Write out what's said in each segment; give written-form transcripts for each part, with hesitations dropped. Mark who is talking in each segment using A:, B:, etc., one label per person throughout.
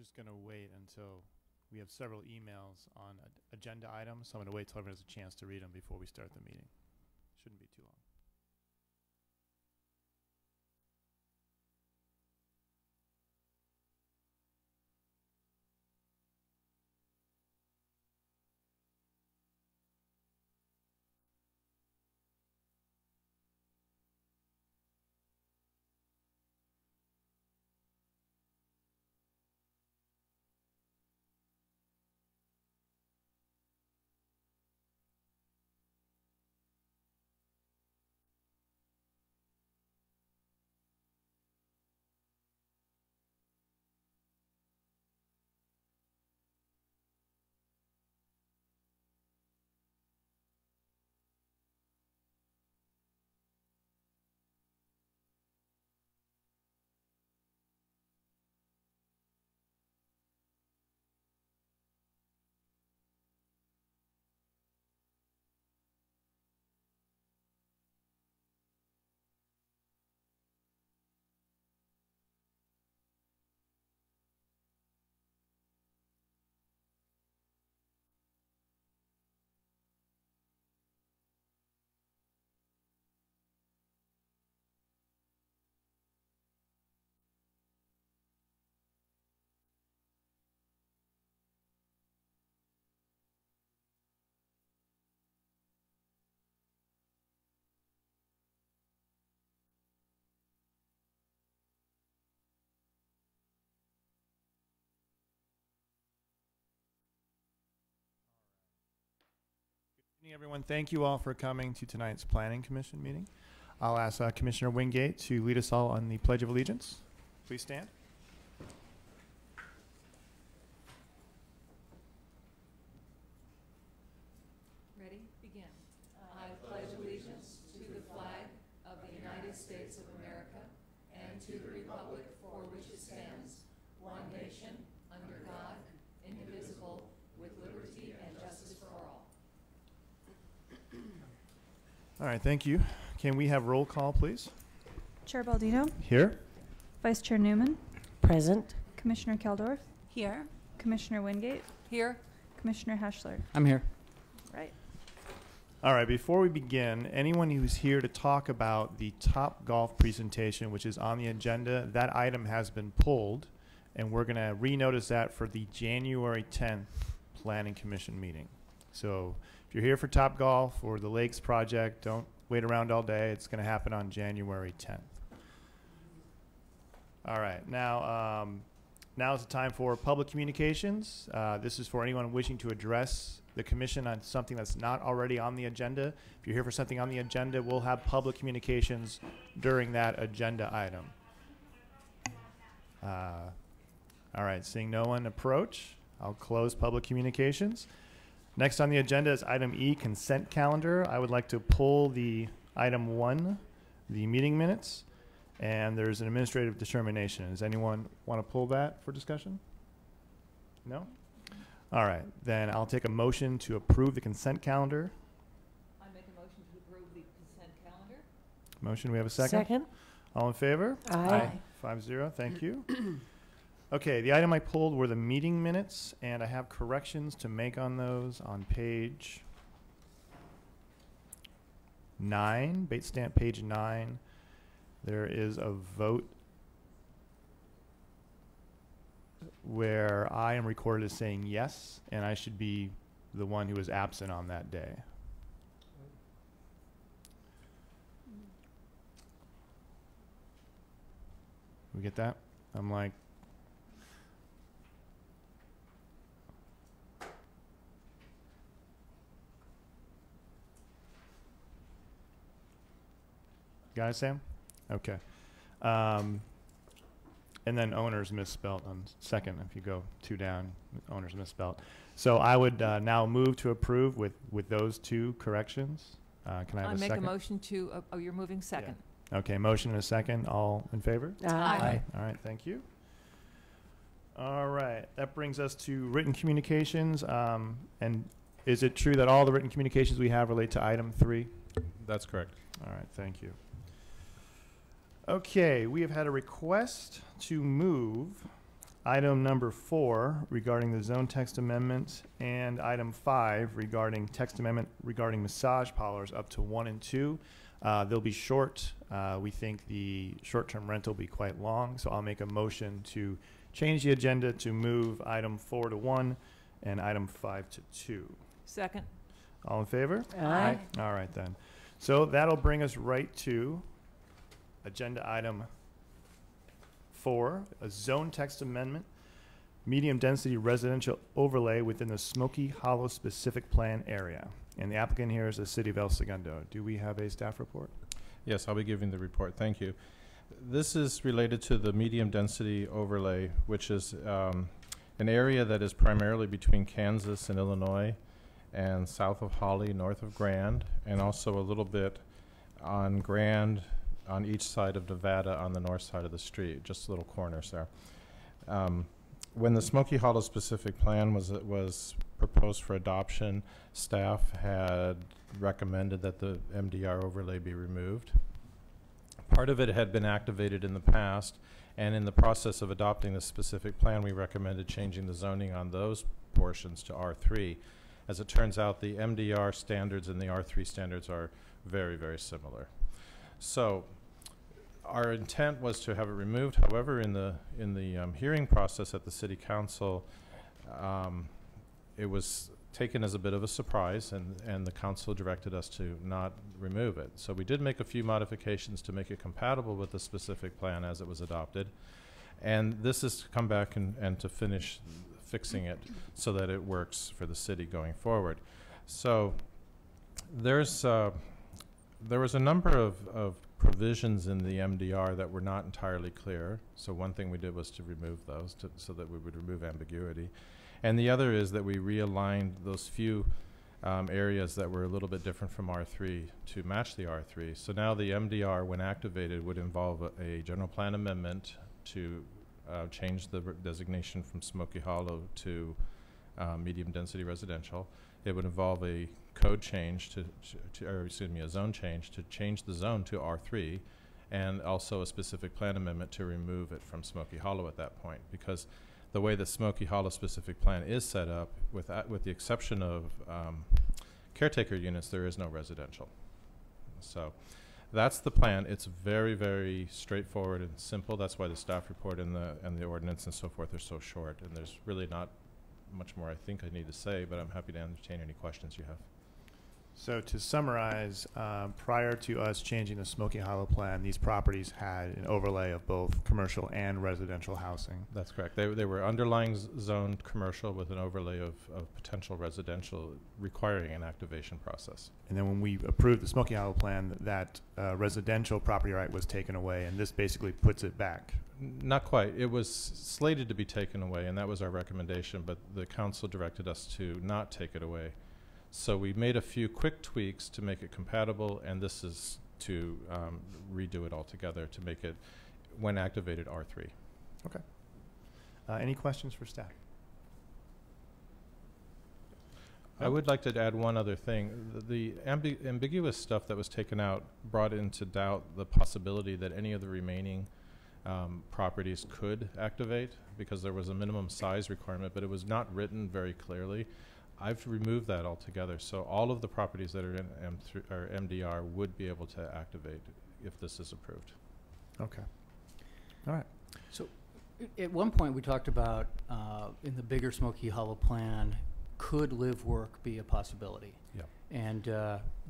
A: just going to wait until we have several emails on agenda items, so I'm going to wait till everyone has a chance to read them before we start the meeting. Shouldn't be too long. Good evening, everyone. Thank you all for coming to tonight's Planning Commission meeting. I'll ask Commissioner Wingate to lead us all on the Pledge of Allegiance. Please stand.
B: Ready? Begin. I pledge allegiance to the flag of the United States of America and to the republic for which it stands, one nation, under God, indivisible, with liberty and justice for all.
A: All right, thank you. Can we have roll call, please?
C: Chair Baldino,
A: Here.
C: Vice Chair Newman,
D: Present.
C: Commissioner Keldorf,
B: Here.
C: Commissioner Wingate,
B: Here.
C: Commissioner Heschler.
D: I'm here.
C: Right.
A: All right, before we begin, anyone who's here to talk about the Top Golf presentation, which is on the agenda, that item has been pulled, and we're going to renotice that for the January 10th Planning Commission meeting. So if you're here for Top Golf or the Lakes project, don't wait around all day. It's going to happen on January 10th. All right, now is the time for public communications. This is for anyone wishing to address the commission on something that's not already on the agenda. If you're here for something on the agenda, we'll have public communications during that agenda item. All right, seeing no one approach, I'll close public communications. Next on the agenda is item E, consent calendar. I would like to pull the item 1, the meeting minutes, and there's an administrative determination. Does anyone want to pull that for discussion? No? All right, then I'll take a motion to approve the consent calendar.
B: I make a motion to approve the consent calendar.
A: Motion, we have a second?
D: Second.
A: All in favor?
D: Aye.
A: 5-0, thank you. Okay, the item I pulled were the meeting minutes, and I have corrections to make on those on page 9, bait stamp page 9. There is a vote where I am recorded as saying yes, and I should be the one who was absent on that day. We get that? I'm like, got it, Sam? Okay. And then owner's misspelled on second. If you go 2 down, owner's misspelled. So I would now move to approve with those 2 corrections. Can I have a second?
B: I make a motion to, oh, you're moving second.
A: Yeah. Okay, motion and a second. All in favor?
D: Aye.
A: All right, thank you. All right, that brings us to written communications. And is it true that all the written communications we have relate to item 3?
E: That's correct.
A: All right, thank you. Okay, we have had a request to move item number 4 regarding the zone text amendment, and item 5 regarding text amendment regarding massage parlors up to 1 and 2. They'll be short. We think the short-term rental will be quite long, so I'll make a motion to change the agenda to move item 4 to 1 and item 5 to 2.
B: Second.
A: All in favor?
C: Aye.
A: All right, then. So that'll bring us right to agenda item 4, a zone text amendment, medium density residential overlay within the Smoky Hollow specific plan area. And the applicant here is the city of El Segundo. Do we have a staff report?
D: Yes, I'll be giving the report. Thank you. This is related to the medium density overlay, which is an area that is primarily between Kansas and Illinois and south of Holly, north of Grand, and also a little bit on Grand on each side of Nevada on the north side of the street, just little corners there. When the Smoky Hollow specific plan was proposed for adoption, staff had recommended that the MDR overlay be removed. Part of it had been activated in the past, and in the process of adopting the specific plan, we recommended changing the zoning on those portions to R3. As it turns out, the MDR standards and the R3 standards are very, very similar. So our intent was to have it removed. However, in the hearing process at the City Council, it was taken as a bit of a surprise, and the council directed us to not remove it. So we did make a few modifications to make it compatible with the specific plan as it was adopted. And this is to come back and to finish fixing it so that it works for the city going forward. So there was a number of provisions in the MDR that were not entirely clear. So one thing we did was to remove those so that we would remove ambiguity. And the other is that we realigned those few areas that were a little bit different from R3 to match the R3. So now the MDR, when activated, would involve a general plan amendment to change the designation from Smoky Hollow to medium density residential. It would involve a code change a zone change to change the zone to R3, and also a specific plan amendment to remove it from Smoky Hollow at that point, because the way the Smoky Hollow specific plan is set up, with the exception of caretaker units, there is no residential. So that's the plan. It's very, very straightforward and simple. That's why the staff report and the ordinance and so forth are so short, and there's really not much more I think I need to say, but I'm happy to entertain any questions you have.
A: So to summarize, prior to us changing the Smoky Hollow plan, these properties had an overlay of both commercial and residential housing.
D: That's correct. They were underlying zoned commercial with an overlay of potential residential requiring an activation process.
A: And then when we approved the Smoky Hollow plan, that residential property right was taken away, and this basically puts it back.
D: Not quite. It was slated to be taken away, and that was our recommendation, but the council directed us to not take it away. So we made a few quick tweaks to make it compatible, and this is to redo it altogether to make it, when activated, R3.
A: Okay. Any questions for staff?
D: I would like to add one other thing. The ambiguous stuff that was taken out brought into doubt the possibility that any of the remaining properties could activate, because there was a minimum size requirement, but it was not written very clearly. I've removed that altogether, so all of the properties that are in MDR would be able to activate if this is approved.
A: Okay. All right.
E: So at one point we talked about in the bigger Smoky Hollow plan, could live work be a possibility?
D: Yeah.
E: And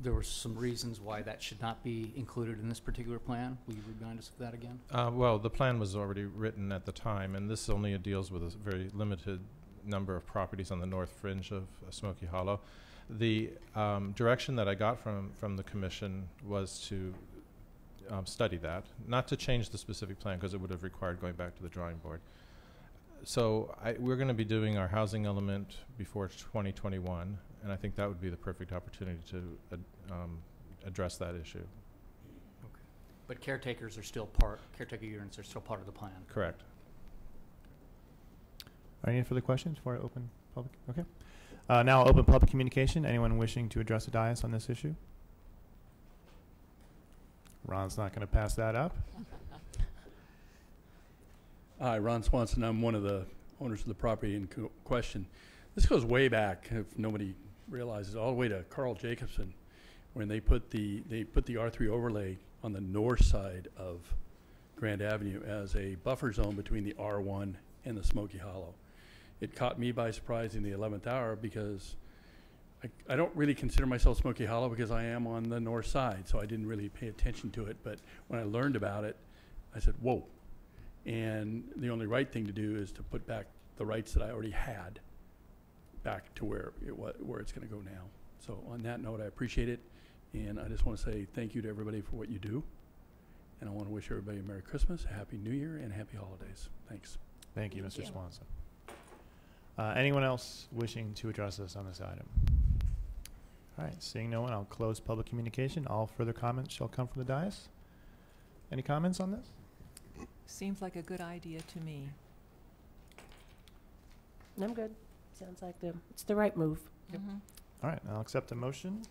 E: there were some reasons why that should not be included in this particular plan. Will you remind us of that again?
D: Well, the plan was already written at the time, and this only deals with a very limited number of properties on the north fringe of Smoky Hollow. The direction that I got from the commission was to study that, not to change the specific plan, because it would have required going back to the drawing board. So we're going to be doing our housing element before 2021, and I think that would be the perfect opportunity to address that issue.
E: Okay. But caretaker units are still part of the plan.
D: Correct.
A: Any further questions before I open public? Okay. Now I'll open public communication. Anyone wishing to address the dais on this issue? Ron's not going to pass that up.
F: Hi, Ron Swanson. I'm one of the owners of the property in question. This goes way back, if nobody realizes, all the way to Carl Jacobson, when they put the R3 overlay on the north side of Grand Avenue as a buffer zone between the R1 and the Smoky Hollow. It caught me by surprise in the 11th hour because I don't really consider myself Smoky Hollow because I am on the north side, so I didn't really pay attention to it. But when I learned about it, I said, whoa. And the only right thing to do is to put back the rights that I already had back to where it's going to go now. So on that note, I appreciate it. And I just want to say thank you to everybody for what you do. And I want to wish everybody a Merry Christmas, a Happy New Year, and Happy Holidays. Thanks.
A: Thank you, Mr. Swanson. Anyone else wishing to address us on this item? All right, seeing no one, I'll close public communication. All further comments shall come from the dais. Any comments on this?
B: Seems like a good idea to me.
G: I'm good. Sounds like it's the right move.
A: All right, I'll accept a motion.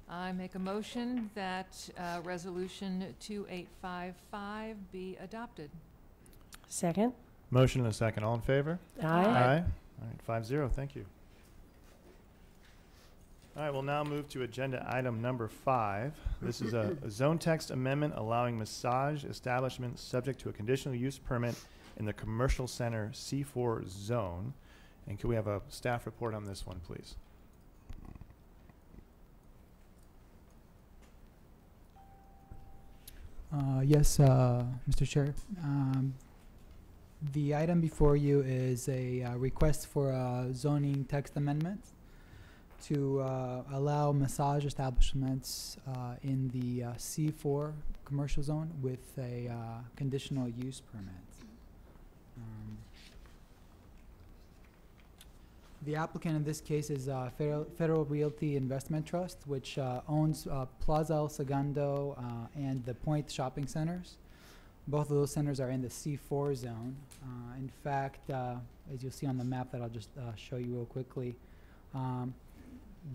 B: I make a motion that Resolution 2855 be adopted.
G: Second.
A: Motion and a second. All in favor?
G: Aye.
A: All right, 5-0. Thank you. All right, we'll now move to agenda item number 5. This is a zone text amendment allowing massage establishments subject to a conditional use permit in the commercial center C4 zone. And could we have a staff report on this one, please?
H: Yes, Mr. Chair. The item before you is a request for a zoning text amendment to allow massage establishments in the C4 commercial zone with a conditional use permit. The applicant in this case is Federal Realty Investment Trust, which owns Plaza El Segundo and the Point Shopping Centers. Both of those centers are in the C4 zone. In fact, as you'll see on the map that I'll just show you real quickly,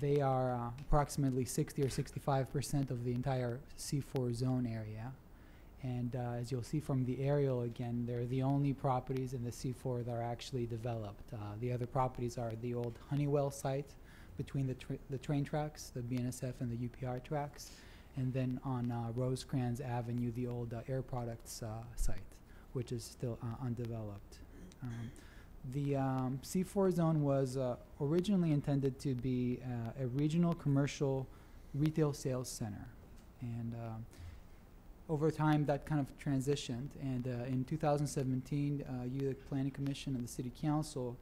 H: they are approximately 60 or 65% of the entire C4 zone area. And as you'll see from the aerial again, they're the only properties in the C4 that are actually developed. The other properties are the old Honeywell site between the train tracks, the BNSF and the UPR tracks, and then on Rosecrans Avenue, the old Air Products site, which is still undeveloped. The C4 zone was originally intended to be a regional commercial retail sales center. And over time, that kind of transitioned. And in 2017, the Planning Commission and the City Council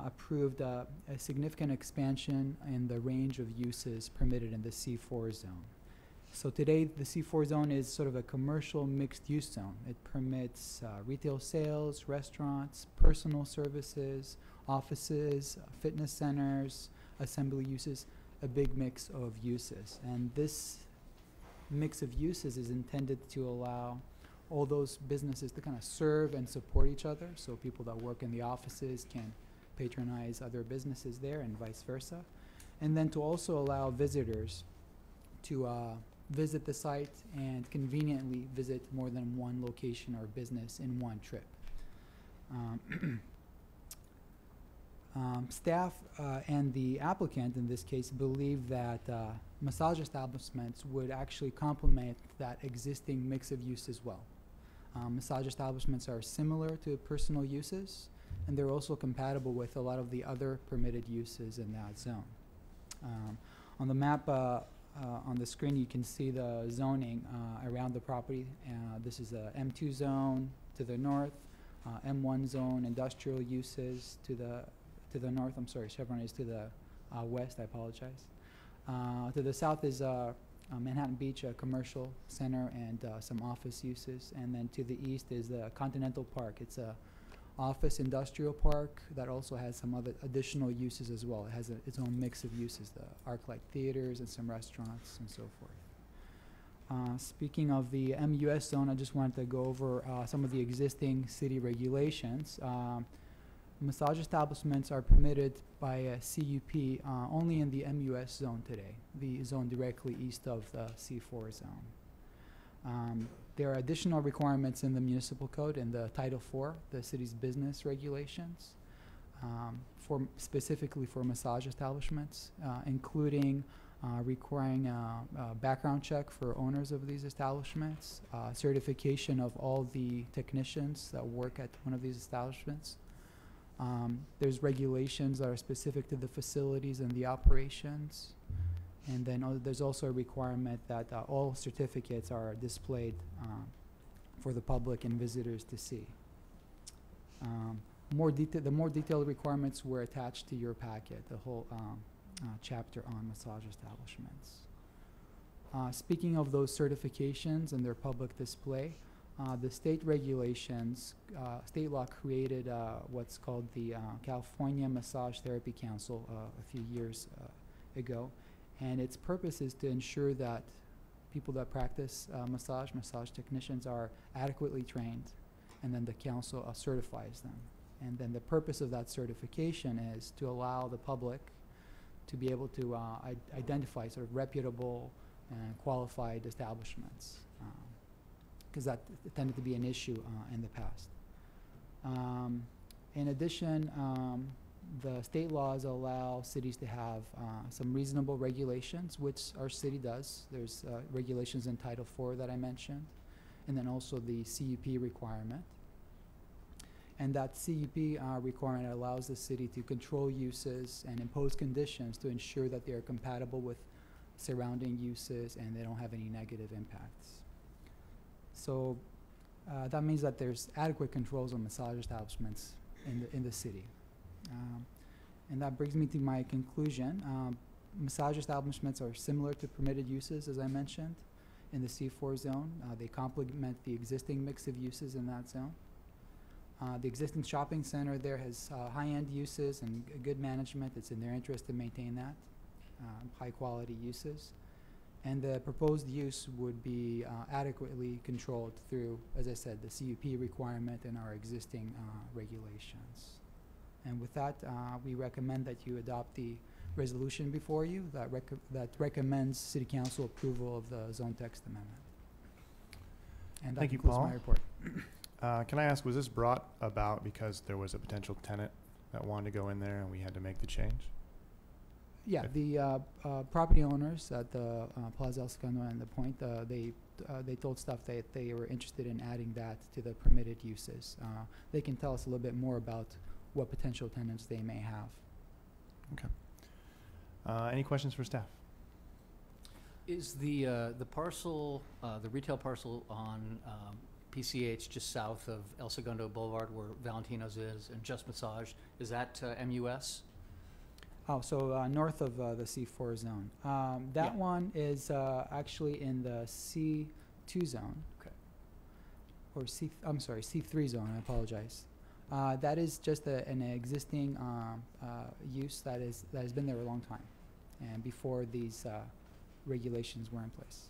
H: approved a significant expansion in the range of uses permitted in the C4 zone. So today, the C4 zone is sort of a commercial mixed-use zone. It permits retail sales, restaurants, personal services, offices, fitness centers, assembly uses, a big mix of uses. And this mix of uses is intended to allow all those businesses to kind of serve and support each other. So people that work in the offices can patronize other businesses there and vice versa. And then to also allow visitors to visit the site and conveniently visit more than one location or business in one trip. Staff and the applicant in this case believe that massage establishments would actually complement that existing mix of use as well. Massage establishments are similar to personal uses, and they're also compatible with a lot of the other permitted uses in that zone. On the map on the screen, you can see the zoning around the property. This is a M2 zone to the north, M1 zone industrial uses to the north. I'm sorry, Chevron is to the west. I apologize. To the south is Manhattan Beach, a commercial center, and some office uses. And then to the east is the Continental Park. It's a office industrial park that also has some other additional uses as well. It has its own mix of uses, the ArcLight theaters and some restaurants and so forth. Speaking of the MUS zone, I just wanted to go over some of the existing city regulations. Massage establishments are permitted by a CUP only in the MUS zone today, the zone directly east of the C4 zone. There are additional requirements in the municipal code in the Title IV, the city's business regulations, specifically for massage establishments, including requiring a background check for owners of these establishments, certification of all the technicians that work at one of these establishments. There's regulations that are specific to the facilities and the operations. And then there's also a requirement that all certificates are displayed for the public and visitors to see. The more detailed requirements were attached to your packet, the whole chapter on massage establishments. Speaking of those certifications and their public display, the state regulations, state law created what's called the California Massage Therapy Council a few years ago. And its purpose is to ensure that people that practice massage technicians are adequately trained, and then the council certifies them. And then the purpose of that certification is to allow the public to be able to identify sort of reputable and qualified establishments, because that tended to be an issue in the past. In addition, the state laws allow cities to have some reasonable regulations, which our city does. There's regulations in Title IV that I mentioned, and then also the CUP requirement. And that CUP requirement allows the city to control uses and impose conditions to ensure that they are compatible with surrounding uses and they don't have any negative impacts. So that means that there's adequate controls on massage establishments in the city. And that brings me to my conclusion. Massage establishments are similar to permitted uses, as I mentioned, in the C4 zone. They complement the existing mix of uses in that zone. The existing shopping center there has high-end uses and good management. It's in their interest to maintain that, high-quality uses. And the proposed use would be adequately controlled through, as I said, the CUP requirement and our existing regulations. And with that, we recommend that you adopt the resolution before you that recommends City Council approval of the zone text amendment. And that concludes my report.
A: Can I ask, was this brought about because there was a potential tenant that wanted to go in there and we had to make the change?
H: Yeah,
A: Okay.
H: the property owners at the Plaza El Segundo and the Point, they told staff that they were interested in adding that to the permitted uses. They can tell us a little bit more about what potential tenants they may have.
A: Okay. Any questions for staff?
E: Is the parcel, the retail parcel on PCH just south of El Segundo Boulevard where Valentino's is and Just Massage, is that MUS?
H: Oh, so north of the C4 zone. That one is actually in the C2 zone.
E: Okay.
H: Or I'm sorry, C3 zone, I apologize. That is just an existing use that has been there a long time, and before these regulations were in place.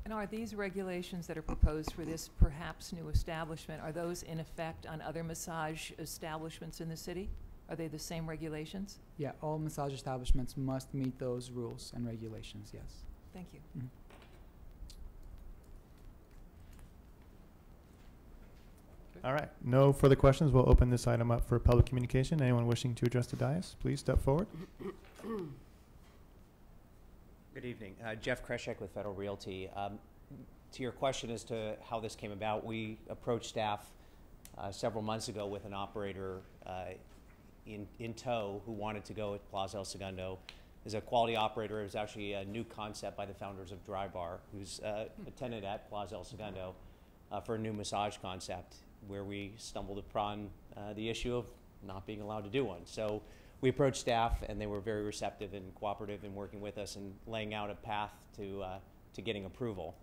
B: And are these regulations that are proposed for this perhaps new establishment, are those in effect on other massage establishments in the city? Are they the same regulations?
H: Yeah, all massage establishments must meet those rules and regulations, yes.
B: Thank you.
H: Mm-hmm.
A: All right. No further questions. We'll open this item up for public communication. Anyone wishing to address the dais, please step forward.
I: Good evening. Jeff Kreshek with Federal Realty. To your question as to how this came about, we approached staff several months ago with an operator in tow who wanted to go at Plaza El Segundo. As a quality operator, it was actually a new concept by the founders of Dry Bar, who's a tenant at Plaza El Segundo for a new massage concept, where we stumbled upon the issue of not being allowed to do one. So we approached staff, and they were very receptive and cooperative in working with us and laying out a path to getting approval.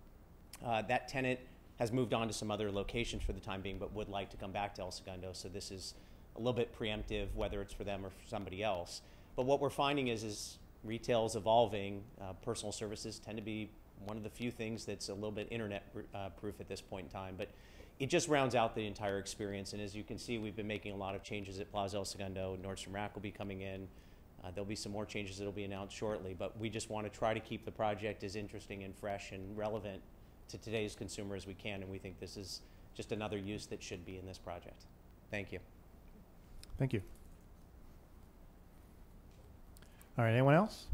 I: That tenant has moved on to some other locations for the time being, but would like to come back to El Segundo. So this is a little bit preemptive, whether it's for them or for somebody else. But what we're finding is retail is evolving. Personal services tend to be one of the few things that's a little bit internet proof at this point in time. But it just rounds out the entire experience. And as you can see, we've been making a lot of changes at Plaza El Segundo. Nordstrom Rack will be coming in. There'll be some more changes that will be announced shortly. But we just want to try to keep the project as interesting and fresh and relevant to today's consumer as we can, and we think this is just another use that should be in this project. Thank you.
A: Thank you. All right, anyone else?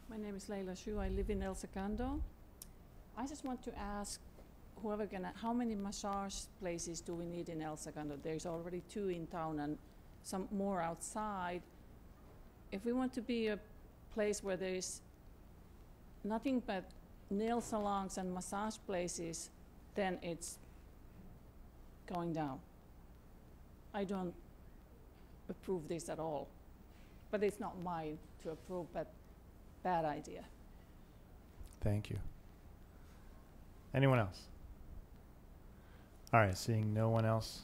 J: My name is Leila Shu. I live in El Segundo. I just want to ask how many massage places do we need in El Segundo? There's already 2 in town and some more outside. If we want to be a place where there's nothing but nail salons and massage places, then it's going down. I don't approve this at all. But it's not mine to approve, but bad idea.
A: Thank you. Anyone else? All right, seeing no one else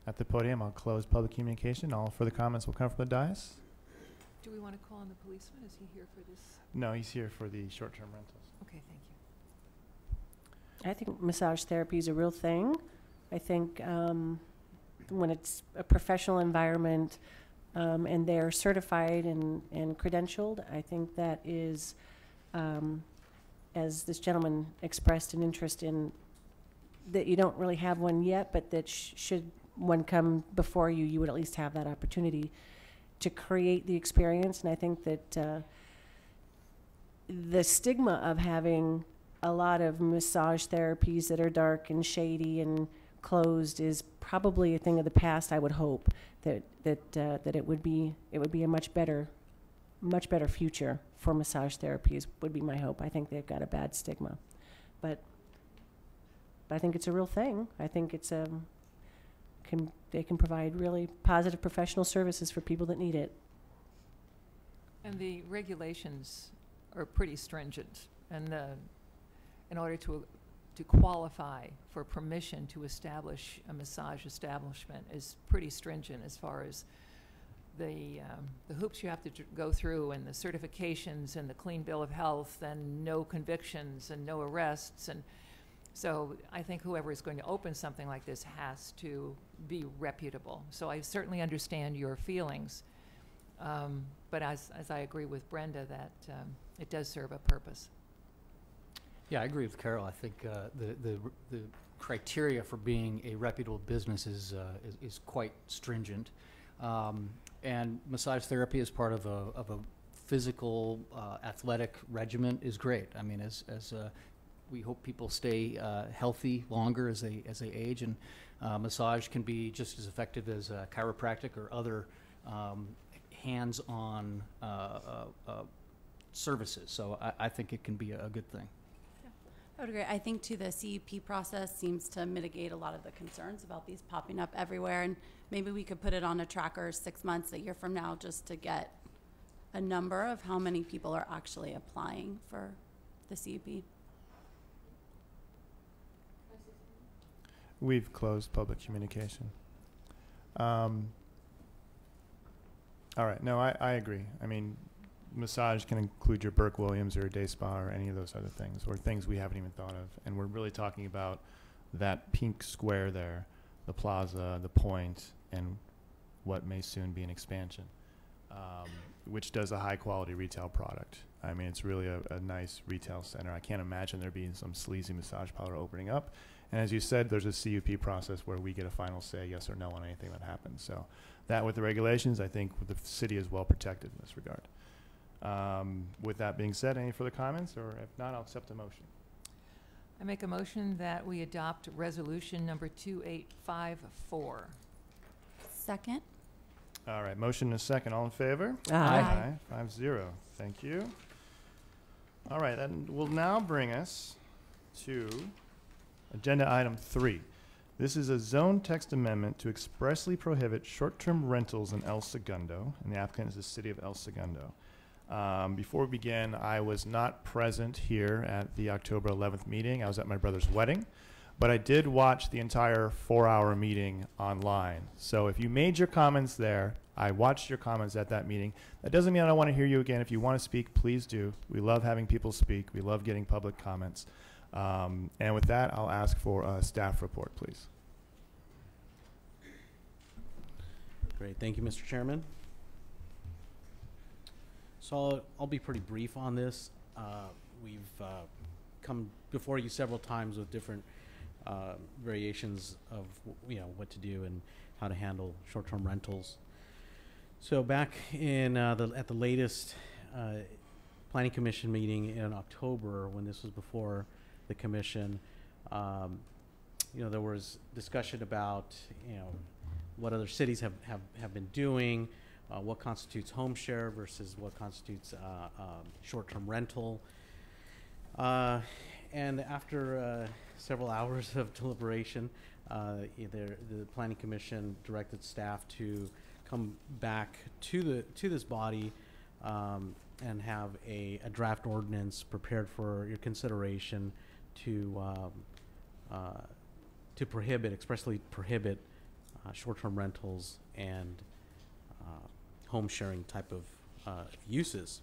A: at the podium, I'll close public communication. All further comments will come from the dais.
B: Do we want to call on the policeman? Is he here for this?
A: No, he's here for the short-term rentals.
B: Okay, thank you.
G: I think massage therapy is a real thing. I think when it's a professional environment and they're certified and credentialed, I think that is, as this gentleman expressed an interest in, that you don't really have one yet, but that should one come before you, you would at least have that opportunity to create the experience. And I think that the stigma of having a lot of massage therapies that are dark and shady and closed is probably a thing of the past. I would hope that it would be a much better future for massage therapies would be my hope. I think they've got a bad stigma, but I think it's a real thing. I think it's they can provide really positive professional services for people that need it.
B: And the regulations are pretty stringent, and in order to qualify for permission to establish a massage establishment is pretty stringent as far as the hoops you have to go through, and the certifications, and the clean bill of health, and no convictions and no arrests. And so I think whoever is going to open something like this has to be reputable. So I certainly understand your feelings, but as I agree with Brenda that it does serve a purpose.
E: Yeah, I agree with Carol. I think the criteria for being a reputable business is quite stringent, and massage therapy as part of a physical athletic regimen is great. I mean, as we hope people stay healthy longer as they age, and massage can be just as effective as chiropractic or other hands-on services. So I think it can be a good thing.
K: I would agree. I think too the CUP process seems to mitigate a lot of the concerns about these popping up everywhere, and maybe we could put it on a tracker 6 months, a year from now, just to get a number of how many people are actually applying for the CUP.
A: We've closed public communication. All right, no, I agree. I mean, massage can include your Burke Williams or a day spa or any of those other things, or things we haven't even thought of. And we're really talking about that pink square there, the plaza, the point, and what may soon be an expansion, which does a high quality retail product. I mean, it's really a nice retail center. I can't imagine there being some sleazy massage parlor opening up. And as you said, there's a CUP process where we get a final say, yes or no, on anything that happens. So that with the regulations, I think the city is well protected in this regard. With that being said, any further comments? Or if not, I'll accept a motion.
B: I make a motion that we adopt resolution number 2854.
K: Second.
A: All right, motion and a second. All in favor?
G: Aye.
A: 5-0. Thank you. All right, that will now bring us to agenda item 3. This is a zone text amendment to expressly prohibit short-term rentals in El Segundo, and the applicant is the city of El Segundo. Before we begin, I was not present here at the October 11th meeting. I was at my brother's wedding, but I did watch the entire 4-hour meeting online. So if you made your comments there, I watched your comments at that meeting. That doesn't mean I don't want to hear you again. If you want to speak, please do. We love having people speak. We love getting public comments. And with that, I'll ask for a staff report, please.
L: Great. Thank you, Mr. Chairman. So I'll be pretty brief on this. We've come before you several times with different variations of what to do and how to handle short-term rentals. So back in at the latest Planning Commission meeting in October, when this was before the commission, there was discussion about what other cities have been doing, what constitutes home share versus what constitutes short-term rental. And after several hours of deliberation, the Planning Commission directed staff to come back to this body and have a draft ordinance prepared for your consideration to expressly prohibit short-term rentals and home sharing type of uses.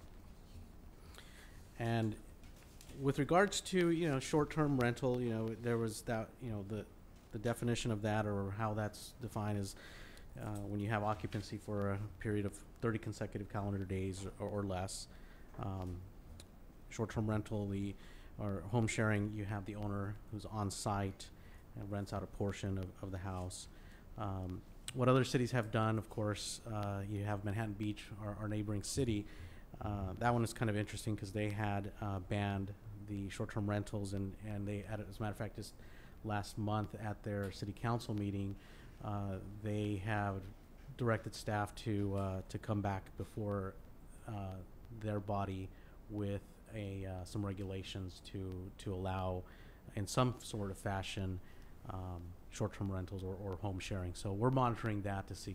L: And with regards to short-term rental, there was that the definition of that, or how that's defined, is when you have occupancy for a period of 30 consecutive calendar days or less. Short-term rental, or home sharing, you have the owner who's on site and rents out a portion of the house. What other cities have done, of course, you have Manhattan Beach, our neighboring city. That one is kind of interesting because they had banned the short-term rentals, and they, as a matter of fact, just last month at their city council meeting, they have directed staff to come back before their body with some regulations to allow, in some sort of fashion, short-term rentals or home sharing. So we're monitoring that to see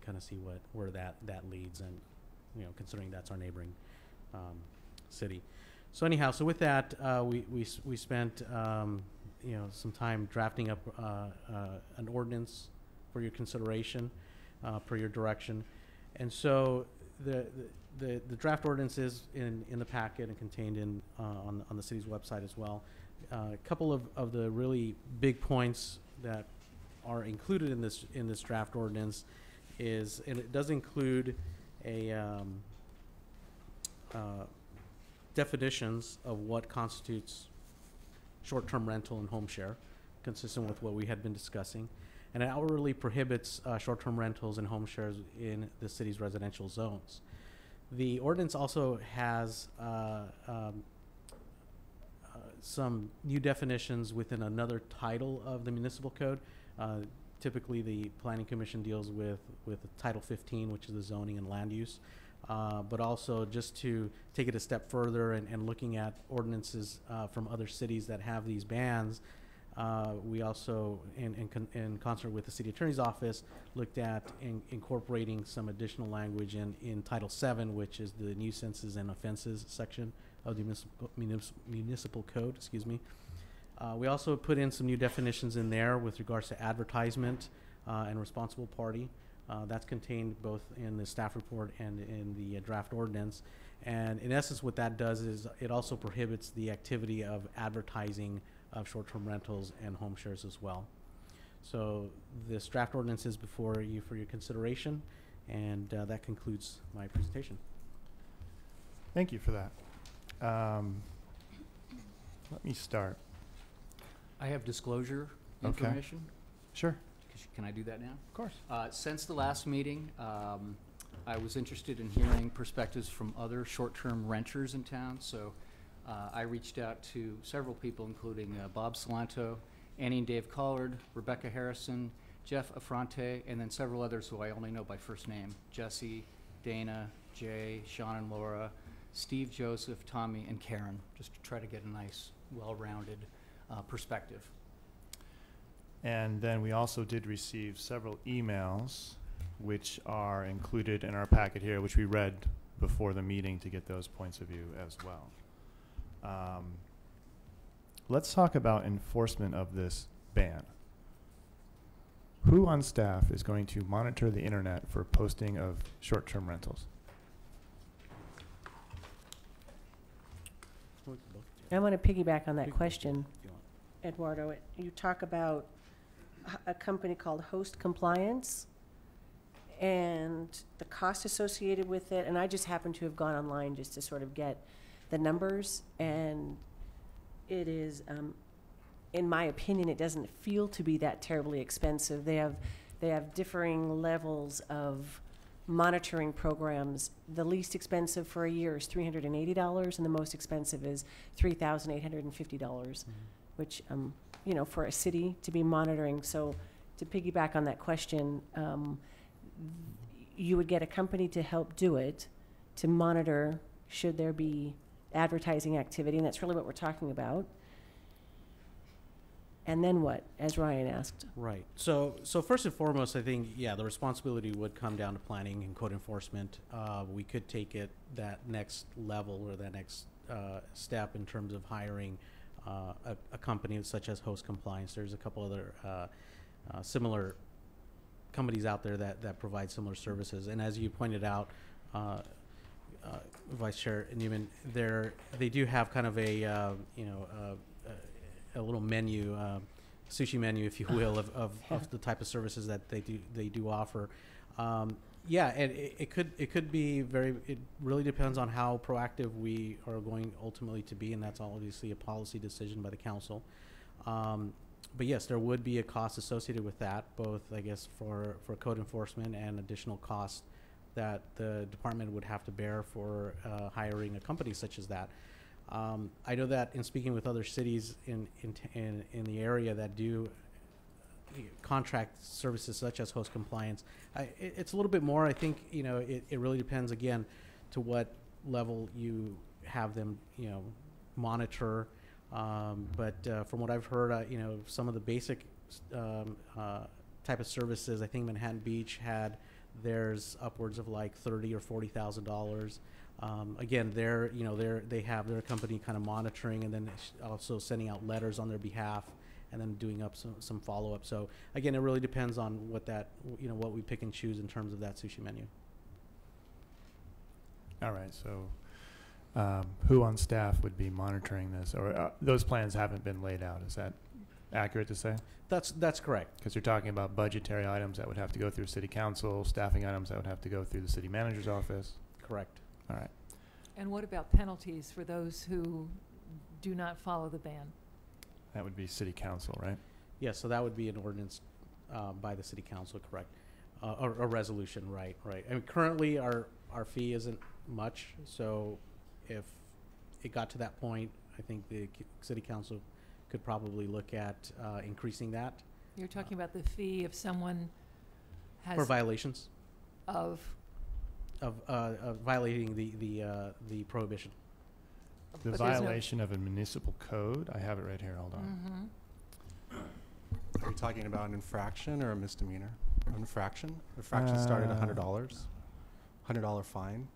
L: where that leads, and considering that's our neighboring city. So anyhow, so with that, we spent some time drafting up an ordinance for your consideration, per your direction, and so the draft ordinance is in the packet and contained on the city's website as well. A couple of the really big points that are included in this draft ordinance is, and it does include definitions of what constitutes short-term rental and home share, consistent with what we had been discussing, and it outrightly prohibits short-term rentals and home shares in the city's residential zones. The ordinance also has some new definitions within another title of the municipal code. Typically, the Planning Commission deals with Title 15, which is the zoning and land use. But also, just to take it a step further and looking at ordinances from other cities that have these bans, we also, in concert with the City Attorney's Office, looked at incorporating some additional language in Title 7, which is the nuisances and offenses section of the municipal code. Excuse me. We also put in some new definitions in there with regards to advertisement and responsible party. That's contained both in the staff report and in the draft ordinance. And in essence, what that does is it also prohibits the activity of advertising of short-term rentals and home shares as well. So this draft ordinance is before you for your consideration, and that concludes my presentation.
A: Thank you for that. Let me start.
E: I have disclosure
A: Okay.
E: information.
A: Sure.
E: Can I do that now?
A: Of course.
E: Since the last meeting, I was interested in hearing perspectives from other short-term renters in town. So I reached out to several people, including Bob Salanto, Annie and Dave Collard, Rebecca Harrison, Jeff Affronte, and then several others who I only know by first name: Jesse, Dana, Jay, Sean and Laura, Steve, Joseph, Tommy, and Karen, just to try to get a nice, well-rounded perspective.
A: And then we also did receive several emails, which are included in our packet here, which we read before the meeting to get those points of view as well. Let's talk about enforcement of this ban. Who on staff is going to monitor the internet for posting of short-term rentals?
G: I want to piggyback on that question, Eduardo. You talk about a company called Host Compliance, and the cost associated with it. And I just happened to have gone online just to sort of get the numbers, and it is, in my opinion, it doesn't feel to be that terribly expensive. They have differing levels of monitoring programs. The least expensive for a year is $380, and the most expensive is $3,850, which, you know, for a city to be monitoring. So to piggyback on that question, you would get a company to help do it, to monitor should there be advertising activity, and that's really what we're talking about. And then what, as Ryan asked?
L: Right. So first and foremost, I think, yeah, the responsibility would come down to planning and code enforcement. We could take it that next level or that next step in terms of hiring a company such as Host Compliance. There's a couple other similar companies out there that provide similar services. And as you pointed out, Vice Chair Newman, they do have kind of a a little menu, sushi menu, if you will, of the type of services that they do offer. Yeah, and it could be very. It really depends on how proactive we are going ultimately to be, and that's obviously a policy decision by the council. But yes, there would be a cost associated with that, both I guess for code enforcement and additional costs that the department would have to bear for hiring a company such as that. I know that in speaking with other cities in the area that do contract services such as Host Compliance, it's a little bit more. I think it really depends again to what level you have them monitor. But from what I've heard, some of the basic type of services, I think Manhattan Beach had theirs upwards of like $30,000 or $40,000. Again, they have their company kind of monitoring and then also sending out letters on their behalf and then doing up some follow up. So again, it really depends on what we pick and choose in terms of that sushi menu.
A: All right. So who on staff would be monitoring this, or those plans haven't been laid out? Is that accurate to say?
L: That's correct.
A: Because you're talking about budgetary items that would have to go through city council, staffing items that would have to go through the city manager's office.
L: Correct.
A: All right.
B: And what about penalties for those who do not follow the ban?
A: That would be city council, right?
L: Yes, so that would be an ordinance by the city council, correct? Or a resolution, right. I mean, currently our fee isn't much, so if it got to that point, I think the city council could probably look at increasing that.
B: You're talking about the fee if someone has
L: for violations
B: of
L: violating the prohibition.
A: The violation of a municipal code. I have it right here. Hold on.
B: Mm-hmm.
M: Are you talking about an infraction or a misdemeanor? An infraction. Infraction started at $100 fine.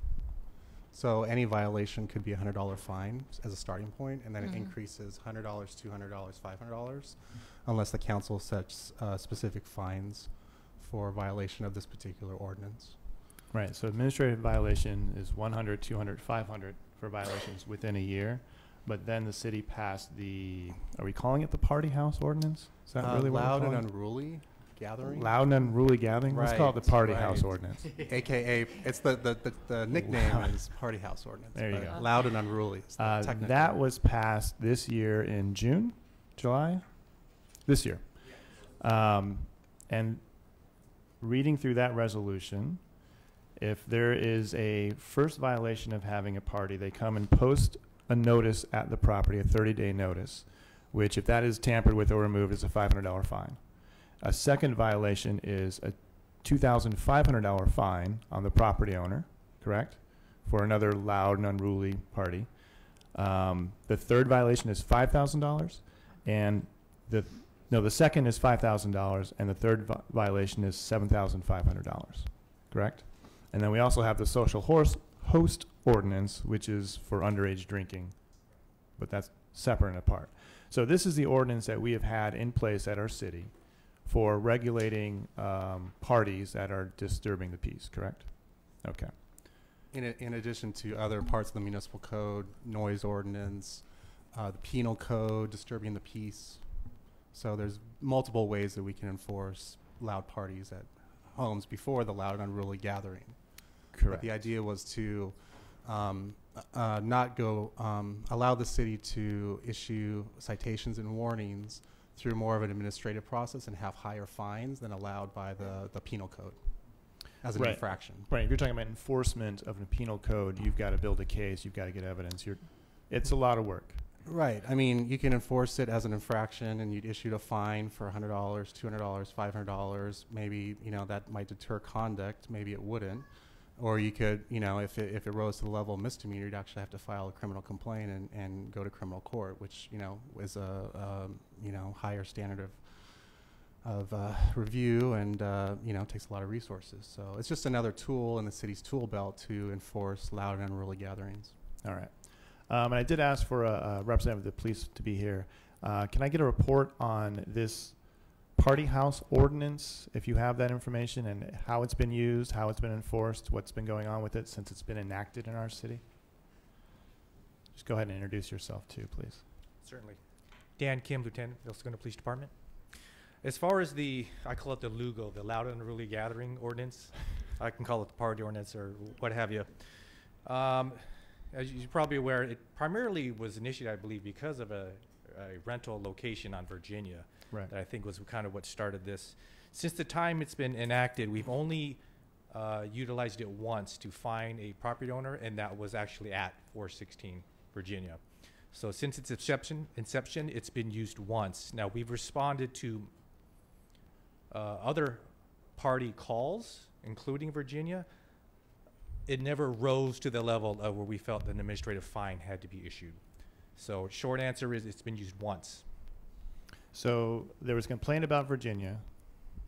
M: So any violation could be a $100 fine as a starting point, and then it increases $100, $200, $500, unless the council sets specific fines for violation of this particular ordinance.
A: Right. So administrative violation is 100, 200, 500 for violations within a year. But then the city passed are we calling it the party house ordinance? Is that really what we're
M: loud
A: calling
M: and
A: it?
M: unruly gathering?
A: Loud and unruly gathering? Let's call it the party house ordinance.
M: AKA, it's the nickname is party house ordinance.
A: There you go.
M: Loud and unruly is the technical
A: that
M: name.
A: was passed this year in July? This year. And reading through that resolution, if there is a first violation of having a party, they come and post a notice at the property, a 30-day notice, which if that is tampered with or removed is a $500 fine. A second violation is a $2,500 fine on the property owner, correct? For another loud and unruly party. The third violation is $5,000, and the second is $5,000, and the third violation is $7,500, correct? And then we also have the social host ordinance, which is for underage drinking, but that's separate and apart. So this is the ordinance that we have had in place at our city for regulating parties that are disturbing the peace, correct? Okay.
M: In addition to other parts of the municipal code, noise ordinance, the penal code, disturbing the peace. So there's multiple ways that we can enforce loud parties at homes before the loud and unruly gathering.
A: Correct.
M: But the idea was to not go, allow the city to issue citations and warnings through more of an administrative process and have higher fines than allowed by the penal code as an infraction.
A: Right. If you're talking about enforcement of a penal code, you've got to build a case. You've got to get evidence. It's a lot of work.
M: Right. I mean, you can enforce it as an infraction, and you'd issue a fine for $100, $200, $500. Maybe, you know, that might deter conduct. Maybe it wouldn't. Or you could, you know, if it rose to the level of misdemeanor, you'd actually have to file a criminal complaint and go to criminal court, which, you know, is a you know, higher standard of review and, you know, takes a lot of resources. So it's just another tool in the city's tool belt to enforce loud and unruly gatherings.
A: All right. And I did ask for a representative of the police to be here. Can I get a report on this party house ordinance, if you have that information, and how it's been used, how it's been enforced, what's been going on with it since it's been enacted in our city? Just go ahead and introduce yourself too, please.
N: Certainly. Dan Kim, Lieutenant, El Segundo Police Department. As far as I call it the LUGO, the Loud and Unruly Gathering Ordinance. I can call it the party ordinance or what have you. As you're probably aware, it primarily was initiated, I believe, because of a rental location on Virginia.
A: Right.
N: That I think was kind of what started this. Since the time it's been enacted, we've only utilized it once to fine a property owner, and that was actually at 416 Virginia. So since its inception, it's been used once. Now, we've responded to other party calls, including Virginia. It never rose to the level of where we felt an administrative fine had to be issued. So short answer is it's been used once.
A: So there was a complaint about Virginia,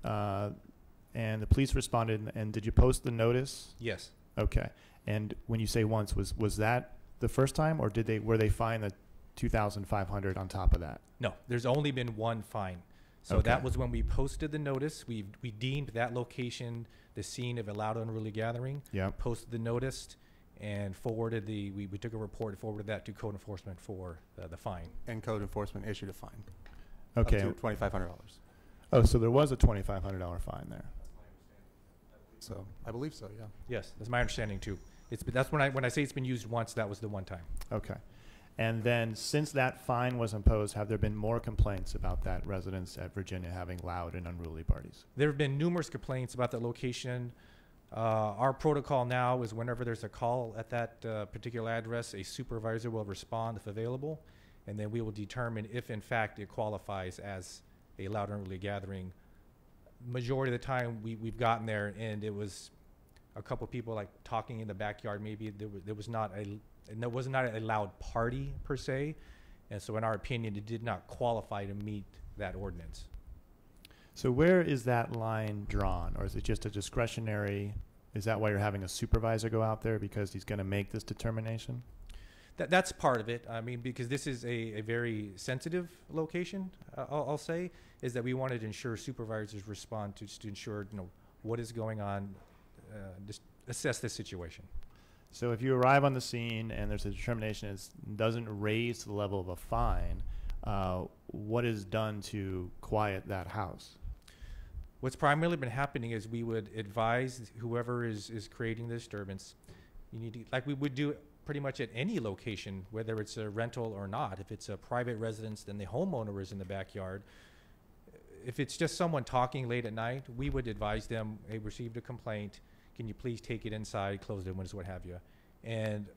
A: and the police responded. And did you post the notice?
N: Yes.
A: Okay. And when you say once, was that the first time, or were they fined the $2,500 on top of that?
N: No, there's only been one fine. So
A: Okay.
N: that was when we posted the notice. We deemed that location the scene of a loud unruly gathering.
A: Yeah.
N: Posted the notice and forwarded we took a report and forwarded that to code enforcement for the fine.
M: And code enforcement issued a fine.
A: Okay.
M: Up to $2,500.
A: Oh, so there was a $2,500 fine there.
M: So I believe so, yeah.
N: Yes, that's my understanding too. That's when I say it's been used once, that was the one time.
A: Okay. And then since that fine was imposed, have there been more complaints about that residents at Virginia having loud and unruly parties?
N: There have been numerous complaints about that location. Our protocol now is whenever there's a call at that particular address, a supervisor will respond if available, and then we will determine if in fact it qualifies as a loud and unruly gathering. Majority of the time we've gotten there and it was a couple people like talking in the backyard. Maybe there was not a loud party per se, and so in our opinion it did not qualify to meet that ordinance.
A: So where is that line drawn, or is it just a discretionary? Is that why you're having a supervisor go out there, because he's going to make this determination?
N: That's part of it. I mean, because this is a very sensitive location, I'll say, is that we wanted to ensure supervisors respond to ensure, you know, what is going on, just assess the situation.
A: So if you arrive on the scene and there's a determination it doesn't raise to the level of a fine, what is done to quiet that house?
N: What's primarily been happening is we would advise whoever is creating the disturbance, you need to, like we would do pretty much at any location, whether it's a rental or not. If it's a private residence, then the homeowner is in the backyard. If it's just someone talking late at night, we would advise them, hey, received a complaint, can you please take it inside, close the windows, what have you. And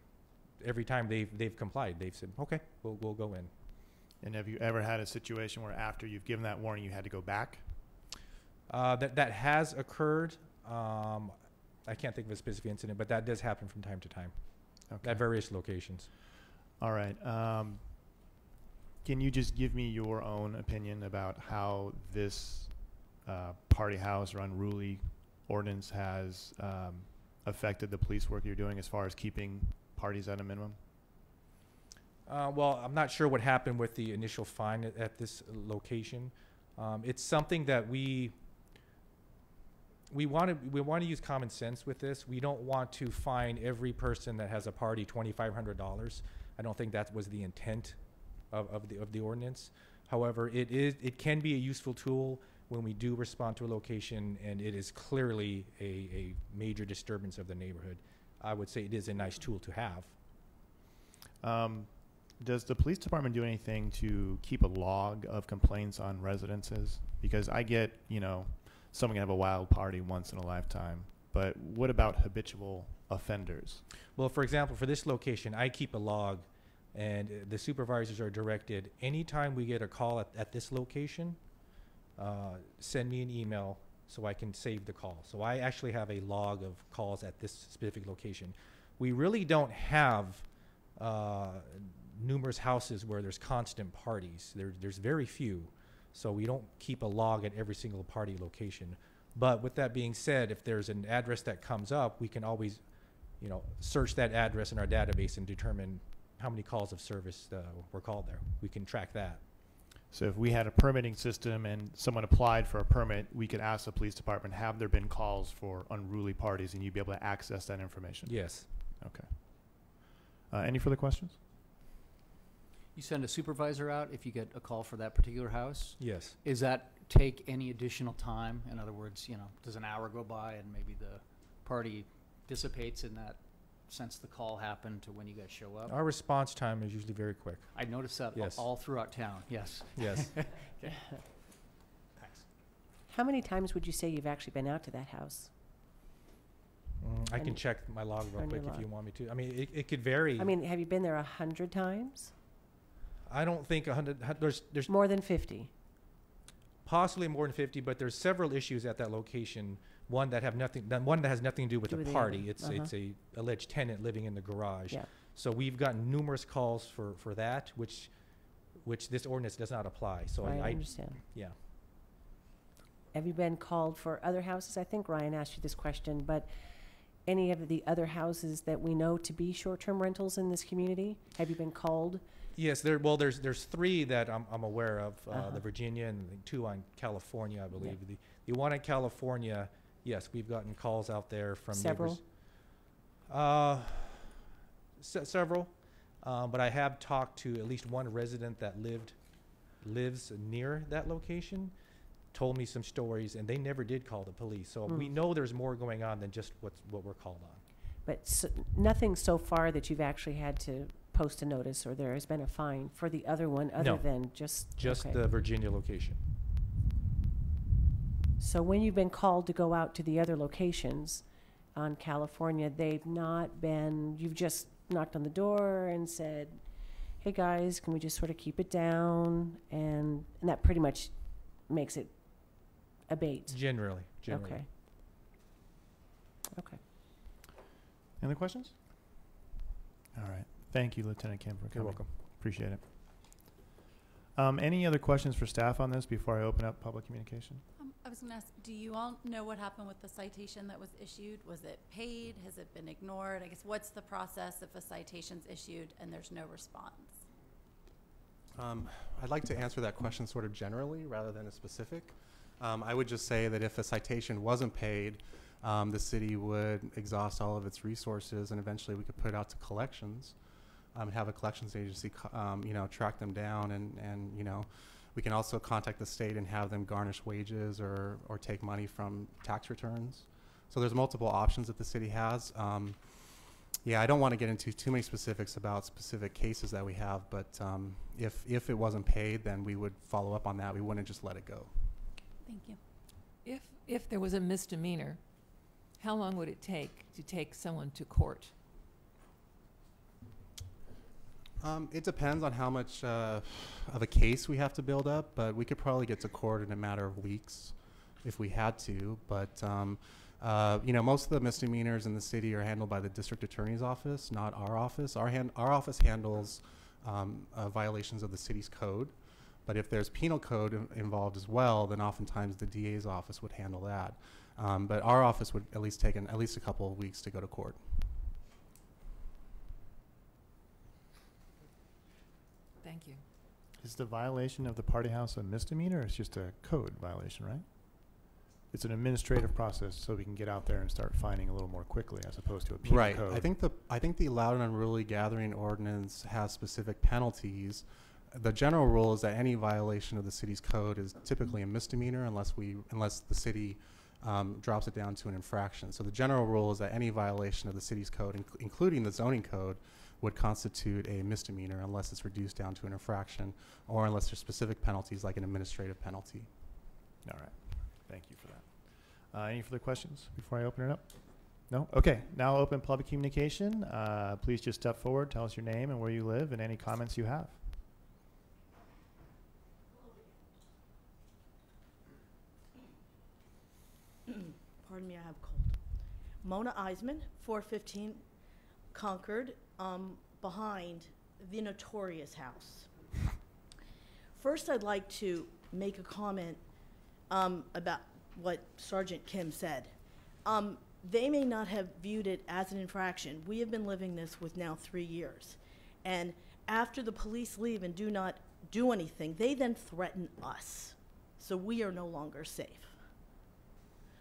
N: every time they've complied, they've said, okay, we'll go in.
A: And have you ever had a situation where after you've given that warning you had to go back?
N: That has occurred. I can't think of a specific incident, but that does happen from time to time.
A: Okay.
N: At various locations.
A: All right. Can you just give me your own opinion about how this party house or unruly ordinance has affected the police work you're doing as far as keeping parties at a minimum?
N: Well, I'm not sure what happened with the initial fine at this location. It's something that we want to use common sense with this. We don't want to fine every person that has a party $2,500. I don't think that was the intent of the ordinance. However, it can be a useful tool when we do respond to a location and it is clearly a major disturbance of the neighborhood, I would say it is a nice tool to have.
A: Does the police department do anything to keep a log of complaints on residences? Because I get, someone can have a wild party once in a lifetime, but what about habitual offenders?
N: Well, for example, for this location, I keep a log, and the supervisors are directed, anytime we get a call at this location, send me an email so I can save the call. So I actually have a log of calls at this specific location. We really don't have numerous houses where there's constant parties. There's very few, so we don't keep a log at every single party location. But with that being said, if there's an address that comes up, we can always, search that address in our database and determine how many calls of service were called there. We can track that.
A: So if we had a permitting system and someone applied for a permit, we could ask the police department, have there been calls for unruly parties, and you'd be able to access that information?
N: Yes.
A: Okay. Any further questions?
E: You send a supervisor out if you get a call for that particular house?
N: Yes.
E: Is that take any additional time? In other words, does an hour go by and maybe the party dissipates in that since the call happened to when you guys show up?
N: Our response time is usually very quick.
E: I noticed that
N: Yes.
E: all throughout town, yes.
N: Yes.
E: Okay. Thanks.
G: How many times would you say you've actually been out to that house?
N: I can
G: And-
N: check my log real
G: on your
N: quick if you
G: log.
N: want me to. I mean, it could vary.
G: I mean, have you been there 100 times?
N: I don't think 100, there's
G: More than 50?
N: possibly more than 50, but there's several issues at that location. One that has nothing to do with the party.
G: other.
N: It's a alleged tenant living in the garage.
G: Yeah.
N: So we've gotten numerous calls for that, which this ordinance does not apply. So
G: I understand.
N: yeah.
G: Have you been called for other houses? I think Ryan asked you this question, but any of the other houses that we know to be short-term rentals in this community, have you been called?
N: Yes, there's three that I'm aware of,
G: Uh-huh.
N: the Virginia and the two on California, I believe. The one in California, yes, we've gotten calls out there from
G: Several?
N: neighbors. Several, but I have talked to at least one resident that lives near that location, told me some stories, and they never did call the police. So we know there's more going on than just what we're called on.
G: But nothing so far that you've actually had to post a notice or there has been a fine for the other one other
N: No.
G: than just okay.
N: The Virginia location.
G: So when you've been called to go out to the other locations on California, they've not been, you've just knocked on the door and said, hey guys, can we just sort of keep it down? And that pretty much makes it abate.
N: Generally.
G: Okay. Okay.
A: Any other questions? All right. Thank you, Lieutenant Kim, for coming.
N: You're welcome.
A: Appreciate it. Any other questions for staff on this before I open up public communication?
K: I was going to ask, do you all know what happened with the citation that was issued? Was it paid? Has it been ignored? I guess what's the process if a citation's issued and there's no response?
M: I'd like to answer that question sort of generally rather than a specific. I would just say that if a citation wasn't paid, the city would exhaust all of its resources, and eventually we could put it out to collections, have a collections agency, track them down, and we can also contact the state and have them garnish wages or take money from tax returns. So there's multiple options that the city has. I don't want to get into too many specifics about specific cases that we have, but if it wasn't paid, then we would follow up on that. We wouldn't just let it go.
K: Thank you.
B: If there was a misdemeanor, how long would it take to take someone to court?
M: It depends on how much of a case we have to build up, but we could probably get to court in a matter of weeks if we had to. But most of the misdemeanors in the city are handled by the district attorney's office, not our office. Our office handles violations of the city's code. But if there's penal code involved as well, then oftentimes the DA's office would handle that. But our office would at least take at least a couple of weeks to go to court.
B: Thank you.
A: Is the violation of the party house a misdemeanor, or it's just a code violation, right? It's an administrative process, so we can get out there and start fining a little more quickly, as opposed to a penal
M: Right.
A: code.
M: I think the loud and unruly gathering ordinance has specific penalties The general rule is that any violation of the city's code is typically a misdemeanor unless the city drops it down to an infraction. So the general rule is that any violation of the city's code, including the zoning code, would constitute a misdemeanor unless it's reduced down to an infraction or unless there's specific penalties like an administrative penalty.
A: All right. Thank you for that. Any further questions before I open it up? No? Okay. Now open public communication. Please just step forward, tell us your name and where you live and any comments you have.
O: Pardon me, I have a cold. Mona Eisman, 415 Concord, behind the Notorious House. First, I'd like to make a comment about what Sergeant Kim said. They may not have viewed it as an infraction. We have been living this with now 3 years. And after the police leave and do not do anything, they then threaten us. So we are no longer safe.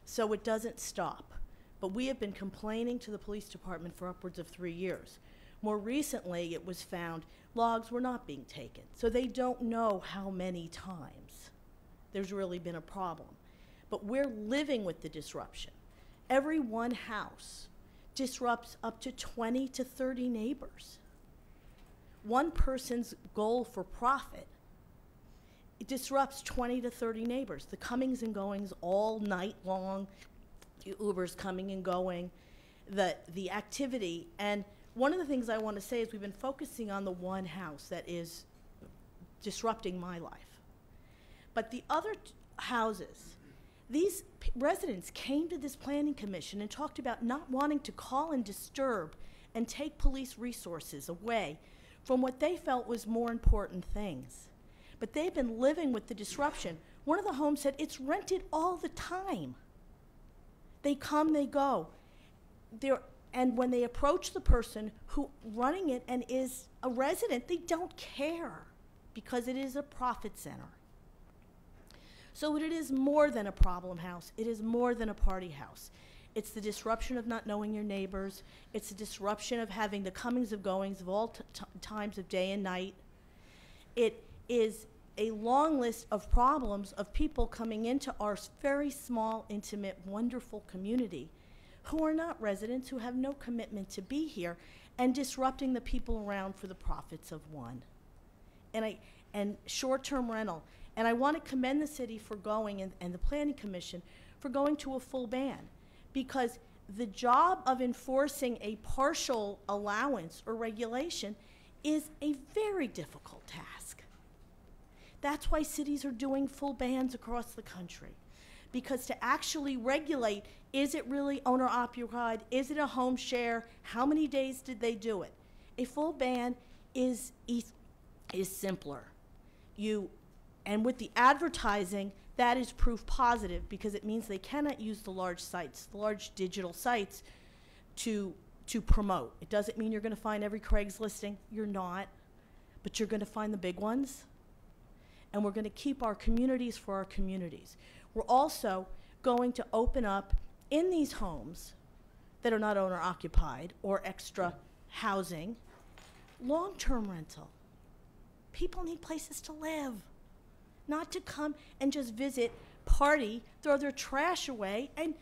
O: So it doesn't stop. But we have been complaining to the police department for upwards of 3 years. More recently, it was found logs were not being taken. So they don't know how many times there's really been a problem. But we're living with the disruption. Every one house disrupts up to 20 to 30 neighbors. One person's goal for profit, it disrupts 20 to 30 neighbors. The comings and goings all night long, the Ubers coming and going, the activity. And one of the things I want to say is we've been focusing on the one house that is disrupting my life. But the other houses, these residents came to this planning commission and talked about not wanting to call and disturb and take police resources away from what they felt was more important things. But they've been living with the disruption. One of the homes said it's rented all the time. They come, they go. And when they approach the person who running it and is a resident, they don't care because it is a profit center. So it is more than a problem house. It is more than a party house. It's the disruption of not knowing your neighbors. It's the disruption of having the comings and goings of all times of day and night. It is a long list of problems of people coming into our very small, intimate, wonderful community who are not residents, who have no commitment to be here, and disrupting the people around for the profits of one. And short-term rental. And I want to commend the city for going, and the Planning Commission, for going to a full ban. Because the job of enforcing a partial allowance or regulation is a very difficult task. That's why cities are doing full bans across the country. Because to actually regulate, is it really owner-occupied? Is it a home share? How many days did they do it? A full ban is simpler. And with the advertising, that is proof positive because it means they cannot use the large sites, the large digital sites, to promote. It doesn't mean you're going to find every Craigslist listing. You're not. But you're going to find the big ones. And we're going to keep our communities for our communities. We're also going to open up in these homes that are not owner-occupied or extra housing, long-term rental. People need places to live, not to come and just visit, party, throw their trash away, and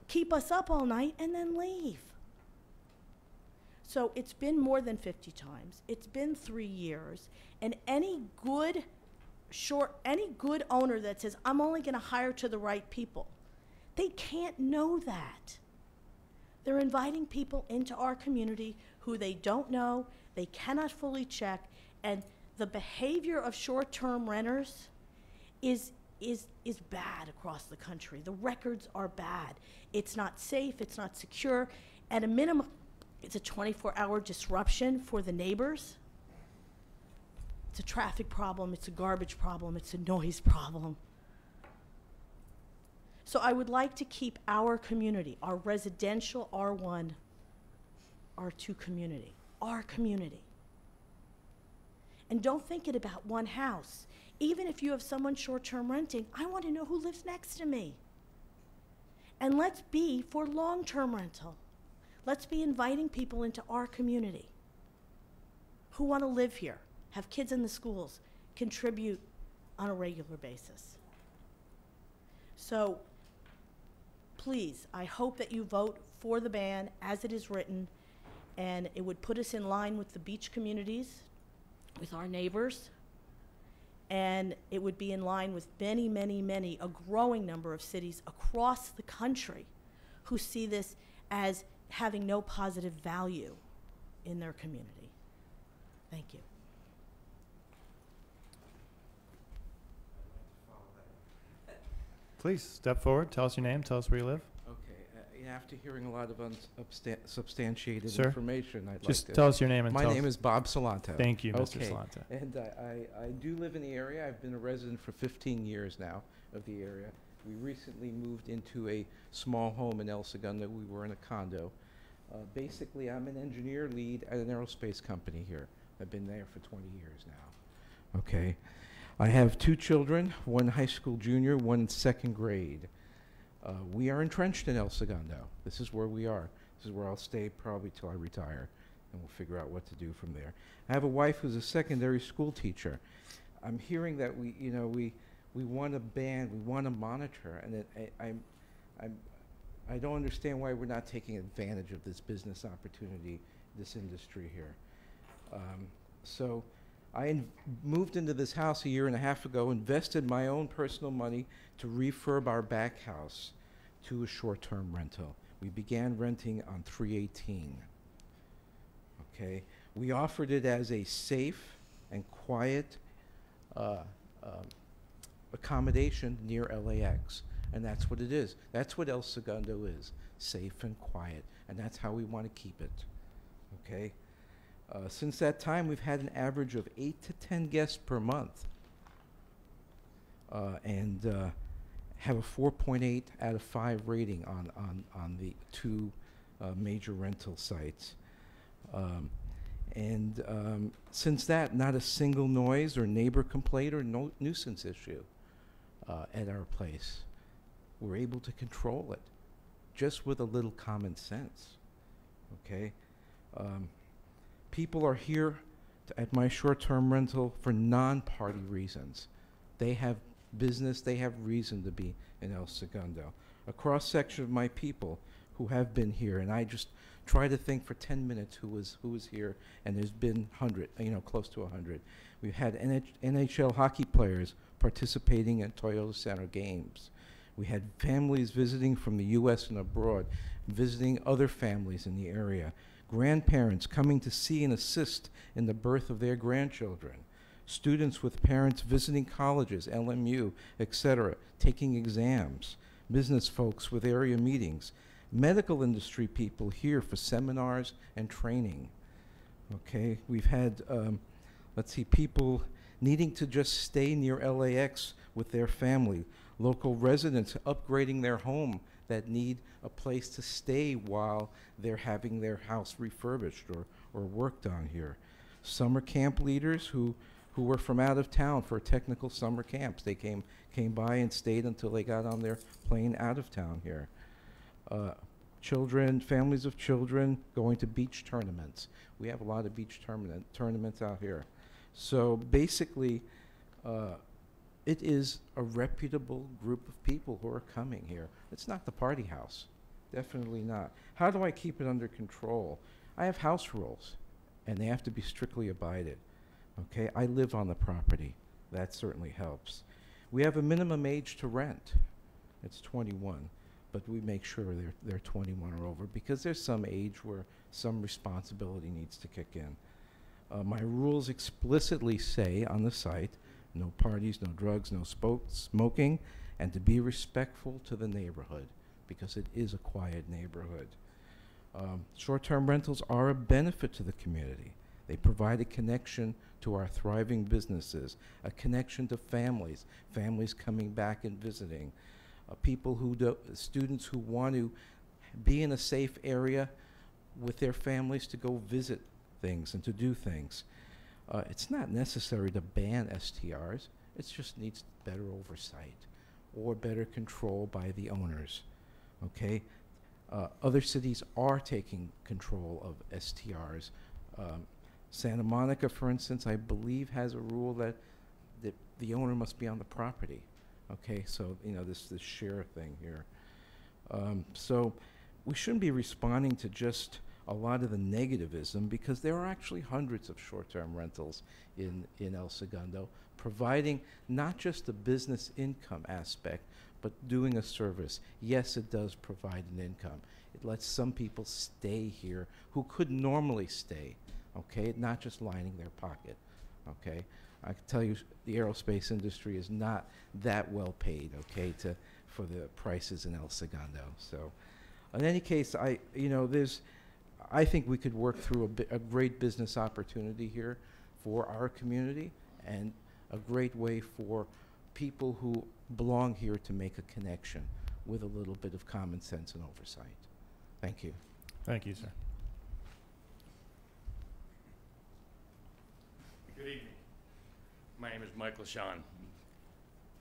O: keep us up all night and then leave. So it's been more than 50 times. It's been 3 years. And any good owner that says, I'm only going to hire to the right people, they can't know that. They're inviting people into our community who they don't know, they cannot fully check, and the behavior of short-term renters is bad across the country. The records are bad. It's not safe, it's not secure. At a minimum, it's a 24-hour disruption for the neighbors. It's a traffic problem, it's a garbage problem, it's a noise problem. So I would like to keep our community, our residential R1, R2 community, our community. And don't think it about one house. Even if you have someone short-term renting, I want to know who lives next to me. And let's be for long-term rental. Let's be inviting people into our community who want to live here, have kids in the schools, contribute on a regular basis. So please, I hope that you vote for the ban as it is written, and it would put us in line with the beach communities, with our neighbors, and it would be in line with many, many, many, a growing number of cities across the country who see this as having no positive value in their community. Thank you.
A: Please step forward. Tell us your name. Tell us where you live.
P: Okay. After hearing a lot of unsubstantiated
A: Sir,
P: information, I'd
A: just
P: like to...
A: tell us your name and
P: My
A: tell us-
P: name is Bob Salanto.
A: Thank you, Mr.
P: Okay.
A: Salanto.
P: And I do live in the area. I've been a resident for 15 years now of the area. We recently moved into a small home in El Segundo. We were in a condo. Basically, I'm an engineer lead at an aerospace company here. I've been there for 20 years now. Okay. I have 2 children, one high school junior, one in 2nd grade. We are entrenched in El Segundo. This is where we are. This is where I'll stay probably till I retire, and we'll figure out what to do from there. I have a wife who's a secondary school teacher. I'm hearing that we want to ban, we want to monitor, and I don't understand why we're not taking advantage of this business opportunity, this industry here. So I moved into this house a year and a half ago, invested my own personal money to refurb our back house to a short-term rental. We began renting on 3/18. Okay, we offered it as a safe and quiet accommodation near LAX, and that's what it is. That's what El Segundo is, safe and quiet, and that's how we want to keep it. Okay. Since that time, we've had an average of 8 to 10 guests per month, and have a 4.8 out of 5 rating on the 2 major rental sites. Since that, not a single noise or neighbor complaint or nuisance issue at our place. We're able to control it just with a little common sense. Okay. People are here at my short-term rental for non-party reasons. They have business, they have reason to be in El Segundo. A cross-section of my people who have been here, and I just try to think for 10 minutes who was here, and there's been 100, close to 100. We've had NHL hockey players participating at Toyota Center games. We had families visiting from the U.S. and abroad, visiting other families in the area. Grandparents coming to see and assist in the birth of their grandchildren. Students with parents visiting colleges, LMU, etc., taking exams. Business folks with area meetings. Medical industry people here for seminars and training. Okay, we've had, people needing to just stay near LAX with their family. Local residents upgrading their home that need a place to stay while they're having their house refurbished or worked on here. Summer camp leaders who were from out of town for technical summer camps. They came by and stayed until they got on their plane out of town here. Children, families of children going to beach tournaments. We have a lot of beach tournaments out here. So basically, it is a reputable group of people who are coming here. It's not the party house, definitely not. How do I keep it under control? I have house rules, and they have to be strictly abided. Okay, I live on the property. That certainly helps. We have a minimum age to rent. It's 21, but we make sure they're 21 or over because there's some age where some responsibility needs to kick in. My rules explicitly say on the site, no parties, no drugs, no smoking, and to be respectful to the neighborhood because it is a quiet neighborhood. Short-term rentals are a benefit to the community. They provide a connection to our thriving businesses, a connection to families, families coming back and visiting, students who want to be in a safe area with their families to go visit things and to do things. It's not necessary to ban STRs. It just needs better oversight or better control by the owners. Okay? Other cities are taking control of STRs. Santa Monica, for instance, I believe has a rule that the owner must be on the property. Okay, so, you know, this share thing here. So we shouldn't be responding to just a lot of the negativism, because there are actually hundreds of short-term rentals in El Segundo, providing not just the business income aspect, but doing a service. Yes, it does provide an income. It lets some people stay here who could normally stay, okay, not just lining their pocket, okay. I can tell you the aerospace industry is not that well paid, okay, for the prices in El Segundo. So, in any case, I think we could work through a great business opportunity here for our community, and a great way for people who belong here to make a connection with a little bit of common sense and oversight. Thank you.
A: Thank you, sir.
Q: Good evening. My name is Michael Sean.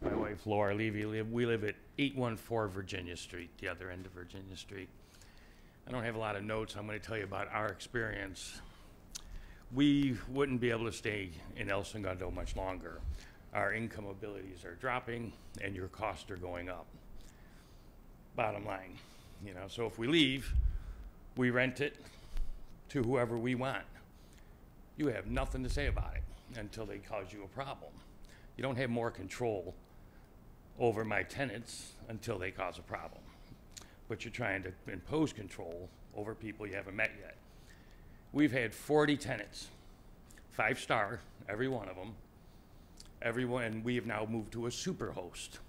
Q: My wife Laura Levy, we live at 814 Virginia Street, the other end of Virginia Street. I don't have a lot of notes. I'm going to tell you about our experience. We wouldn't be able to stay in El Segundo much longer. Our income abilities are dropping and your costs are going up. Bottom line, you know, so if we leave, we rent it to whoever we want. You have nothing to say about it until they cause you a problem. You don't have more control over my tenants until they cause a problem. But you're trying to impose control over people you haven't met yet. We've had 40 tenants, 5-star, every one of them. And we have now moved to a super host,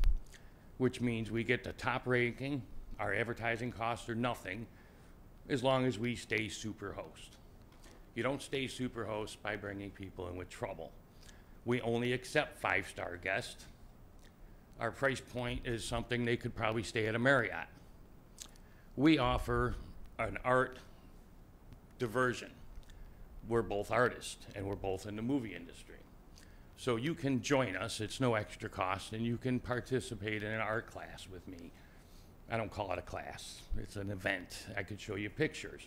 Q: which means we get the top ranking. Our advertising costs are nothing as long as we stay super host. You don't stay super host by bringing people in with trouble. We only accept 5-star guests. Our price point is something they could probably stay at a Marriott. We offer an art diversion. We're both artists and we're both in the movie industry. So you can join us, it's no extra cost, and you can participate in an art class with me. I don't call it a class, it's an event. I could show you pictures.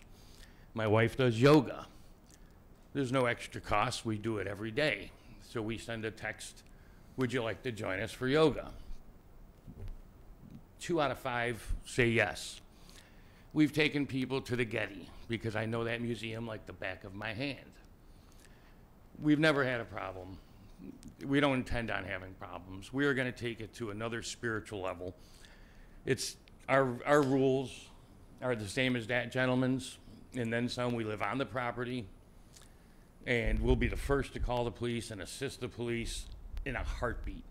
Q: My wife does yoga. There's no extra cost, we do it every day. So we send a text, would you like to join us for yoga? 2 out of 5 say yes. We've taken people to the Getty because I know that museum like the back of my hand. We've never had a problem. We don't intend on having problems. We are going to take it to another spiritual level. It's our rules are the same as that gentleman's, and then some. We live on the property, and we'll be the first to call the police and assist the police in a heartbeat.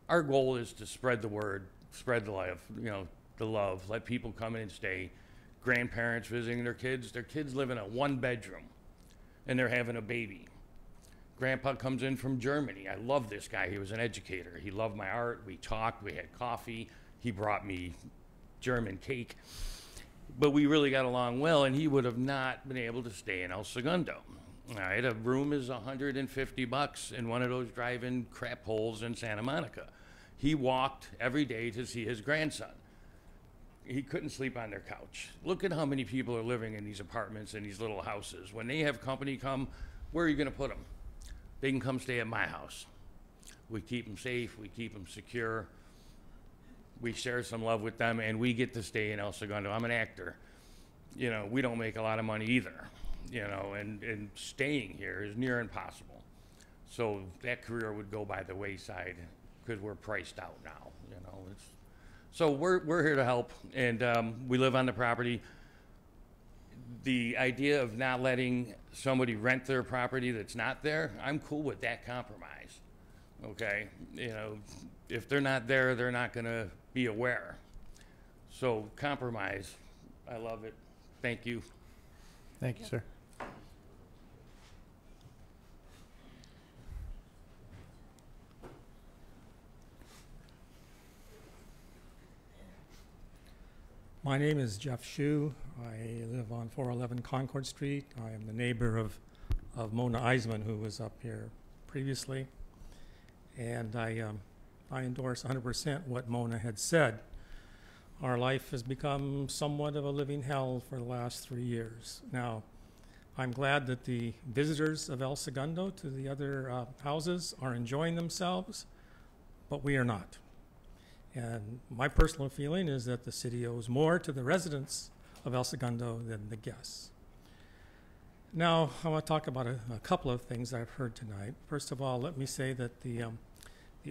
Q: Our goal is to spread the word, spread the love, the love, let people come in and stay. Grandparents visiting their kids live in a 1-bedroom, and they're having a baby. Grandpa comes in from Germany. I love this guy. He was an educator. He loved my art. We talked. We had coffee. He brought me German cake. But we really got along well, and he would have not been able to stay in El Segundo. All right, a room is $150 in one of those drive-in crap holes in Santa Monica. He walked every day to see his grandson. He couldn't sleep on their couch. Look at how many people are living in these apartments and these little houses. When they have company come, where are you going to put them? They can come stay at my house. We keep them safe. We keep them secure. We share some love with them, and we get to stay in El Segundo. I'm an actor. We don't make a lot of money either, and staying here is near impossible. So that career would go by the wayside because we're priced out now, So we're here to help, and we live on the property. The idea of not letting somebody rent their property that's not there, I'm cool with that compromise, okay? If they're not there, they're not gonna be aware. So compromise, I love it. Thank you.
A: Thank you, sir.
R: My name is Jeff Shue. I live on 411 Concord Street. I am the neighbor of Mona Eisman, who was up here previously. And I endorse 100% what Mona had said. Our life has become somewhat of a living hell for the last 3 years. Now, I'm glad that the visitors of El Segundo to the other houses are enjoying themselves, but we are not. And my personal feeling is that the city owes more to the residents of El Segundo than the guests. Now, I want to talk about a couple of things I've heard tonight. First of all, let me say that the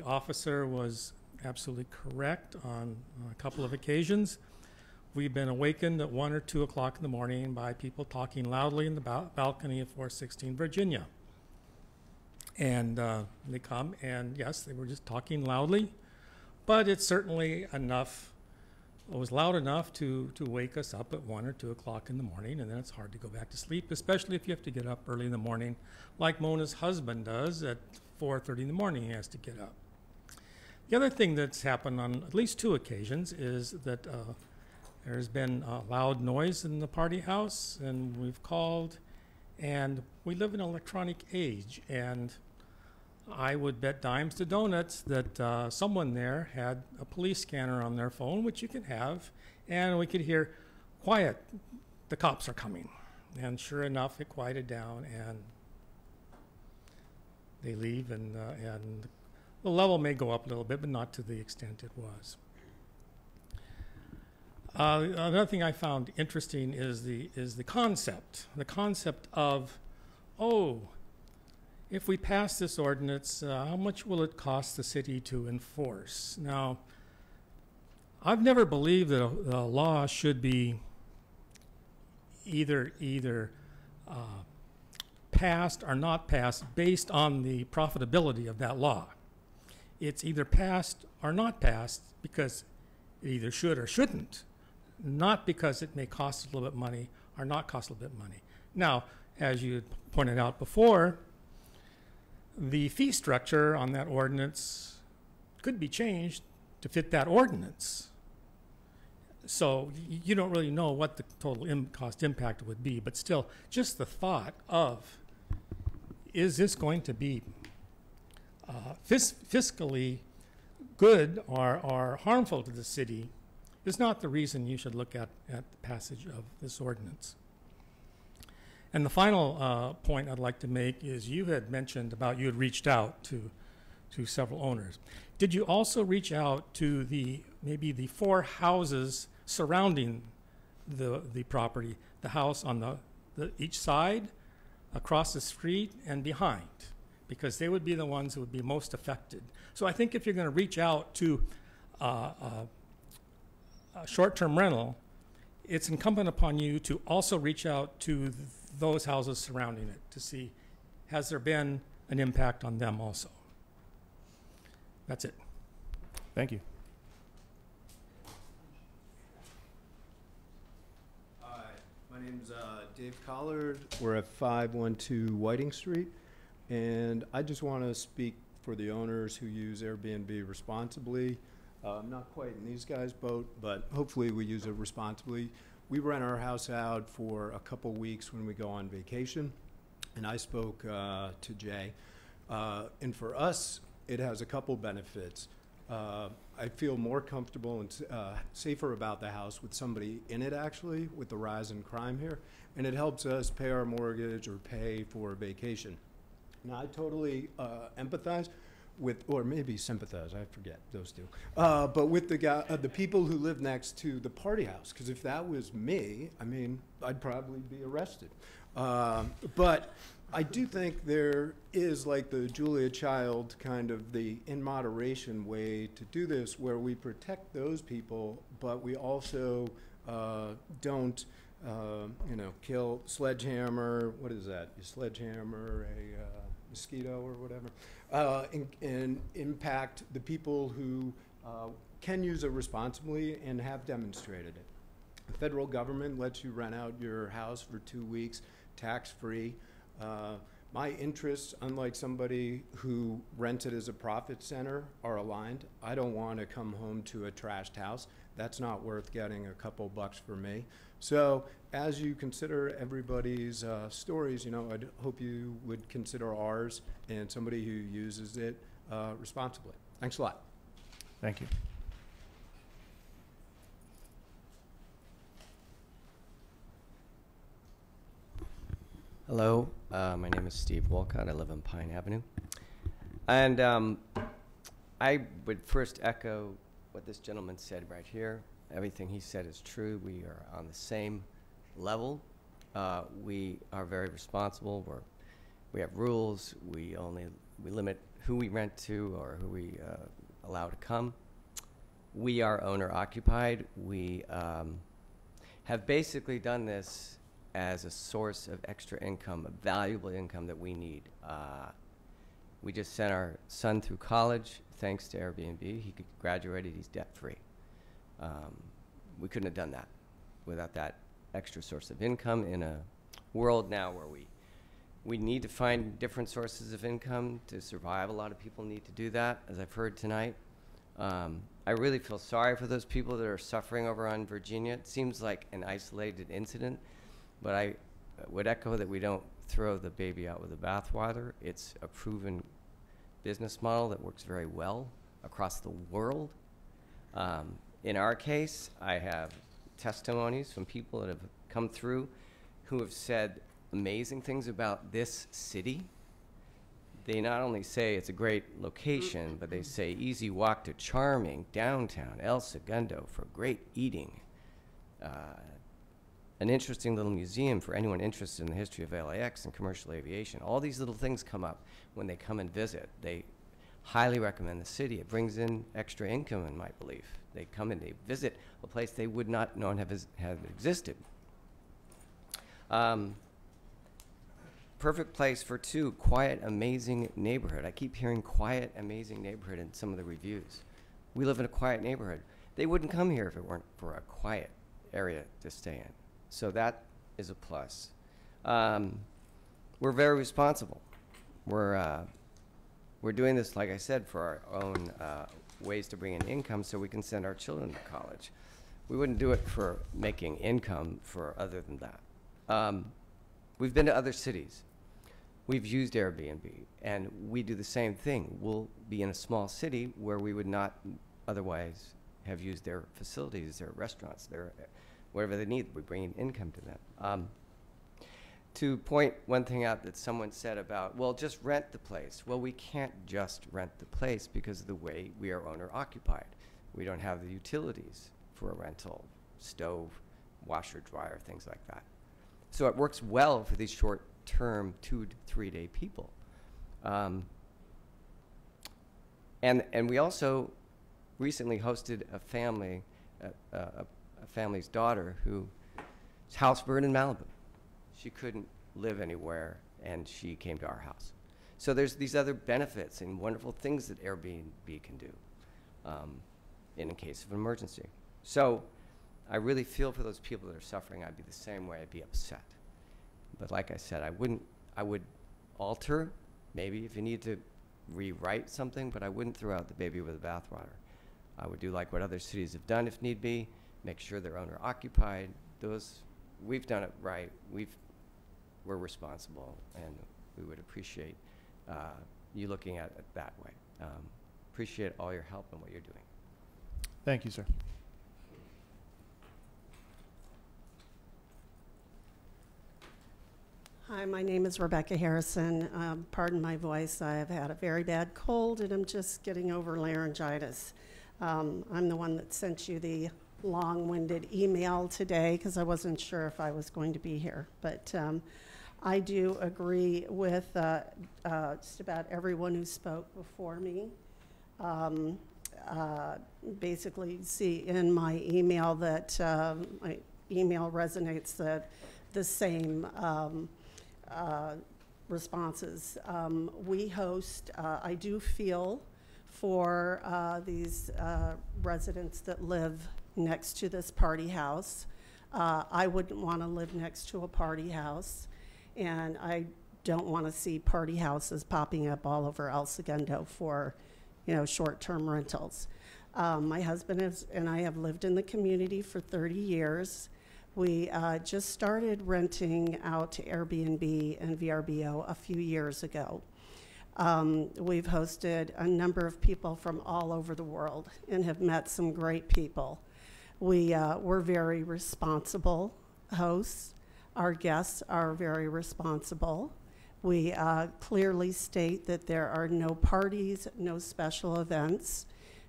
R: officer was absolutely correct on a couple of occasions. We've been awakened at 1 or 2 o'clock in the morning by people talking loudly in the balcony of 416 Virginia. And they come, and yes, they were just talking loudly, but it's certainly enough, it was loud enough to wake us up at 1 or 2 o'clock in the morning, and then it's hard to go back to sleep, especially if you have to get up early in the morning, like Mona's husband does. At 4:30 in the morning, he has to get up. The other thing that's happened on at least 2 occasions is that there's been loud noise in the party house, and we've called, and we live in an electronic age, and I would bet dimes to donuts that someone there had a police scanner on their phone, which you can have, and we could hear, "Quiet, the cops are coming." And sure enough, it quieted down, and they leave, and the level may go up a little bit, but not to the extent it was. Another thing I found interesting is the concept of, oh, if we pass this ordinance, how much will it cost the city to enforce? Now, I've never believed that a law should be either passed or not passed based on the profitability of that law. It's either passed or not passed because it either should or shouldn't, not because it may cost a little bit of money or not cost a little bit of money. Now, as you pointed out before, the fee structure on that ordinance could be changed to fit that ordinance. So you don't really know what the total cost impact would be, but still, just the thought of, is this going to be fiscally good or harmful to the city, is not the reason you should look at the passage of this ordinance. And the final point I'd like to make is you had mentioned about you had reached out to several owners. Did you also reach out to maybe the 4 houses surrounding the property, the house on each side, across the street, and behind? Because they would be the ones that would be most affected. So I think if you're going to reach out to a short-term rental, it's incumbent upon you to also reach out to those houses surrounding it to see, has there been an impact on them also? That's it.
A: Thank you.
S: Hi, my name's Dave Collard. We're at 512 Whiting Street, and I just want to speak for the owners who use Airbnb responsibly. Not quite in these guys' boat, but hopefully we use it responsibly. We rent our house out for a couple weeks when we go on vacation, and I spoke to Jay. And for us, it has a couple benefits. I feel more comfortable and safer about the house with somebody in it, actually, with the rise in crime here. And it helps us pay our mortgage or pay for a vacation. Now, I totally empathize with, or maybe sympathize, I forget those two, but with the people who live next to the party house, because if that was me, I mean, I'd probably be arrested. But I do think there is, like the Julia Child kind of the in moderation way to do this, where we protect those people, but we also don't, kill, sledgehammer, what is that? You sledgehammer a mosquito or whatever. And impact the people who can use it responsibly and have demonstrated it. The federal government lets you rent out your house for 2 weeks, tax-free. My interests, unlike somebody who rents it as a profit center, are aligned. I don't want to come home to a trashed house. That's not worth getting a couple bucks for me. So as you consider everybody's stories, I'd hope you would consider ours and somebody who uses it responsibly. Thanks a lot.
A: Thank you.
T: Hello, my name is Steve Wolcott. I live on Pine Avenue. And I would first echo what this gentleman said right here. Everything he said is true. We are on the same level. We are very responsible. We have rules. We limit who we rent to or who we allow to come. We are owner occupied. We have basically done this as a source of extra income, a valuable income that we need. We just sent our son through college thanks to Airbnb. He graduated, he's debt-free. We couldn't have done that without that extra source of income in a world now where we need to find different sources of income to survive. A lot of people need to do that, as I've heard tonight. I really feel sorry for those people that are suffering over on Virginia. It seems like an isolated incident, but I would echo that we don't throw the baby out with the bathwater. It's a proven business model that works very well across the world. In our case, I have testimonies from people that have come through who have said amazing things about this city. They not only say it's a great location, but they say easy walk to charming downtown El Segundo for great eating. An interesting little museum for anyone interested in the history of LAX and commercial aviation. All these little things come up when they come and visit. They highly recommend the city. It brings in extra income, in my belief. They come and they visit a place they would not know have existed. Perfect place for two, quiet, amazing neighborhood. I keep hearing quiet, amazing neighborhood in some of the reviews. We live in a quiet neighborhood. They wouldn't come here if it weren't for a quiet area to stay in. So that is a plus. We're very responsible. We're doing this, like I said, for our own ways to bring in income so we can send our children to college. We wouldn't do it for making income for other than that. We've been to other cities. We've used Airbnb, and we do the same thing. We'll be in a small city where we would not otherwise have used their facilities, their restaurants, their whatever they need. We bring in income to them. To point one thing out that someone said about, well, just rent the place. Well, we can't just rent the place because of the way we are owner occupied. We don't have the utilities for a rental, stove, washer, dryer, things like that. So it works well for these short-term 2 to 3 day people. And we also recently hosted a family, a family's daughter whose house burned in Malibu. She couldn't live anywhere, and she came to our house. So there's these other benefits and wonderful things that Airbnb can do in a case of an emergency. So I really feel for those people that are suffering. I'd be the same way. I'd be upset. But like I said, I would alter, maybe if you need to rewrite something, but I wouldn't throw out the baby with the bathwater. I would do like what other cities have done if need be, make sure they're owner occupied. We've done it right. We're responsible, and we would appreciate you looking at it that way. Appreciate all your help and what you're doing.
A: Thank you, sir.
U: Hi, my name is Rebecca Harrison. Pardon my voice. I have had a very bad cold, and I'm just getting over laryngitis. I'm the one that sent you the long-winded email today because I wasn't sure if I was going to be here. But I do agree with just about everyone who spoke before me. Basically, see in my email that my email resonates the same responses. We host, I do feel for these residents that live next to this party house. I wouldn't want to live next to a party house, and I don't want to see party houses popping up all over El Segundo for, short-term rentals. My husband and I have lived in the community for 30 years. We just started renting out to Airbnb and VRBO a few years ago. We've hosted a number of people from all over the world and have met some great people. We're very responsible hosts. Our guests are very responsible. We clearly state that there are no parties, no special events.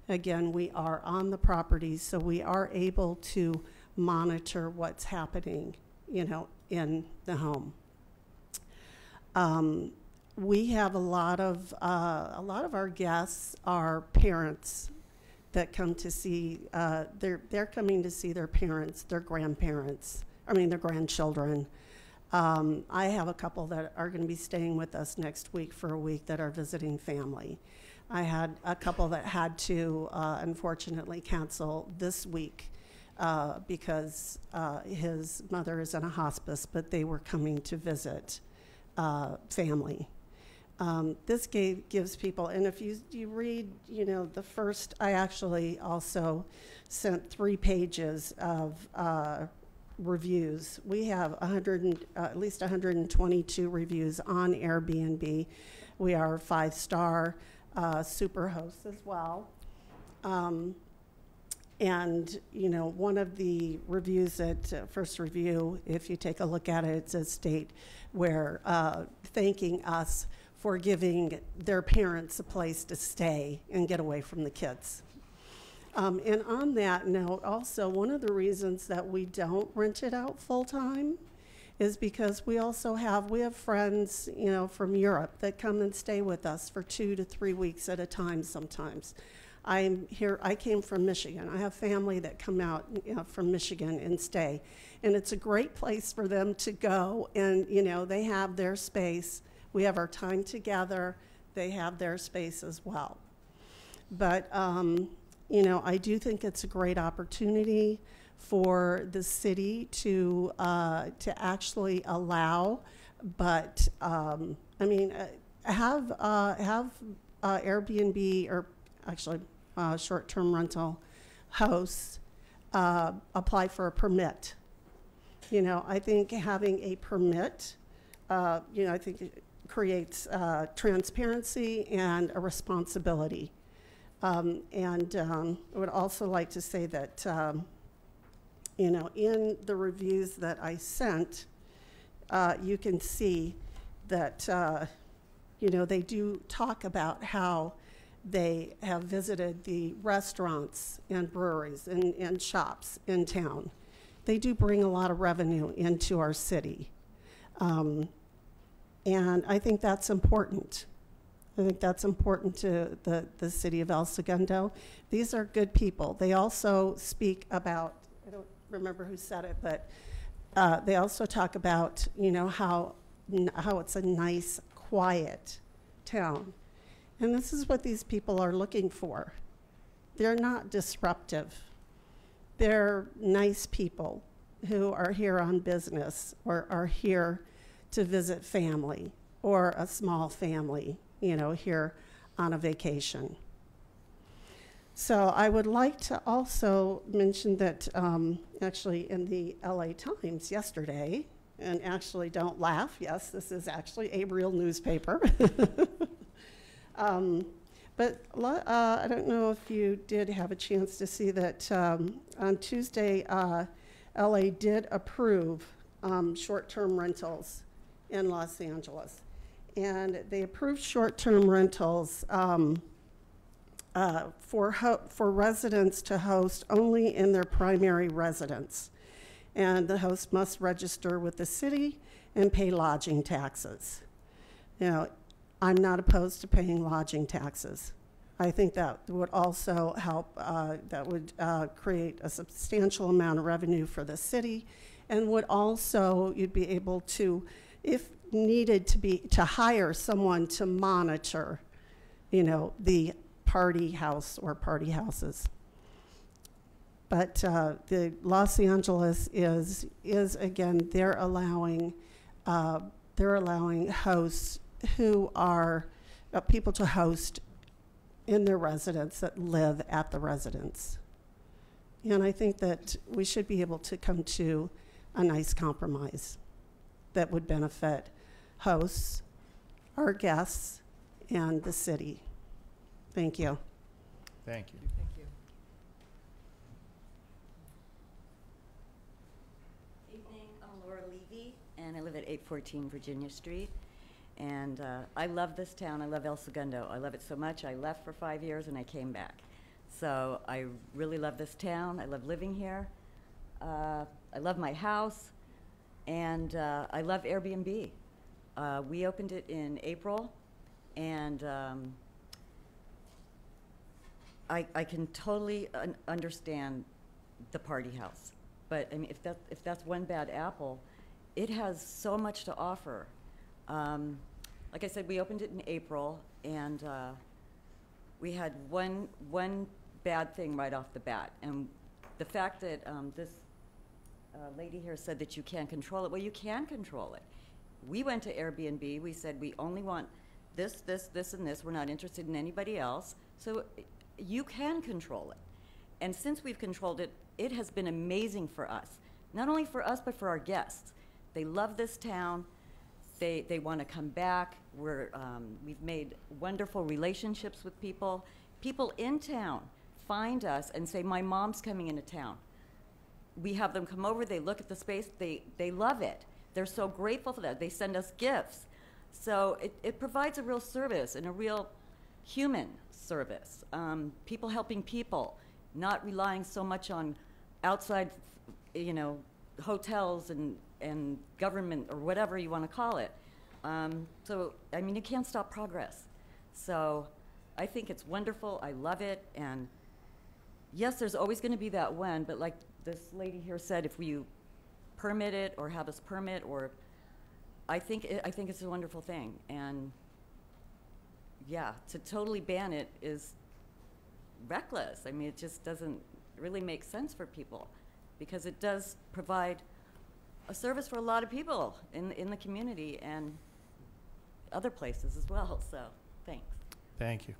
U: Again, we are on the property, so we are able to monitor what's happening, you know, in the home. We have a lot of our guests are parents that come to see. They're coming to see their parents, their grandparents. I mean, their grandchildren. I have a couple that are going to be staying with us next week for a week that are visiting family. I had a couple that had to, unfortunately, cancel this week because his mother is in a hospice, but they were coming to visit family. This gives people, and if you read, you know, the first, I actually also sent 3 pages of reviews. We have at least 122 reviews on Airbnb. We are 5-star super hosts as well. And, you know, one of the reviews at First Review, if you take a look at it, it's a state where thanking us for giving their parents a place to stay and get away from the kids. And on that note, also, one of the reasons that we don't rent it out full-time is because we also have friends, you know, from Europe that come and stay with us for 2 to 3 weeks at a time sometimes. I came from Michigan. I have family that come out, you know, from Michigan and stay. And it's a great place for them to go, and, you know, they have their space. We have our time together. They have their space as well. But, you know, I do think it's a great opportunity for the city to actually allow, but I mean, have Airbnb, or actually short-term rental hosts apply for a permit. You know, I think having a permit, you know, I think it creates transparency and a responsibility. And I would also like to say that, you know, in the reviews that I sent, you can see that, you know, they do talk about how they have visited the restaurants and breweries and shops in town. They do bring a lot of revenue into our city. And I think that's important. I think that's important to the city of El Segundo. These are good people. They also speak about, I don't remember who said it, but they also talk about, you know, how it's a nice, quiet town. And this is what these people are looking for. They're not disruptive. They're nice people who are here on business or are here to visit family or a small family, you know, here on a vacation. So I would like to also mention that actually in the LA Times yesterday, and actually don't laugh, yes, this is actually a real newspaper. But I don't know if you did have a chance to see that on Tuesday, LA did approve short-term rentals in Los Angeles. And they approved short-term rentals for residents to host only in their primary residence. And the host must register with the city and pay lodging taxes. You know, I'm not opposed to paying lodging taxes. I think that would also help, that would create a substantial amount of revenue for the city, and would also, you'd be able to, if needed to hire someone to monitor, you know, the party house or party houses. But the Los Angeles is again, they're allowing hosts who are people to host in their residence that live at the residence. And I think that we should be able to come to a nice compromise that would benefit hosts, our guests, and the city. Thank you.
A: Thank you.
B: Thank you.
C: Evening, I'm Laura Levy. and I live at 814 Virginia Street. And I love this town. I love El Segundo. I love it so much. I left for 5 years and I came back. So I really love this town. I love living here. I love my house. And I love Airbnb. We opened it in April. And I can totally understand the party house. But I mean, if that's one bad apple, it has so much to offer. Like I said, we opened it in April, and we had one bad thing right off the bat. And the fact that this lady here said that you can't control it, well, you can control it. We went to Airbnb. We said we only want this, this, this, and this. We're not interested in anybody else. So you can control it. And since we've controlled it, it has been amazing for us. Not only for us, but for our guests. They love this town. They want to come back. We've made wonderful relationships with people. People in town find us and say, my mom's coming into town. We have them come over. They look at the space. They love it. They're so grateful for that. They send us gifts. So it provides a real service and a real human service. People helping people, not relying so much on outside, hotels and government or whatever you want to call it. So, I mean, you can't stop progress. So I think it's wonderful. I love it. And yes, there's always going to be that one, but like this lady here said, if you permit it or have us permit, or I think it's a wonderful thing. And yeah, to totally ban it is reckless. I mean, it just doesn't really make sense for people, because it does provide a service for a lot of people in the community and other places as well. So thanks.
A: Thank you.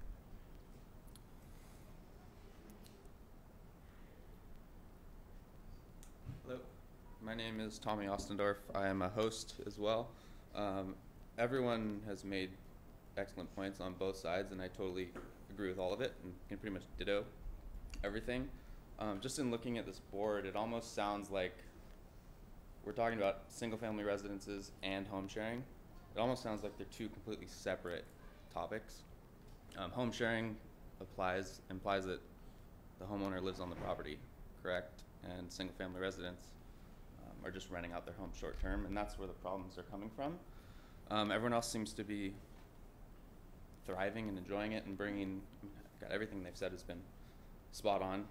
V: Hello, my name is Tommy Ostendorf. I am a host as well. Everyone has made excellent points on both sides, and I totally agree with all of it and can pretty much ditto everything. Just in looking at this board, it almost sounds like we're talking about single-family residences and home sharing. It almost sounds like they're two completely separate topics. Home sharing implies that the homeowner lives on the property, correct? And single-family residents are just renting out their home short-term, and that's where the problems are coming from. Everyone else seems to be thriving and enjoying it and everything they've said has been spot on.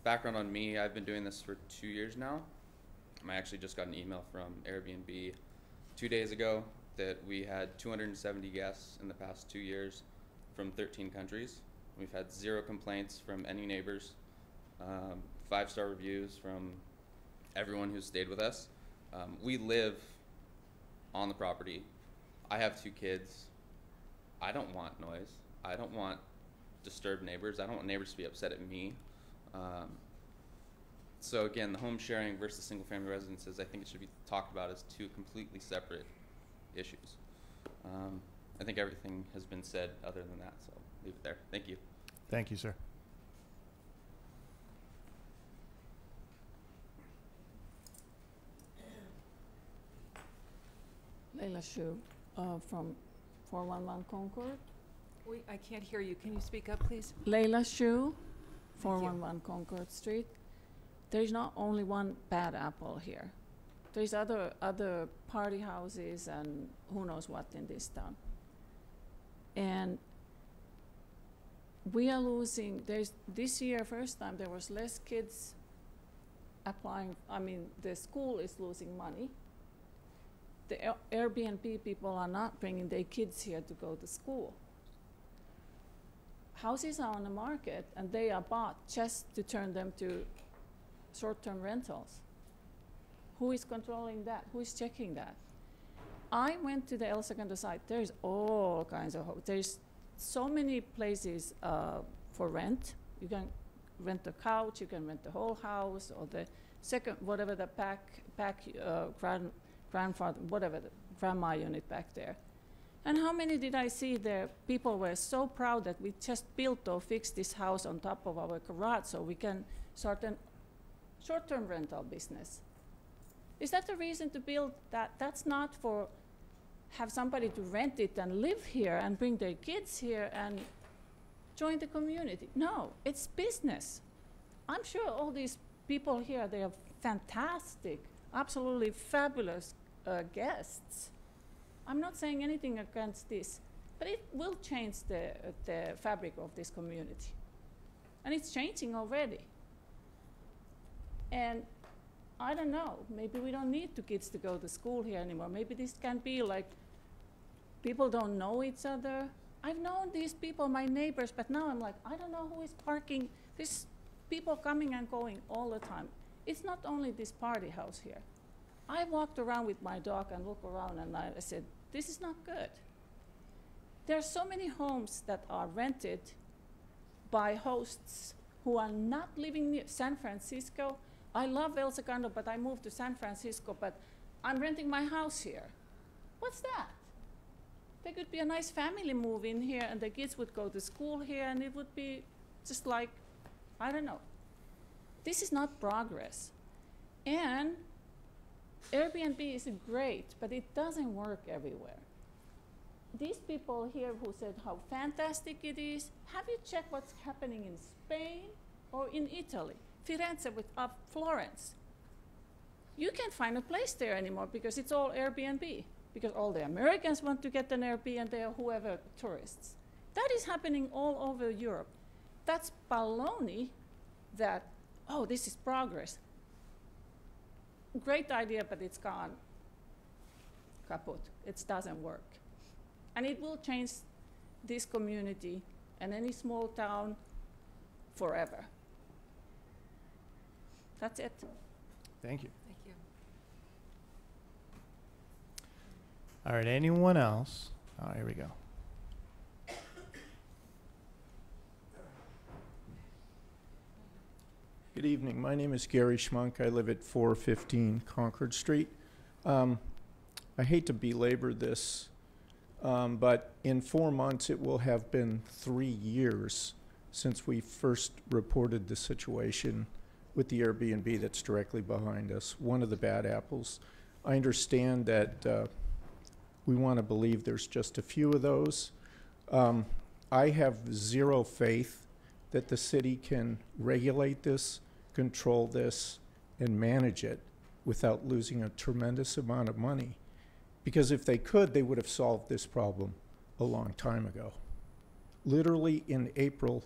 V: Background on me, I've been doing this for 2 years now. I actually just got an email from Airbnb 2 days ago that we had 270 guests in the past 2 years from 13 countries. We've had 0 complaints from any neighbors, 5-star reviews from everyone who's stayed with us. We live on the property. I have 2 kids. I don't want noise. I don't want disturbed neighbors. I don't want neighbors to be upset at me. So again, the home sharing versus single family residences, I think it should be talked about as 2 completely separate issues. I think everything has been said other than that, so I'll leave it there. Thank you.
A: Thank you, sir.
J: Leila Shu from 411 Concord.
B: Wait, I can't hear you. Can you speak up, please?
J: Leila Shu, 411 Concord Street. There's not only one bad apple here. There's other party houses and who knows what in this town. And we are losing, this year, first time, there was less kids applying. I mean, the school is losing money. The Airbnb people are not bringing their kids here to go to school. Houses are on the market and they are bought just to turn them to short-term rentals. Who is controlling that? Who is checking that? I went to the El Segundo site. There's all kinds of, there's so many places for rent. You can rent a couch, you can rent the whole house, or the second, whatever the grandfather, whatever the grandma unit back there. And how many did I see there? People were so proud that we just built or fixed this house on top of our garage so we can start a short-term rental business. Is that the reason to build that? That's not for have somebody to rent it and live here and bring their kids here and join the community. No, it's business. I'm sure all these people here, they are fantastic, absolutely fabulous guests. I'm not saying anything against this, but it will change the fabric of this community. And it's changing already. And I don't know, maybe we don't need the kids to go to school here anymore. Maybe this can be like, people don't know each other. I've known these people, my neighbors, but now I'm like, I don't know who is parking. There's people coming and going all the time. It's not only this party house here. I walked around with my dog and looked around and I said, this is not good. There are so many homes that are rented by hosts who are not living near San Francisco. I love El Segundo, but I moved to San Francisco, but I'm renting my house here. What's that? There could be a nice family move in here and the kids would go to school here and it would be just like, I don't know. This is not progress. And Airbnb is great, but it doesn't work everywhere. These people here who said how fantastic it is, have you checked what's happening in Spain or in Italy? Firenze with Florence. You can't find a place there anymore because it's all Airbnb. Because all the Americans want to get an Airbnb or whoever, tourists. That is happening all over Europe. That's baloney that, oh, this is progress. Great idea, but it's gone kaput. It doesn't work. And it will change this community and any small town forever. That's it.
A: Thank you.
B: Thank you.
A: All right, anyone else? Oh, here we go.
D: Good evening. My name is Gary Schmunk. I live at 415 Concord Street. I hate to belabor this, but in 4 months it will have been 3 years since we first reported the situation with the Airbnb that's directly behind us, one of the bad apples. I understand that we want to believe there's just a few of those. I have zero faith that the city can regulate this, control this, and manage it without losing a tremendous amount of money. Because if they could, they would have solved this problem a long time ago. Literally in April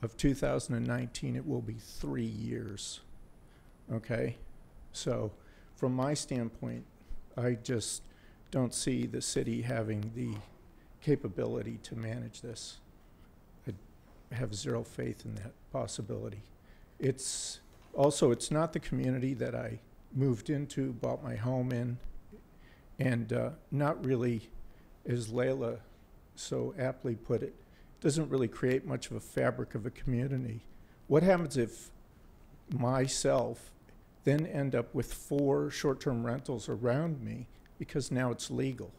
D: of 2019, it will be 3 years. Okay? So from my standpoint, I just don't see the city having the capability to manage this. I have zero faith in that possibility. It's also, it's not the community that I moved into, bought my home in, and not really, as Layla so aptly put it, doesn't really create much of a fabric of a community. What happens if myself then end up with 4 short-term rentals around me because now it's legal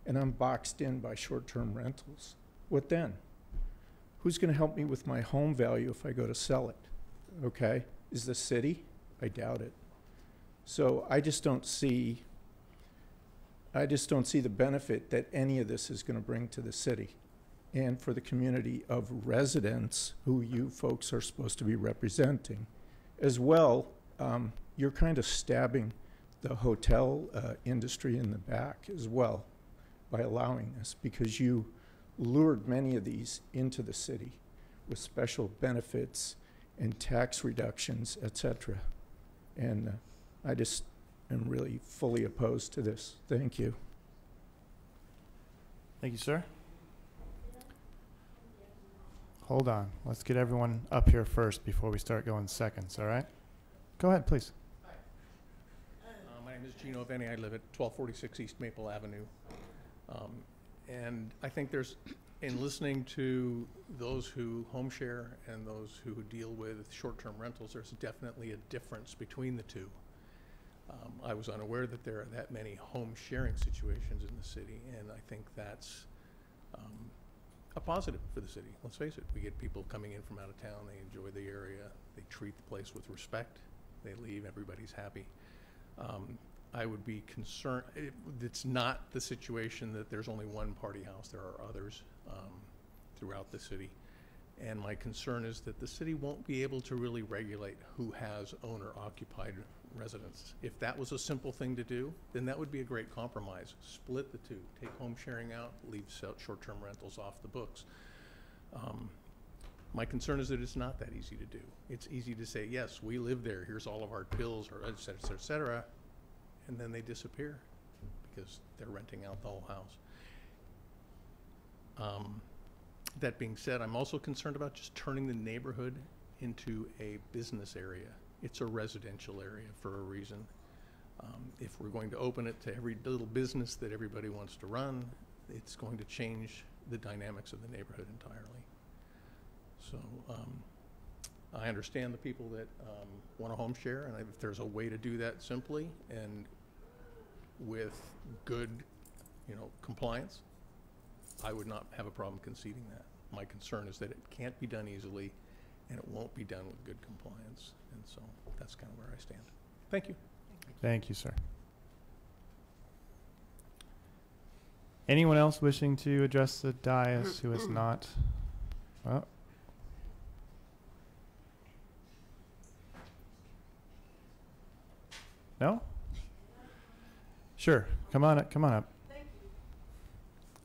D: and I'm boxed in by short-term rentals? What then? Who's going to help me with my home value if I go to sell it? Okay, is the city? I doubt it. So I just don't see the benefit that any of this is going to bring to the city and for the community of residents who you folks are supposed to be representing. As well, you're kind of stabbing the hotel industry in the back as well by allowing this, because you lured many of these into the city with special benefits and tax reductions, etc. And I just am really fully opposed to this. Thank you.
A: Thank you, sir. Hold on. Let's get everyone up here first before we start going seconds, all right? Go ahead, please.
F: My name is Gino Venni. I live at 1246 East Maple Avenue. And I think there's, in listening to those who home share and those who deal with short-term rentals, there's definitely a difference between the two. I was unaware that there are that many home sharing situations in the city, and I think that's a positive for the city. Let's face it, we get people coming in from out of town, they enjoy the area, they treat the place with respect, they leave, everybody's happy. I would be concerned, it's not the situation that there's only one party house, there are others throughout the city. And my concern is that the city won't be able to really regulate who has owner-occupied residence. If that was a simple thing to do, then that would be a great compromise. Split the two, take home sharing out, leave short-term rentals off the books. My concern is that it's not that easy to do. It's easy to say, yes, we live there, here's all of our bills, or et cetera, et cetera, and then they disappear because they're renting out the whole house. That being said, I'm also concerned about just turning the neighborhood into a business area. It's a residential area for a reason. If we're going to open it to every little business that everybody wants to run, it's going to change the dynamics of the neighborhood entirely. So I understand the people that want a home share, and if there's a way to do that simply and with good, compliance, I would not have a problem conceding that. My concern is that it can't be done easily and it won't be done with good compliance. And so that's kind of where I stand. Thank you.
A: Thank you, sir. Anyone else wishing to address the dais who is not? Well, no? Sure. Come on up. Come on up.
O: Thank you.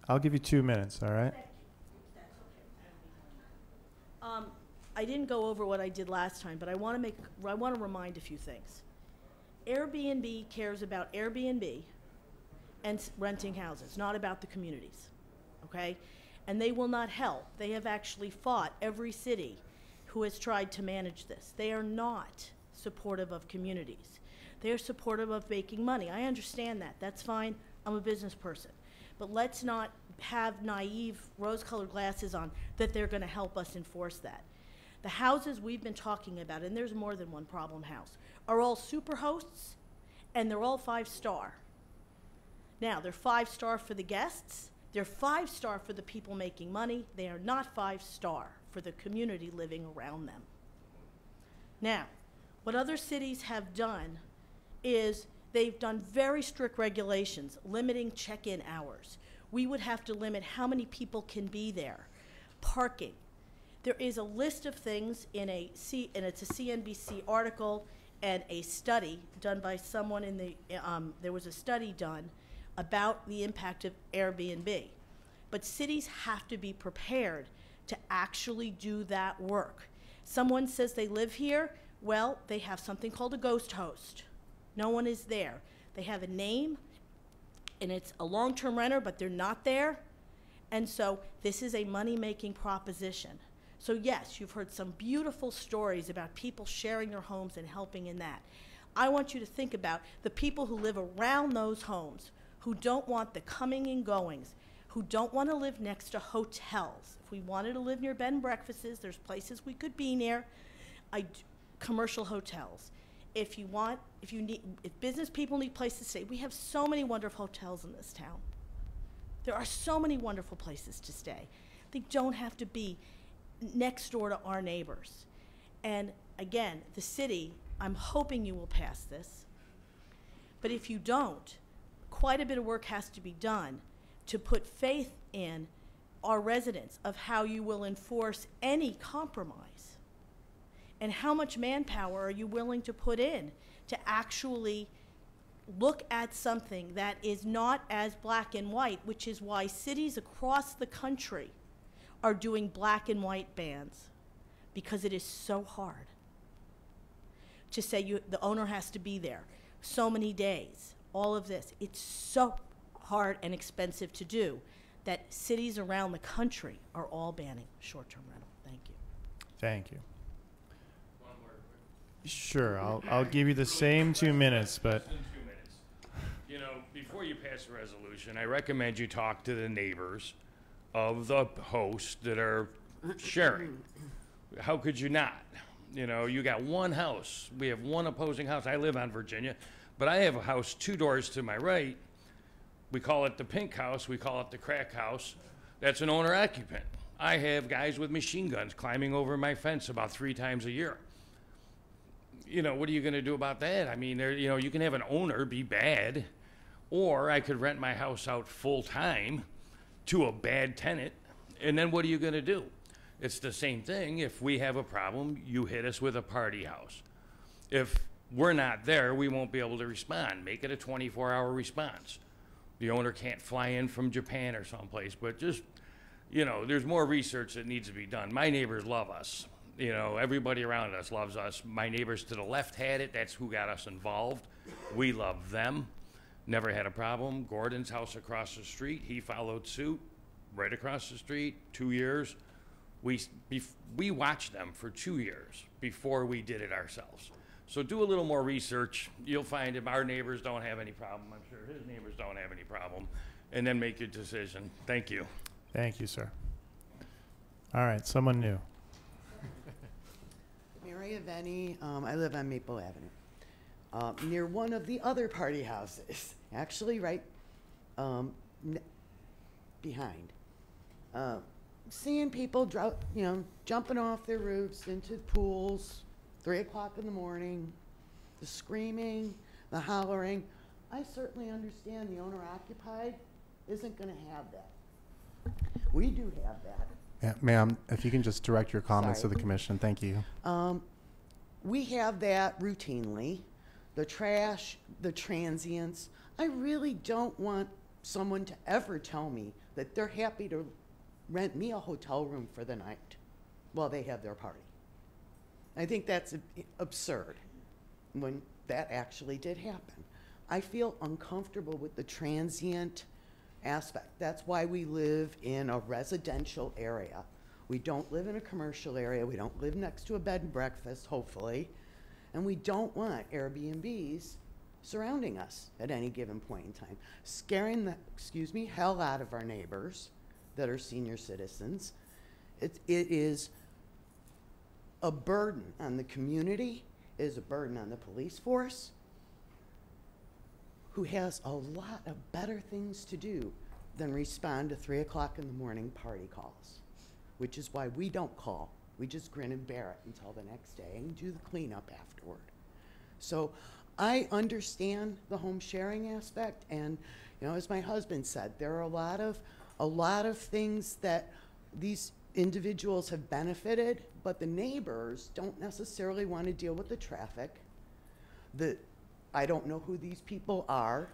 A: I'll give you 2 minutes, all right?
O: I didn't go over what I did last time, but I want to remind a few things. Airbnb cares about Airbnb and renting houses, not about the communities, okay? And they will not help. They have actually fought every city who has tried to manage this. They are not supportive of communities. They are supportive of making money. I understand that. That's fine. I'm a business person. But let's not have naive rose-colored glasses on that they're going to help us enforce that. The houses we've been talking about, and there's more than one problem house, are all super hosts, and they're all 5-star. Now, they're 5-star for the guests. They're 5-star for the people making money. They are not 5-star for the community living around them. Now, what other cities have done is they've done very strict regulations limiting check-in hours. We would have to limit how many people can be there. Parking. There is a list of things and it's a CNBC article and a study done by someone in the, there was a study done about the impact of Airbnb. But cities have to be prepared to actually do that work. Someone says they live here, well, they have something called a ghost host. No one is there. They have a name, and it's a long-term renter, but they're not there. And so this is a money-making proposition. So yes, you've heard some beautiful stories about people sharing their homes and helping in that. I want you to think about the people who live around those homes, who don't want the coming and goings, who don't want to live next to hotels. If we wanted to live near bed and breakfasts, there's places we could be near. Commercial hotels. If business people need places to stay, we have so many wonderful hotels in this town. There are so many wonderful places to stay. They don't have to be next door to our neighbors. And again, the city, I'm hoping you will pass this, but if you don't, quite a bit of work has to be done to put faith in our residents of how you will enforce any compromise. And how much manpower are you willing to put in to actually look at something that is not as black and white, which is why cities across the country are doing black and white bans, because it is so hard to say the owner has to be there so many days, all of this. It's so hard and expensive to do that cities around the country are all banning short-term rental. Thank you.
A: Thank you. Sure, I'll give you the same 2 minutes, but
Q: before you pass a resolution, I recommend you talk to the neighbors of the hosts that are sharing. How could you not? You got one house. We have one opposing house. I live on Virginia, but I have a house 2 doors to my right. We call it the pink house. We call it the crack house. That's an owner occupant. I have guys with machine guns climbing over my fence about 3 times a year. you know, what are you going to do about that? I mean, there, you know, you can have an owner be bad, or I could rent my house out full time to a bad tenant, and then what are you going to do? It's the same thing. If we have a problem, you hit us with a party house. If we're not there, we won't be able to respond. Make it a 24-hour response. The owner can't fly in from Japan or someplace, but just, you know, there's more research that needs to be done. My neighbors love us. You know, everybody around us loves us. My neighbors to the left had it. That's who got us involved. We love them. Never had a problem. Gordon's house across the street, he followed suit right across the street, 2 years. We watched them for 2 years before we did it ourselves. So do a little more research. You'll find if our neighbors don't have any problem, I'm sure his neighbors don't have any problem, and then make your decision. Thank you.
A: Thank you, sir. All right, someone new.
H: Mary Aveni, I live on Maple Avenue, near one of the other party houses, actually right behind. Seeing people, you know, jumping off their roofs into pools, 3 o'clock in the morning, the screaming, the hollering. I certainly understand the owner-occupied isn't going to have that. We do have that.
M: Yeah, ma'am, if you can just direct your comments
H: Sorry.
M: to the commission. Thank you.
H: We have that routinely. The trash, the transients. I really don't want someone to ever tell me that they're happy to rent me a hotel room for the night while they have their party. I think that's absurd when that actually did happen. I feel uncomfortable with the transient aspect. That's why we live in a residential area. We don't live in a commercial area. We don't live next to a bed and breakfast, hopefully. And we don't want Airbnbs surrounding us at any given point in time, scaring the, hell out of our neighbors that are senior citizens. It is a burden on the community, it is a burden on the police force, who has a lot of better things to do than respond to 3 o'clock in the morning party calls, which is why we don't call. We just grin and bear it until the next day and do the cleanup afterward. So I understand the home sharing aspect, and you know, as my husband said, there are a lot of things that these individuals have benefited, but the neighbors don't necessarily want to deal with the traffic, the I don't know who these people are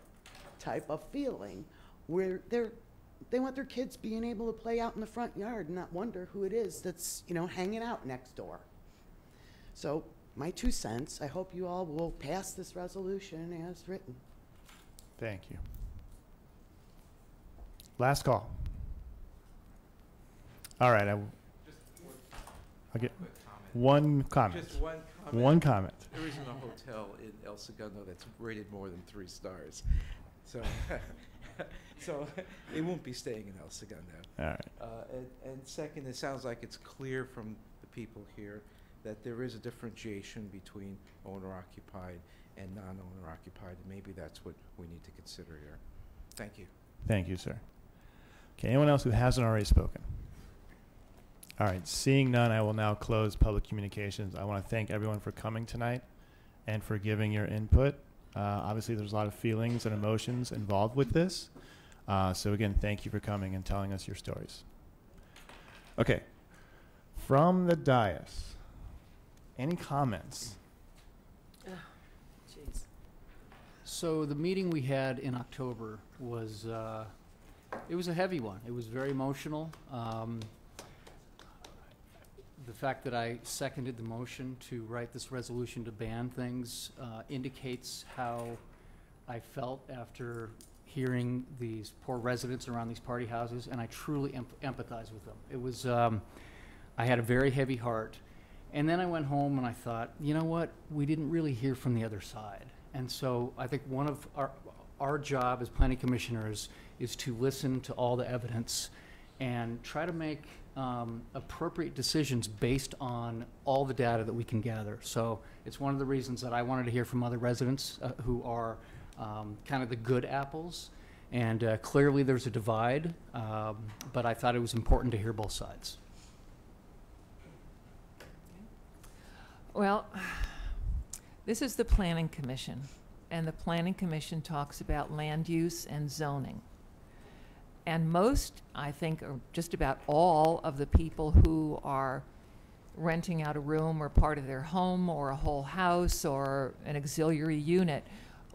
H: type of feeling, where they want their kids being able to play out in the front yard and not wonder who it is that's, you know, hanging out next door. So my 2 cents, I hope you all will pass this resolution as written.
A: Thank you. Last call. All right, I'll get one comment.
P: Just one comment.
A: One comment.
P: There isn't a hotel in El Segundo that's rated more than 3 stars. So, so they won't be staying in El Segundo.
A: All right.
P: And second, it sounds like it's clear from the people here that there is a differentiation between owner-occupied and non-owner-occupied, and maybe that's what we need to consider here. Thank you.
A: Thank you, sir. Okay, anyone else who hasn't already spoken? All right, seeing none, I will now close public communications. I want to thank everyone for coming tonight and for giving your input. Obviously, there's a lot of feelings and emotions involved with this. So again, thank you for coming and telling us your stories. Okay, from the dais, any comments?
E: Jeez. So the meeting we had in October was, it was a heavy one. It was very emotional. The fact that I seconded the motion to write this resolution to ban things indicates how I felt after hearing these poor residents around these party houses, and I truly empathize with them. It was, I had a very heavy heart. And then I went home and I thought, you know what, we didn't really hear from the other side. And so I think one of our job as planning commissioners is to listen to all the evidence and try to make appropriate decisions based on all the data that we can gather. So it's one of the reasons that I wanted to hear from other residents who are kind of the good apples. And clearly there's a divide, but I thought it was important to hear both sides.
B: Well, This is the Planning Commission, and the Planning Commission talks about land use and zoning. And most, I think, or just about all of the people who are renting out a room or part of their home or a whole house or an auxiliary unit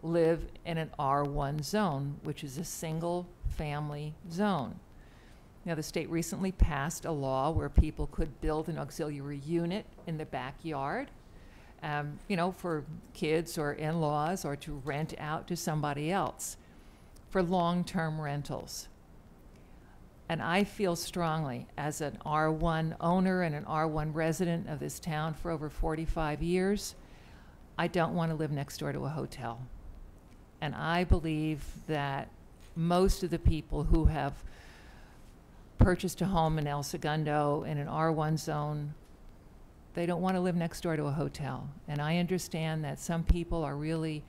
B: live in an R1 zone, which is a single family zone. Now, the state recently passed a law where people could build an auxiliary unit in the backyard, you know, for kids or in-laws, or to rent out to somebody else for long-term rentals. And I feel strongly, as an R1 owner and an R1 resident of this town for over 45 years, I don't want to live next door to a hotel. And I believe that most of the people who have purchased a home in El Segundo in an R1 zone, they don't want to live next door to a hotel. And I understand that some people are really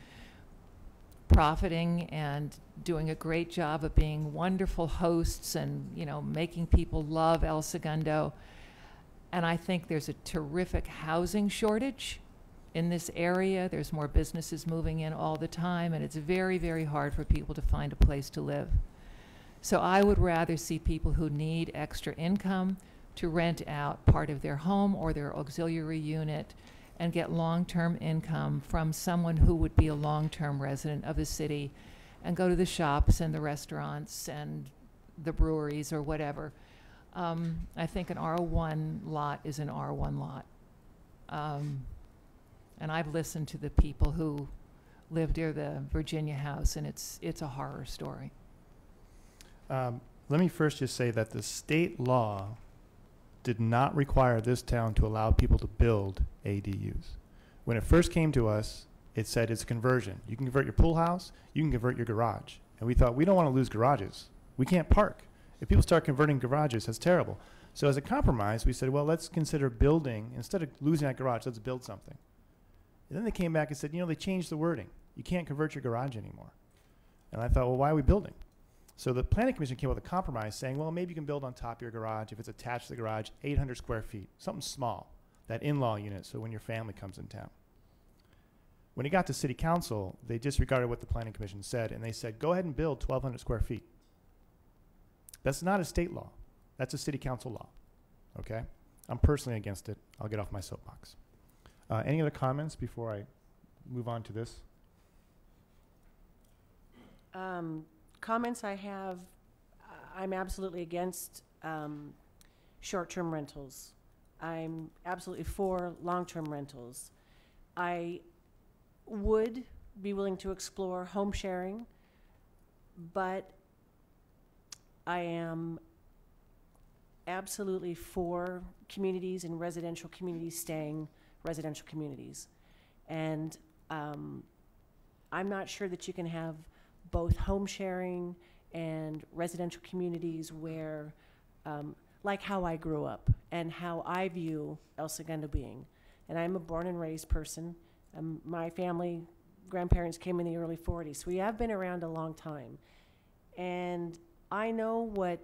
B: profiting and doing a great job of being wonderful hosts and, you know, making people love El Segundo. And I think there's a terrific housing shortage in this area. There's more businesses moving in all the time, and it's very, very hard for people to find a place to live. So I would rather see people who need extra income to rent out part of their home or their auxiliary unit and get long-term income from someone who would be a long-term resident of the city and go to the shops and the restaurants and the breweries or whatever. I think an R1 lot is an R1 lot. And I've listened to the people who live near the Virginia house, and it's a horror story.
A: Let me first just say that the state law did not require this town to allow people to build ADUs. When it first came to us, it said it's a conversion. You can convert your pool house, you can convert your garage. And we thought, we don't want to lose garages. We can't park. If people start converting garages, that's terrible. So as a compromise, we said, well, let's consider building, instead of losing that garage, let's build something. And then they came back and said, you know, they changed the wording. You can't convert your garage anymore. And I thought, well, why are we building? So the Planning Commission came up with a compromise saying, well, maybe you can build on top of your garage if it's attached to the garage, 800 square feet, something small, that in-law unit, so when your family comes in town. When it got to City Council, they disregarded what the Planning Commission said, and they said, go ahead and build 1,200 square feet. That's not a state law. That's a City Council law, okay? I'm personally against it. I'll get off my soapbox. Any other comments before I move on to this?
G: Comments I have, I'm absolutely against short-term rentals. I'm absolutely for long-term rentals. I would be willing to explore home sharing, but I am absolutely for communities and residential communities staying residential communities. And I'm not sure that you can have both home sharing and residential communities where, like how I grew up and how I view El Segundo being. And I'm a born and raised person. My family, grandparents came in the early 40s. So we have been around a long time. And I know what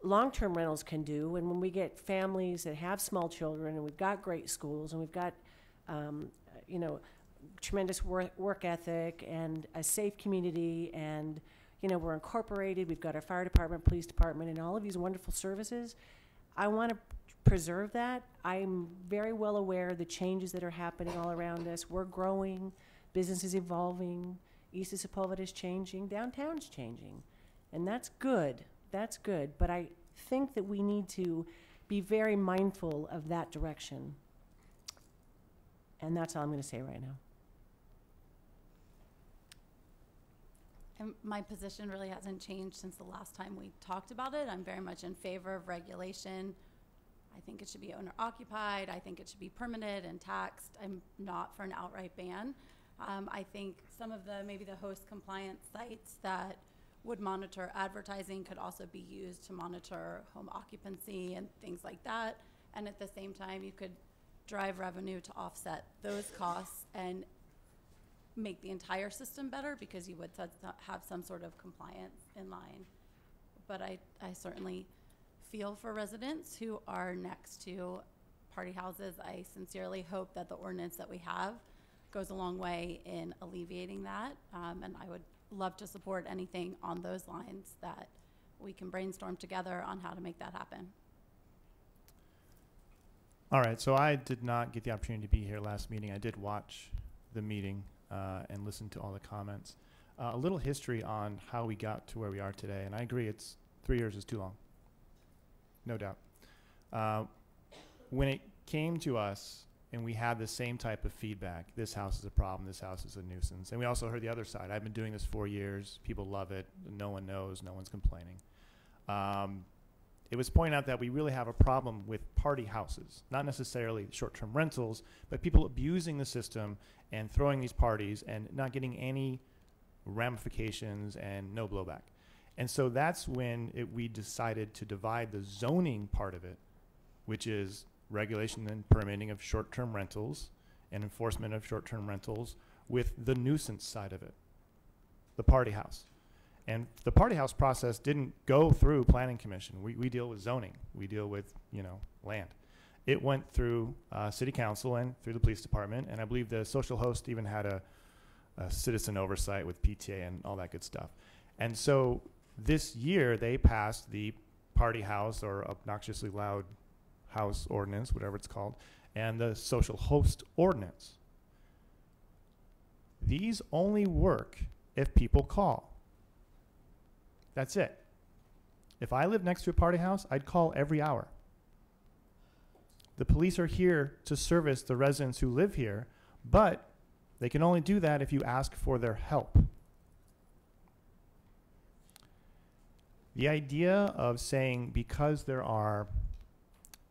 G: long-term rentals can do. And when we get families that have small children, and we've got great schools, and we've got, you know, tremendous work ethic and a safe community, and you know, we're incorporated, we've got our fire department, police department, and all of these wonderful services. I want to preserve that. I'm very well aware of the changes that are happening all around us. We're growing, business is evolving, East of Sepulveda is changing, downtown's changing, and that's good. That's good, but I think that we need to be very mindful of that direction. And that's all I'm going to say right now.
K: And my position really hasn't changed since the last time we talked about it. I'm very much in favor of regulation. I think it should be owner occupied. I think it should be permitted and taxed. I'm not for an outright ban. I think some of maybe the host compliance sites that would monitor advertising could also be used to monitor home occupancy and things like that. And at the same time, you could drive revenue to offset those costs and make the entire system better, because you would have some sort of compliance in line. But I certainly feel for residents who are next to party houses. I sincerely hope that the ordinance that we have goes a long way in alleviating that. And I would love to support anything on those lines that we can brainstorm together on how to make that happen.
A: All right, so I did not get the opportunity to be here last meeting. I did watch the meeting and listen to all the comments. A little history on how we got to where we are today, and I agree, 3 years is too long, no doubt. When it came to us and we had the same type of feedback, this house is a problem, this house is a nuisance, and we also heard the other side. I've been doing this 4 years, people love it, no one knows, no one's complaining. It was pointed out that we really have a problem with party houses, not necessarily short-term rentals, but people abusing the system and throwing these parties and not getting any ramifications and no blowback. And so that's when we decided to divide the zoning part of it, which is regulation and permitting of short-term rentals and enforcement of short-term rentals, with the nuisance side of it, the party house. And the party house process didn't go through planning commission. We deal with zoning. We deal with, land. It went through city council and through the police department. And I believe the social host even had a citizen oversight with PTA and all that good stuff. And so this year they passed the party house or obnoxiously loud house ordinance, whatever it's called, and the social host ordinance. These only work if people call. That's it. If I lived next to a party house, I'd call every hour. The police are here to service the residents who live here, but they can only do that if you ask for their help. The idea of saying because there are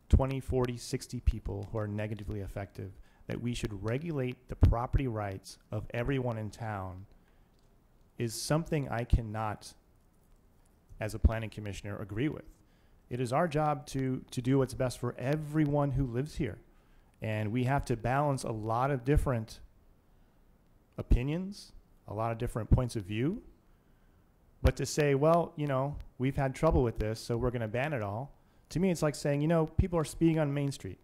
A: 20, 40, 60 people who are negatively affected, that we should regulate the property rights of everyone in town is something I cannot, as a planning commissioner, agree with. It is our job to do what's best for everyone who lives here. And we have to balance a lot of different opinions, a lot of different points of view. But to say, well, we've had trouble with this, so we're going to ban it all. To me, it's like saying, people are speeding on Main Street.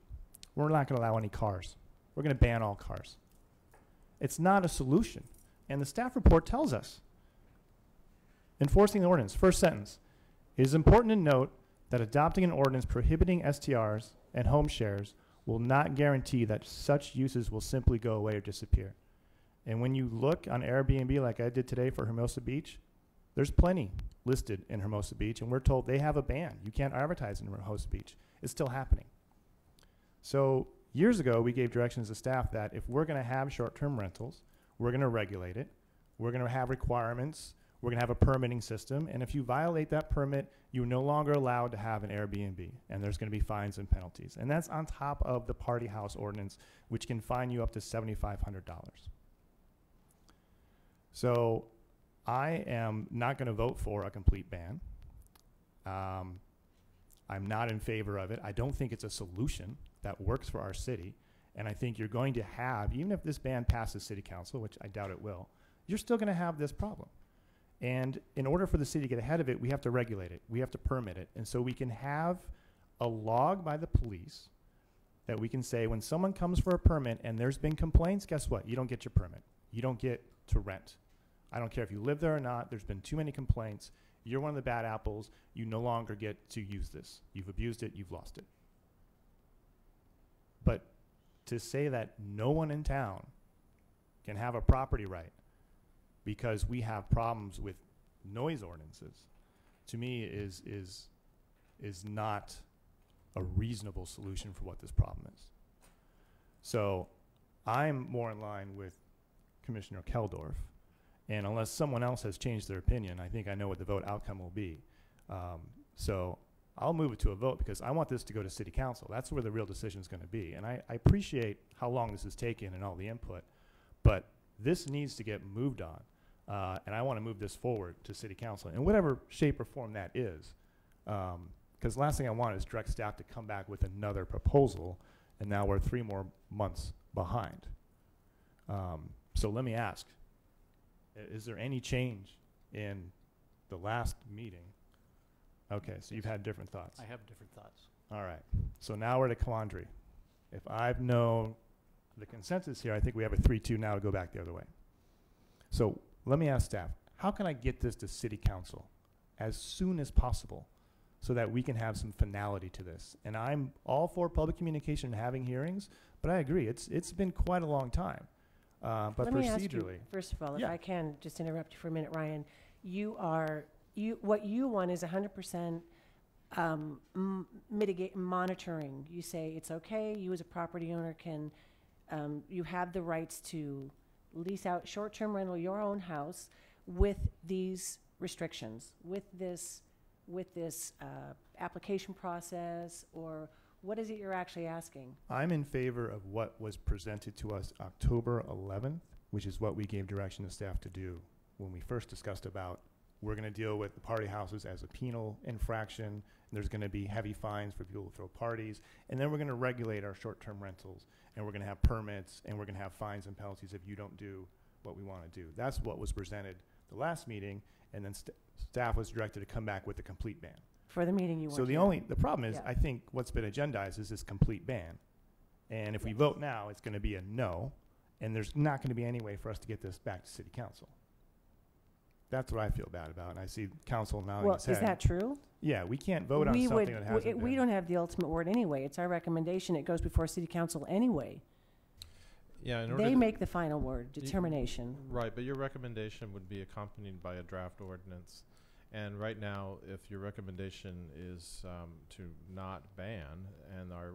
A: We're not going to allow any cars. We're going to ban all cars. It's not a solution. And the staff report tells us, enforcing the ordinance, first sentence, it is important to note that adopting an ordinance prohibiting STRs and home shares will not guarantee that such uses will simply go away or disappear. And when you look on Airbnb like I did today for Hermosa Beach, there's plenty listed in Hermosa Beach, and we're told they have a ban. You can't advertise in Hermosa Beach. It's still happening. So years ago, we gave directions to staff that if we're going to have short-term rentals, we're going to regulate it. We're going to have requirements. We're going to have a permitting system. And if you violate that permit, you're no longer allowed to have an Airbnb. And there's going to be fines and penalties. And that's on top of the party house ordinance, which can fine you up to $7,500. So I am not going to vote for a complete ban. I'm not in favor of it. I don't think it's a solution that works for our city. And I think you're going to have, even if this ban passes city council, which I doubt it will, you're still going to have this problem. And in order for the city to get ahead of it, we have to regulate it. We have to permit it. And so we can have a log by the police that we can say when someone comes for a permit and there's been complaints, guess what? You don't get your permit. You don't get to rent. I don't care if you live there or not. There's been too many complaints. You're one of the bad apples. You no longer get to use this. You've abused it. You've lost it. But to say that no one in town can have a property right because we have problems with noise ordinances, to me is not a reasonable solution for what this problem is. So I'm more in line with Commissioner Keldorf, and unless someone else has changed their opinion, I think I know what the vote outcome will be. So I'll move it to a vote because I want this to go to city council. That's where the real decision is going to be. And I appreciate how long this has taken and all the input, but this needs to get moved on. And I want to move this forward to city council in whatever shape or form that is. Because the last thing I want is direct staff to come back with another proposal, and now we're 3 more months behind. So let me ask, is there any change in the last meeting? Okay, so you've had different thoughts.
E: I have different thoughts.
A: All right. So now we're at a quandary. If I've known the consensus here, I think we have a 3-2 now to go back the other way. So let me ask staff, how can I get this to city council as soon as possible so that we can have some finality to this? And I'm all for public communication and having hearings, but I agree, it's been quite a long time. But
G: Let me ask you,
A: procedurally,
G: first of all, if
A: Yeah.
G: I can just interrupt you for a minute, Ryan, what you want is 100% mitigate monitoring. You say it's okay, you as a property owner can, you have the rights to lease out short-term rental your own house with these restrictions, with this application process, or what is it you're actually asking?
A: I'm in favor of what was presented to us October 11th, which is what we gave direction to staff to do when we first discussed about we're going to deal with the party houses as a penal infraction, and there's going to be heavy fines for people who throw parties, and then we're going to regulate our short-term rentals, and we're going to have permits, and we're going to have fines and penalties if you don't do what we want to do. That's what was presented the last meeting, and then staff was directed to come back with a complete ban.
G: For the meeting you want
A: So
G: to.
A: the problem is,
G: Yeah.
A: I think what's been agendized is this complete ban. And if we vote now, it's going to be a no, and there's not going to be any way for us to get this back to city council. That's what I feel bad about, and I see council nodding
G: Well,
A: its head.
G: is that true?
A: Yeah, we can't vote on something that hasn't been.
G: We don't have the ultimate word anyway. It's our recommendation. It goes before city council anyway.
I: Yeah, in order
G: They
I: to-
G: make the final word, determination.
I: Right, but your recommendation would be accompanied by a draft ordinance. And right now, if your recommendation is to not ban, and our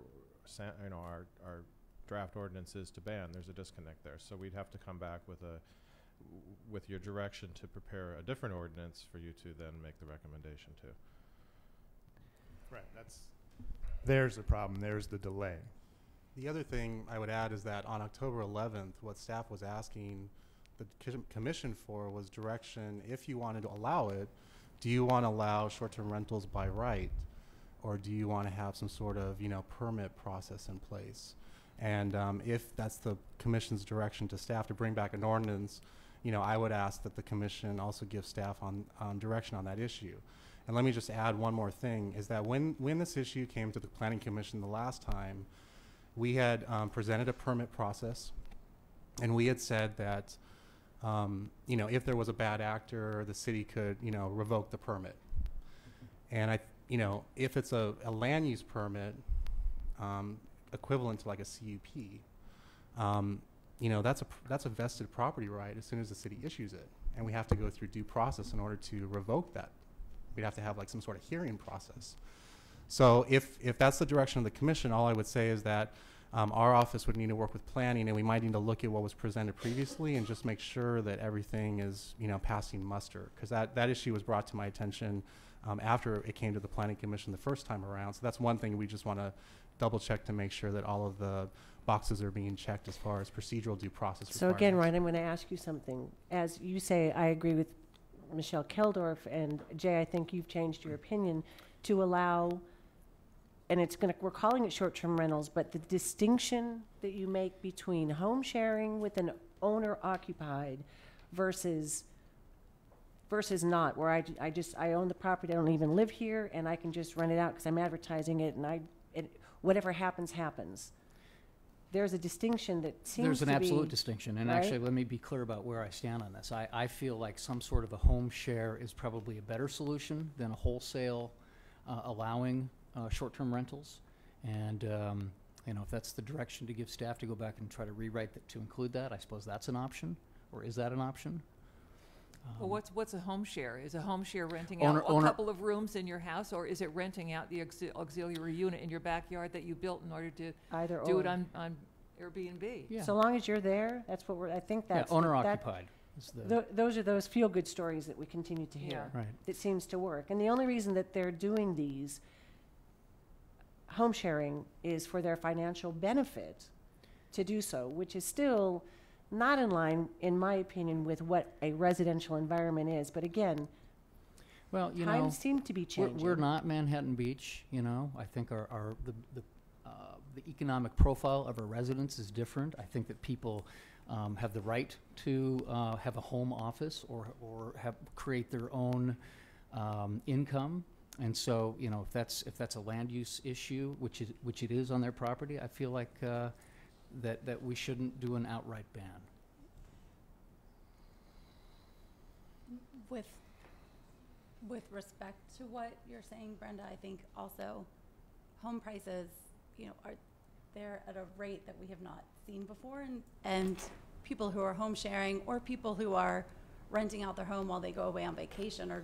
I: draft ordinance is to ban, there's a disconnect there. So we'd have to come back with your direction to prepare a different ordinance for you to then make the recommendation to.
A: Right, there's the problem, there's the delay.
M: The other thing I would add is that on October 11th, what staff was asking the commission for was direction, if you wanted to allow it, do you want to allow short-term rentals by right, or do you want to have some sort of, permit process in place? And if that's the commission's direction to staff to bring back an ordinance, I would ask that the commission also give staff on direction on that issue. And let me just add one more thing, is that when this issue came to the Planning Commission the last time, we had presented a permit process, and we had said that, if there was a bad actor, the city could, revoke the permit. And if it's a land use permit, equivalent to like a CUP, that's a vested property right as soon as the city issues it, and we have to go through due process in order to revoke that. We'd have to have like some sort of hearing process. So if that's the direction of the commission, all I would say is that our office would need to work with planning, and we might need to look at what was presented previously and just make sure that everything is, passing muster. Because that issue was brought to my attention after it came to the Planning Commission the first time around. So that's one thing we just want to double check to make sure that all of the boxes are being checked as far as procedural due process
G: So
M: requirements.
G: again, Ryan, I'm going to ask you something. As you say, I agree with Michelle Keldorf, and Jay, I think you've changed your opinion to allow, and we're calling it short-term rentals, but the distinction that you make between home sharing with an owner occupied versus not, where I own the property, I don't even live here, and I can just rent it out because I'm advertising it, and whatever happens, happens. There's a distinction that seems
E: There's
G: to
E: an
G: be,
E: absolute distinction, and
G: right?
E: actually, let me be clear about where I stand on this. I feel like some sort of a home share is probably a better solution than a wholesale allowing short-term rentals. And if that's the direction to give staff to go back and try to rewrite that to include that, I suppose that's an option, or is that an option?
B: Well, what's a home share? Is a home share renting
E: Owner-
B: out a
E: owner-
B: couple of rooms in your house, or is it renting out the auxiliary unit in your backyard that you built in order to
G: Either
B: do
G: or.
B: it on Airbnb?
E: Yeah.
G: So long as you're there, that's what I think that's.
E: Yeah, owner
G: that-
E: occupied is the.
G: Those are those feel-good stories that we continue to hear.
E: Yeah. Right.
G: That seems to work. And the only reason that they're doing these home sharing is for their financial benefit to do so, which is still not in line, in my opinion, with what a residential environment is. But again,
E: Well,
G: times seem to be changing.
E: We're not Manhattan Beach, I think the economic profile of our residents is different. I think that people have the right to have a home office or create their own income. And so, if that's a land use issue, which it is on their property, I feel like that we shouldn't do an outright ban?
K: With respect to what you're saying, Brenda, I think also home prices, they're at a rate that we have not seen before, and people who are home sharing or people who are renting out their home while they go away on vacation are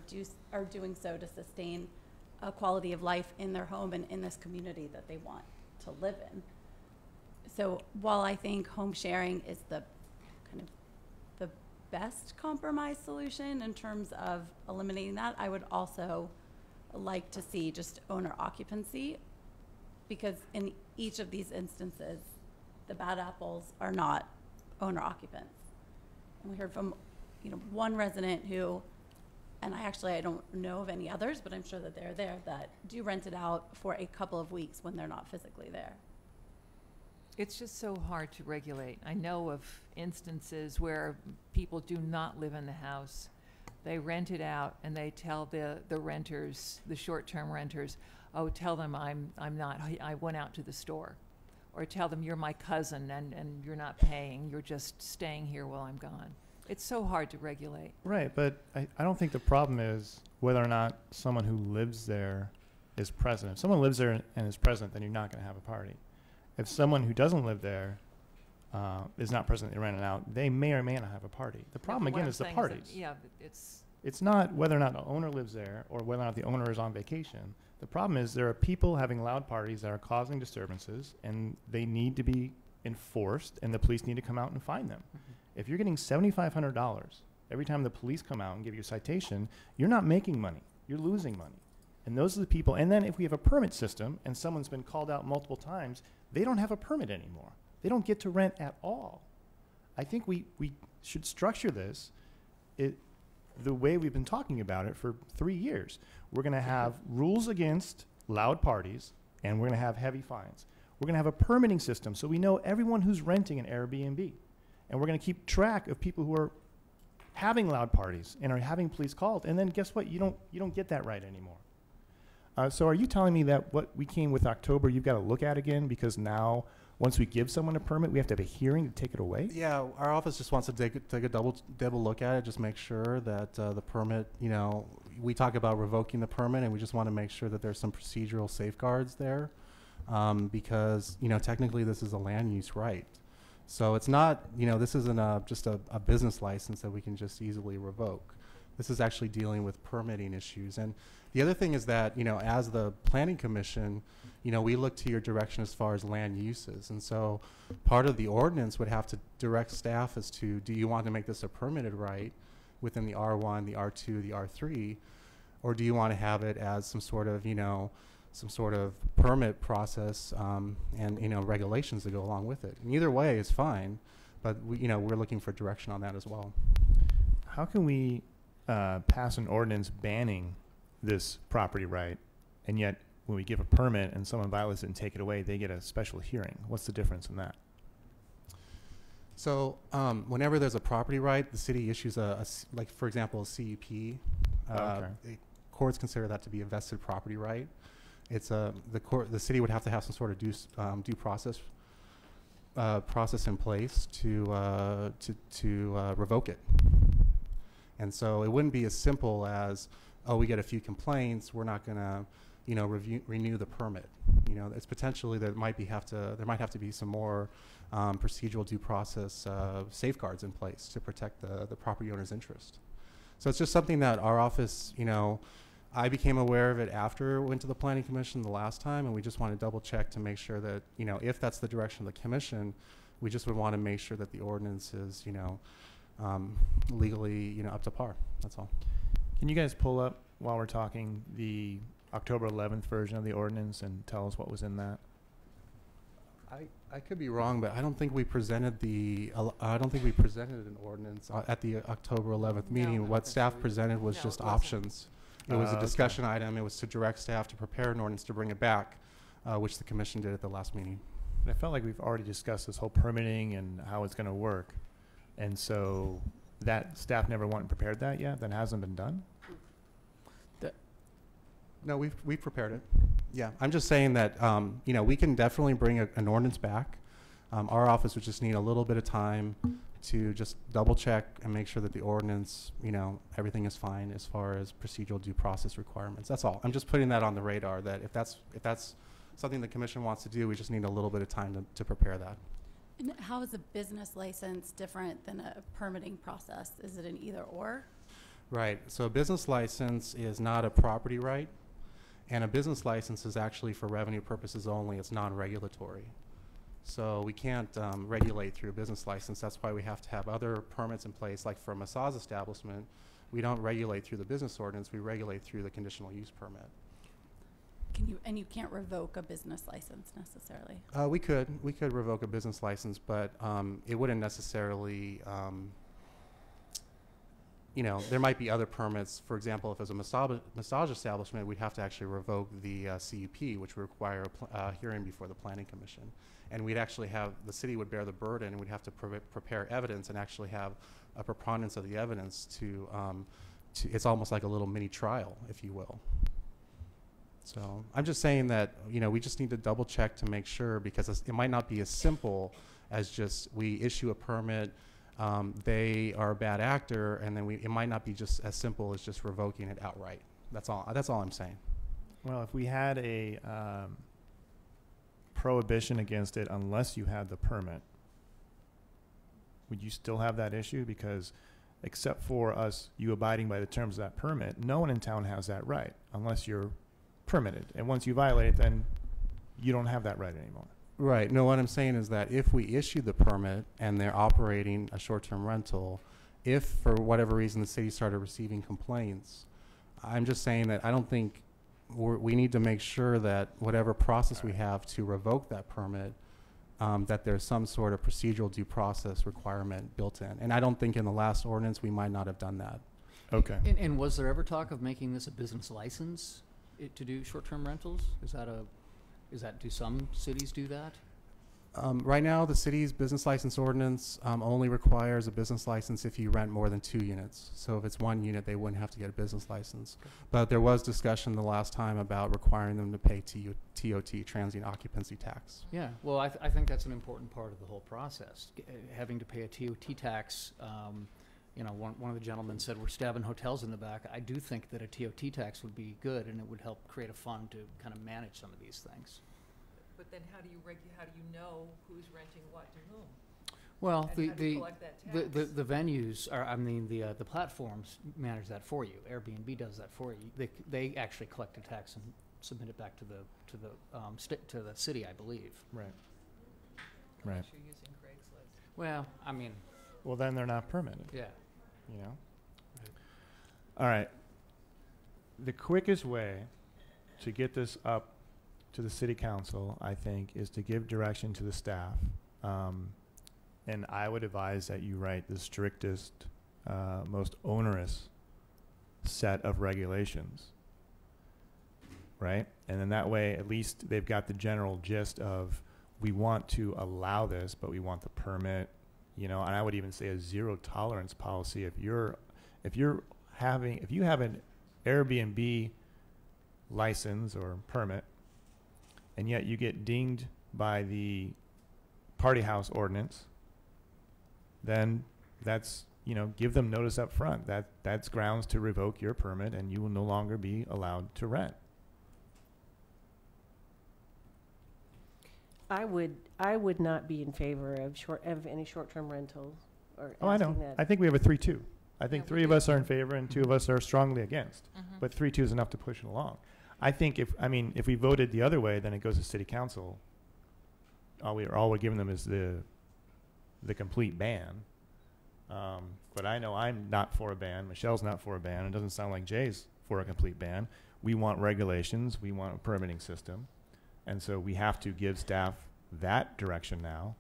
K: doing so to sustain a quality of life in their home and in this community that they want to live in. So while I think home sharing is the kind of the best compromise solution in terms of eliminating that, I would also like to see just owner occupancy, because in each of these instances, the bad apples are not owner occupants. And we heard from one resident who, and I don't know of any others, but I'm sure that they're there, that do rent it out for a couple of weeks when they're not physically there.
B: It's just so hard to regulate. I know of instances where people do not live in the house. They rent it out and they tell the renters, the short-term renters, oh, tell them I went out to the store. Or tell them you're my cousin and you're not paying, you're just staying here while I'm gone. It's so hard to regulate.
A: Right, but I don't think the problem is whether or not someone who lives there is present. If someone lives there and is present, then you're not going to have a party. If someone who doesn't live there is not present, they rent it out, they may or may not have a party. The problem, again, is the parties. It's not whether or not the owner lives there or whether or not the owner is on vacation. The problem is there are people having loud parties that are causing disturbances, and they need to be enforced, and the police need to come out and find them.
E: Mm-hmm.
A: If you're getting $7,500 every time the police come out and give you a citation, you're not making money. You're losing money. And those are the people. And then if we have a permit system and someone's been called out multiple times, they don't have a permit anymore. They don't get to rent at all. I think we should structure this the way we've been talking about it for 3 years. We're going to have rules against loud parties, and we're going to have heavy fines. We're going to have a permitting system so we know everyone who's renting an Airbnb. And we're going to keep track of people who are having loud parties and are having police called. And then guess what? You don't get that right anymore. So are you telling me that what we came with October, you've got to look at again because now once we give someone a permit, we have to have a hearing to take it away?
M: Yeah, our office just wants to take a double look at it, just make sure that the permit, we talk about revoking the permit, and we just want to make sure that there's some procedural safeguards there, because technically this is a land use right. So it's not, this isn't just a business license that we can just easily revoke. This is actually dealing with permitting issues. And the other thing is that, as the Planning Commission, we look to your direction as far as land uses. And so part of the ordinance would have to direct staff as to, do you want to make this a permitted right within the R1, the R2, the R3, or do you want to have it as some sort of, some sort of permit process and, regulations that go along with it. And either way is fine, but we're looking for direction on that as well.
A: How can we pass an ordinance banning this property right, and yet when we give a permit and someone violates it and take it away, they get a special hearing? What's the difference in that?
M: So whenever there's a property right, the city issues like for example, a CUP. Courts consider that to be a vested property right. It's the city would have to have some sort of due process in place to revoke it. And so it wouldn't be as simple as, oh, we get a few complaints, we're not going to, renew the permit. It's potentially there might have to be some more procedural due process safeguards in place to protect the property owner's interest. So it's just something that our office, I became aware of it after it went to the Planning Commission the last time, and we just want to double check to make sure that, if that's the direction of the commission, we just would want to make sure that the ordinance is, legally, up to par. That's all.
A: Can you guys pull up, while we're talking, the October 11th version of the ordinance and tell us what was in that?
M: I could be wrong, but I don't think we presented an ordinance at the October 11th meeting. What staff presented was just options. It was a discussion item. It was to direct staff to prepare an ordinance to bring it back, which the commission did at the last meeting.
A: I felt like we've already discussed this whole permitting and how it's going to work. And so that staff never went and prepared that yet? That hasn't been done?
M: No, we've prepared it. Yeah, I'm just saying that we can definitely bring an ordinance back. Our office would just need a little bit of time to just double check and make sure that the ordinance, everything is fine as far as procedural due process requirements. That's all. I'm just putting that on the radar, that if that's something the commission wants to do, we just need a little bit of time to prepare that.
K: And how is a business license different than a permitting process? Is it an either or?
M: Right. So a business license is not a property right, and a business license is actually for revenue purposes only. It's non-regulatory. So we can't regulate through a business license. That's why we have to have other permits in place. Like for a massage establishment, we don't regulate through the business ordinance. We regulate through the conditional use permit.
K: And you can't revoke a business license necessarily?
M: We could revoke a business license, but it wouldn't necessarily, there might be other permits. For example, if it's a massage establishment, we'd have to actually revoke the CUP, which would require a hearing before the Planning Commission. And we'd actually the city would bear the burden, and we'd have to prepare evidence and actually have a preponderance of the evidence it's almost like a little mini trial, if you will. So I'm just saying that, we just need to double check to make sure, because it might not be as simple as just we issue a permit, they are a bad actor, and then it might not be just as simple as just revoking it outright. That's all I'm saying.
A: Well, if we had a prohibition against it unless you had the permit, would you still have that issue? Because except for you abiding by the terms of that permit, no one in town has that right unless you're permitted. And once you violate it, then you don't have that right anymore.
M: Right. No, what I'm saying is that if we issue the permit and they're operating a short-term rental, if for whatever reason the city started receiving complaints, I'm just saying that I don't think we need to make sure that whatever process we have to revoke that permit, that there's some sort of procedural due process requirement built in. And I don't think in the last ordinance we might not have done that.
A: Okay.
E: And was there ever talk of making this a business license to do short-term rentals? Do some cities do that?
M: Right now, the city's business license ordinance only requires a business license if you rent more than 2 units. So if it's 1 unit, they wouldn't have to get a business license. Okay. But there was discussion the last time about requiring them to pay TOT, transient occupancy tax.
E: Yeah, well, I think that's an important part of the whole process, having to pay a TOT tax. One of the gentlemen said we're stabbing hotels in the back. I do think that a TOT tax would be good, and it would help create a fund to kind of manage some of these things.
B: But then how do you know who's renting what to whom?
E: Well,
B: and how do you collect that tax?
E: the venues the platforms manage that for you. Airbnb does that for you. They actually collect a tax and submit it back to the city, I believe.
A: Right.
B: Unless you're using Craigslist.
E: Well,
A: well, then they're not permitted.
E: Yeah.
A: Right. All right. The quickest way to get this up to the city council, I think, is to give direction to the staff. And I would advise that you write the strictest, most onerous set of regulations, right? And then that way, at least they've got the general gist of, we want to allow this, but we want the permit, and I would even say a zero tolerance policy. If you have an Airbnb license or permit, and yet you get dinged by the party house ordinance, then that's, give them notice up front. That's grounds to revoke your permit, and you will no longer be allowed to rent.
G: I would not be in favor of any short-term rentals or
A: I know.
G: that.
A: I think we have a 3-2. I think 3 of us are in favor and 2 of us are strongly against. But 3-2 is enough to push it along. I think if we voted the other way, then it goes to city council. All we're giving them is the complete ban. But I know I'm not for a ban. Michelle's not for a ban. It doesn't sound like Jay's for a complete ban. We want regulations. We want a permitting system. And so we have to give staff that direction now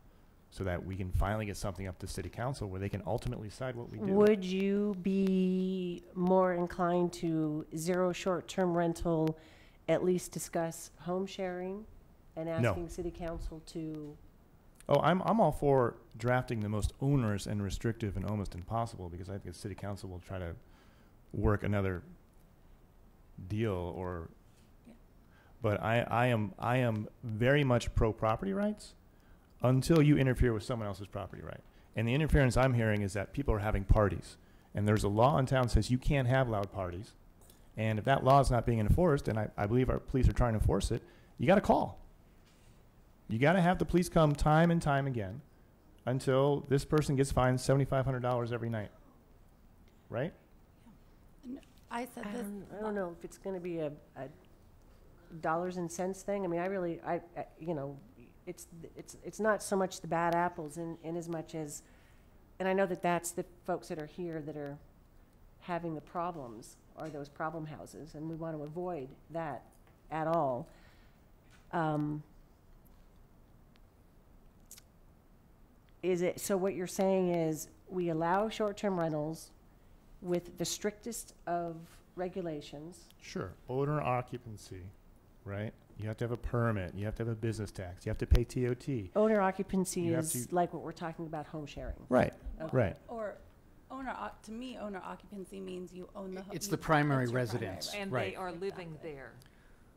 A: so that we can finally get something up to city council where they can ultimately decide what we do.
G: Would you be more inclined to zero short-term rental, at least discuss home sharing and asking city council to?
A: Oh, I'm all for drafting the most onerous and restrictive and almost impossible, because I think the city council will try to work another deal or. Yeah. But I am very much pro property rights. until you interfere with someone else's property right. And the interference I'm hearing is that people are having parties. And there's a law in town that says you can't have loud parties. And if that law is not being enforced, and I believe our police are trying to enforce it, you got to call. You got to have the police come time and time again until this person gets fined $7,500 every night. Right?
K: I said this.
G: I don't know if it's going to be a dollars and cents thing. I mean, you know, it's not so much the bad apples in as much as, and I know that that's the folks that are here that are having the problems, are those problem houses, and we want to avoid that at all. Is it, so what you're saying is we allow short-term rentals with the strictest of regulations?
A: Sure. Owner occupancy, right? You have to have a permit. You have to have a business tax. You have to pay TOT.
G: Owner occupancy
A: You have
G: is
A: to-
G: like what we're talking about, home sharing.
A: Right,
G: Okay.
A: right.
K: Or to me, owner occupancy means you own the home.
E: It's the primary residence.
B: And
E: Right.
B: they are living there.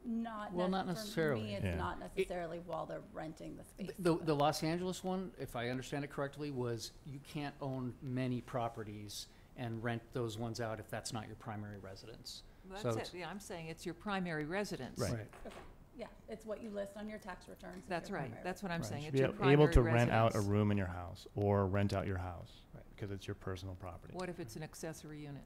E: Well, not
K: For
E: necessarily.
K: me, it's
A: Yeah.
K: not necessarily while they're renting the space.
E: The Los Angeles one, if I understand it correctly, was you can't own many properties and rent those ones out if that's not your primary residence.
B: That's
E: So
B: it.
E: it's-
B: Yeah, I'm saying it's your primary residence.
A: Right.
E: Right.
K: Okay, yeah, it's what you list on your tax returns. as
B: That's
K: your
B: right.
K: primary
B: That's what I'm
A: Right.
B: saying.
A: You
B: It's
A: should
B: your
A: be
B: primary
A: able to rent out a
B: residence.
A: room in your house or rent out your house because it's your personal property.
B: What if it's an accessory unit?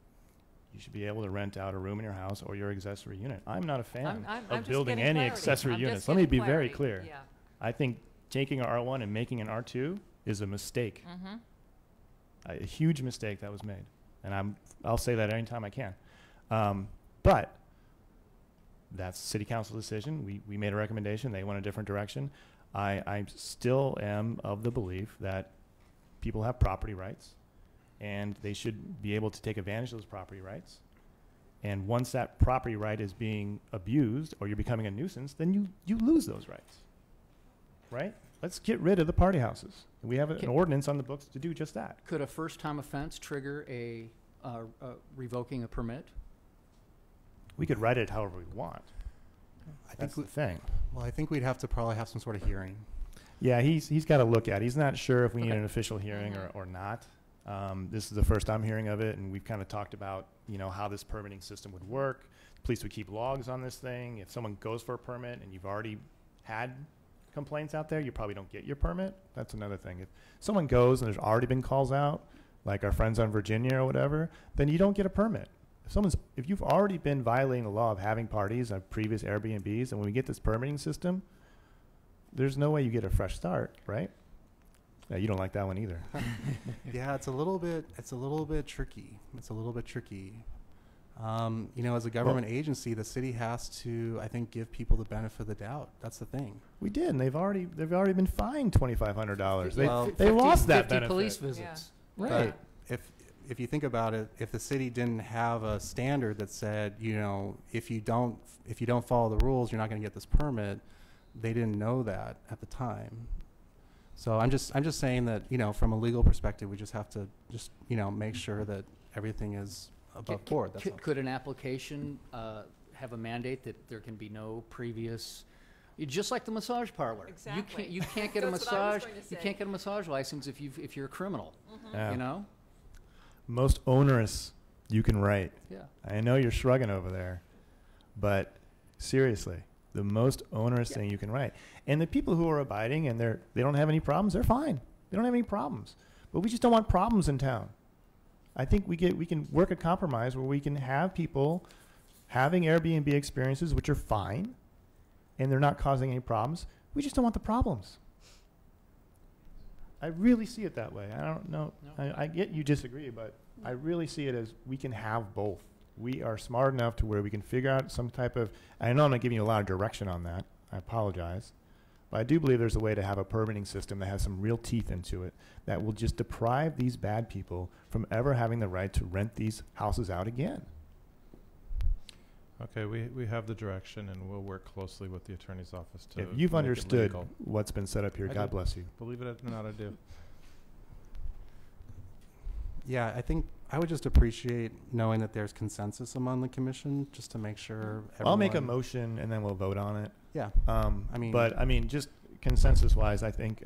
A: You should be able to rent out a room in your house or your accessory unit. I'm not a fan
B: I'm
A: of
B: just
A: building
B: getting
A: any
B: clarity.
A: accessory
B: I'm just
A: units. Let me be
B: getting
A: very
B: clarity.
A: clear.
B: Yeah.
A: I think taking an R1 and making an R2 is a mistake.
B: Mm-hmm.
A: A huge mistake that was made. And I'll say that anytime I can. But that's city council decision. We made a recommendation. They went a different direction. I still am of the belief that people have property rights and they should be able to take advantage of those property rights. And once that property right is being abused or you're becoming a nuisance, then you lose those rights. Right? Let's get rid of the party houses. We have an ordinance on the books to do just that.
E: Could a first-time offense trigger a revoking a permit?
A: We could write it however we want. That's the thing.
M: Well, I think we'd have to probably have some sort of hearing.
A: Yeah, he's got to look at it. He's not sure if we need
E: Okay.
A: an official hearing or not. This is the first I'm hearing of it, and we've kind of talked about, how this permitting system would work. Police would keep logs on this thing. If someone goes for a permit and you've already had complaints out there, you probably don't get your permit. That's another thing. If someone goes and there's already been calls out, like our friends on Virginia or whatever, then you don't get a permit. If you've already been violating the law of having parties on previous Airbnbs, and when we get this permitting system, there's no way you get a fresh start, right? Yeah, you don't like that one either.
M: Yeah, it's a little bit tricky. It's a little bit tricky. As a government agency, the city has to, I think, give people the benefit of the doubt. That's the thing.
A: We did, and they've already been fined $2,500.
M: Well,
A: They lost that
E: 50
A: benefit.
E: police visits.
A: Right.
M: But if you think about it, if the city didn't have a standard that said, if you don't follow the rules, you're not going to get this permit, they didn't know that at the time. So I'm just saying that, from a legal perspective, we just have to make sure that everything is above board. That's all.
E: Could an application have a mandate that there can be no previous, just like the massage parlor?
B: Exactly.
E: You can't get a
B: That's what I was
E: massage.
B: going to
E: You
B: say.
E: can't get a massage license if you're a criminal.
A: Yeah. Most onerous you can write.
E: Yeah.
A: I know you're shrugging over there, but seriously, the most onerous thing you can write. And the people who are abiding and they don't have any problems, they're fine. They don't have any problems. But we just don't want problems in town. I think we can work a compromise where we can have people having Airbnb experiences which are fine and they're not causing any problems. We just don't want the problems. I really see it that way. I don't know.
E: No.
A: I get you disagree, but I really see it as we can have both. We are smart enough to where we can figure out some type of, I know I'm not giving you a lot of direction on that. I apologize. But I do believe there's a way to have a permitting system that has some real teeth into it that will just deprive these bad people from ever having the right to rent these houses out again.
I: Okay, we have the direction, and we'll work closely with the attorney's office to
A: If you've
I: make it
A: understood
I: legal.
A: what's been set up here,
I: I
A: God
I: do.
A: bless you.
I: Believe it or not, I do.
M: Yeah, I think I would just appreciate knowing that there's consensus among the commission, just to make sure.
A: I'll make a
M: everyone-
A: motion and then we'll vote on it.
M: Yeah.
A: But just consensus-wise, I think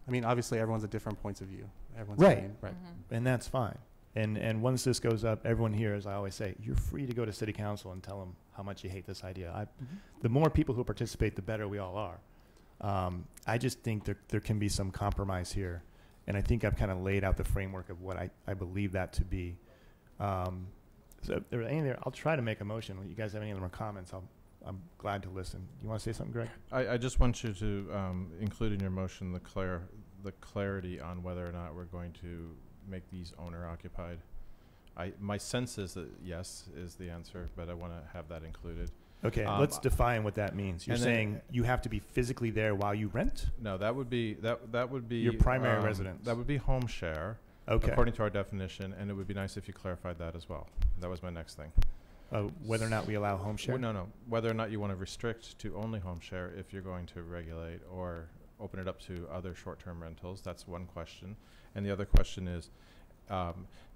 M: I mean, obviously, everyone's at different points of view. Everyone's
A: Right.
M: saying- right.
A: And that's fine. And once this goes up, everyone here, as I always say, you're free to go to city council and tell them how much you hate this idea. The more people who participate, the better we all are. I just think there can be some compromise here. And I think I've kind of laid out the framework of what I believe that to be. So if there are any there, I'll try to make a motion. If you guys have any other more comments, I'm glad to listen. You want to say something, Greg?
I: I just want you to include in your motion the clarity on whether or not we're going to make these owner occupied. My sense is that yes is the answer, but I want to have that included.
A: Okay, let's define what that means. You're saying you have to be physically there while you rent?
I: No, that would be
A: your primary residence.
I: That would be home share,
A: okay,
I: according to our definition, and it would be nice if you clarified that as well. That was my next thing.
A: Whether or not we allow home share?
I: No. Whether or not you want to restrict to only home share if you're going to regulate or open it up to other short-term rentals. That's one question. And the other question is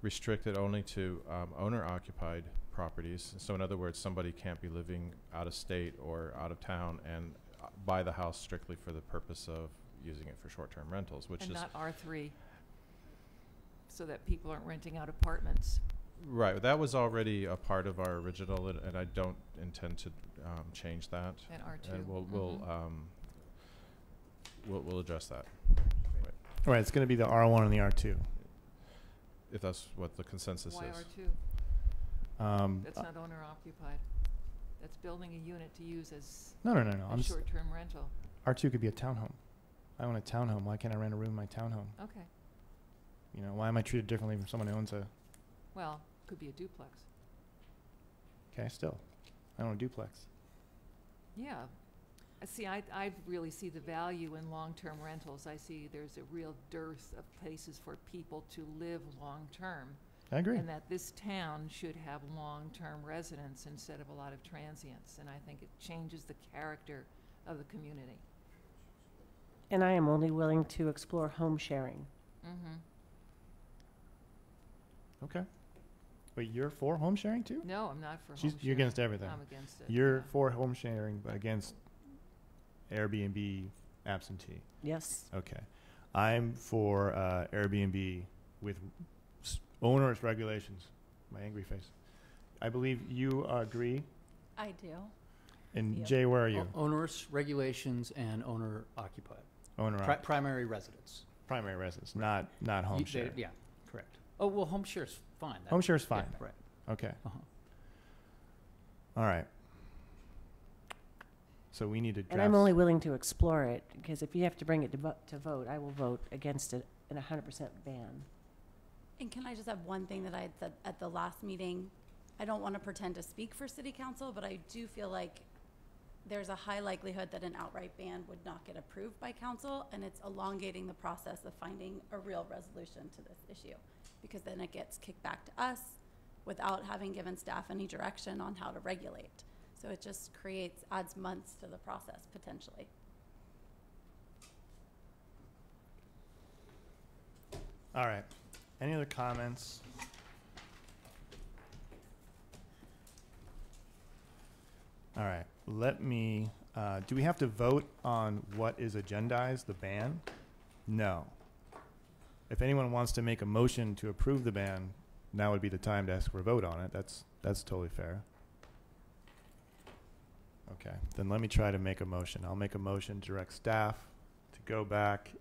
I: restrict it only to owner-occupied properties. So in other words, somebody can't be living out of state or out of town and buy the house strictly for the purpose of using it for short-term rentals, which
B: and
I: is
B: not R3, so that people aren't renting out apartments.
I: Right. That was already a part of our original, and I don't intend to change that.
B: And R2.
I: And we'll address that. Right.
A: All right. It's going to be the R1 and the R2.
I: If that's what the consensus
B: Why
I: is.
B: R2? That's not owner occupied. That's building a unit to use as
A: No.
B: a short-term rental.
A: R2 could be a townhome. I own a townhome. Why can't I rent a room in my townhome?
B: Okay.
A: You know, why am I treated differently from someone who owns a...
B: Well, could be a duplex.
A: Okay, still. I own a duplex.
B: Yeah. See, I really see the value in long-term rentals. I see there's a real dearth of places for people to live long-term.
A: I agree.
B: And that this town should have long-term residents instead of a lot of transients. And I think it changes the character of the community.
G: And I am only willing to explore home sharing.
B: Mm-hmm.
A: Okay. Wait, you're for home sharing too?
B: No, I'm not for home sharing.
A: You're against everything.
B: I'm against it.
A: You're for home sharing, but against Airbnb absentee.
G: Yes.
A: Okay. I'm for Airbnb with onerous regulations. My angry face. I believe you agree.
K: I do.
A: And
K: Yep.
A: Jay, where are you?
E: Onerous regulations and owner occupied.
A: Owner occupied.
E: Primary residence.
A: Primary residence, not home share.
E: Yeah, correct. Oh, well, home share is fine.
A: Home share is fine.
E: Yeah, right.
A: Okay.
E: Uh-huh.
A: All right. So we need to draft.
G: And I'm only willing to explore it, because if you have to bring it to vote, I will vote against it in 100% ban.
K: And can I just have one thing that I had said at the last meeting? I don't want to pretend to speak for city council, but I do feel like there's a high likelihood that an outright ban would not get approved by council, and it's elongating the process of finding a real resolution to this issue, because then it gets kicked back to us without having given staff any direction on how to regulate. So it just adds months to the process potentially.
A: All right. Any other comments? All right. Let me, do we have to vote on what is agendized, the ban? No. If anyone wants to make a motion to approve the ban, now would be the time to ask for a vote on it. That's totally fair. Okay, then let me try to make a motion. I'll make a motion to direct staff to go back.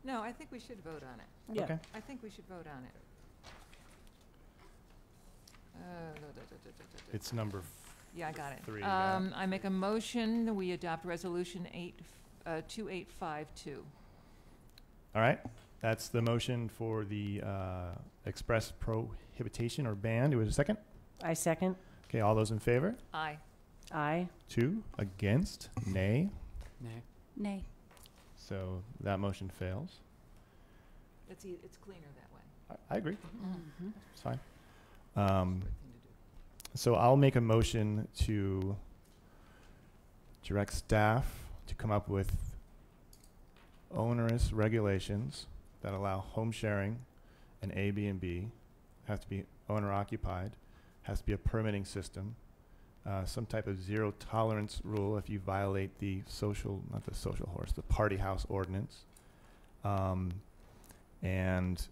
B: No, I think we should vote on it.
G: Yeah.
A: Okay.
B: I think we should vote on it.
A: It's number
B: Yeah, I got it.
A: 3. Yeah.
B: I make a motion that we adopt resolution 2852.
A: All right, that's the motion for the express prohibition or ban. Do we have a second?
G: I second.
A: Okay, all those in favor?
B: Aye.
G: Aye.
A: 2, against, nay.
E: Nay.
K: Nay.
A: So that motion fails.
B: It's cleaner that way.
A: I agree.
B: Mm-hmm.
A: It's fine. So I'll make a motion to direct staff to come up with onerous regulations that allow home sharing and Airbnb. Has to be owner occupied, has to be a permitting system, some type of zero tolerance rule if you violate the the party house ordinance, And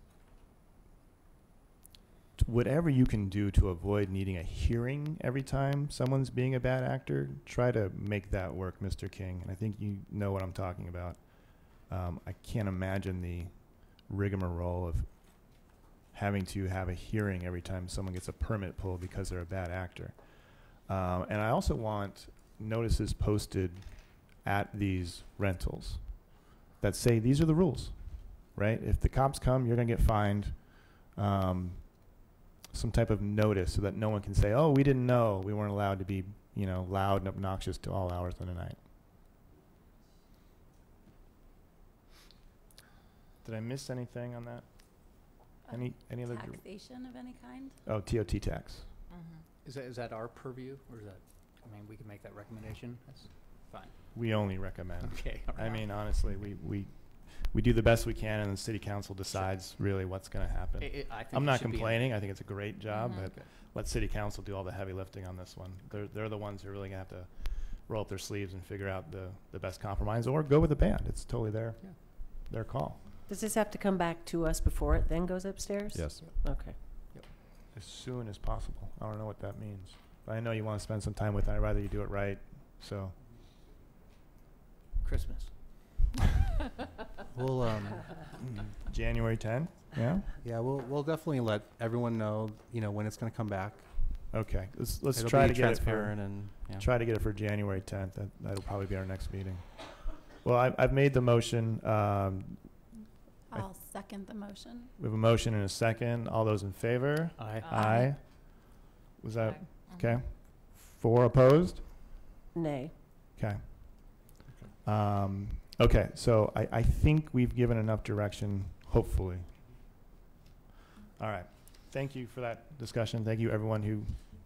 A: whatever you can do to avoid needing a hearing every time someone's being a bad actor, try to make that work, Mr. King. And I think you know what I'm talking about. I can't imagine the rigmarole of having to have a hearing every time someone gets a permit pulled because they're a bad actor. And I also want notices posted at these rentals that say these are the rules, right? If the cops come, you're going to get fined. Some type of notice so that no one can say, oh, we didn't know. We weren't allowed to be, you know, loud and obnoxious to all hours of the night. Did I miss anything on that? Any other?
K: Taxation of any kind?
A: Oh, TOT tax.
E: Is that our purview, or is that, I mean, we can make that recommendation? That's fine.
A: We only recommend.
E: Okay, all right.
A: I mean, honestly, we do the best we can, and the city council decides really what's going to happen.
E: I think
A: I'm
E: it
A: not
E: should be
A: complaining. I think it's a great job, but
E: Okay.
A: let city council do all the heavy lifting on this one. They're the ones who are really going to have to roll up their sleeves and figure out the best compromise, or go with the band. It's totally their call.
G: Does this have to come back to us before it then goes upstairs?
I: Yes.
G: Okay.
A: As soon as possible. I don't know what that means. But I know you want to spend some time with it. I'd rather you do it right. So
E: Christmas.
M: We'll
A: January 10th. Yeah.
M: yeah, we'll definitely let everyone know, you know, when it's going to come back.
A: Okay. Let's
M: It'll
A: try
M: be
A: to get it for
M: transparent and yeah.
A: try to get it for January 10th. That'll probably be our next meeting. Well, I've made the motion.
K: I'll second the motion.
A: We have a motion and a second. All those in favor?
E: Aye.
A: Aye. Was that okay? 4 opposed?
G: Nay.
A: Okay. Okay, so I think we've given enough direction, hopefully. All right. Thank you for that discussion. Thank you, everyone who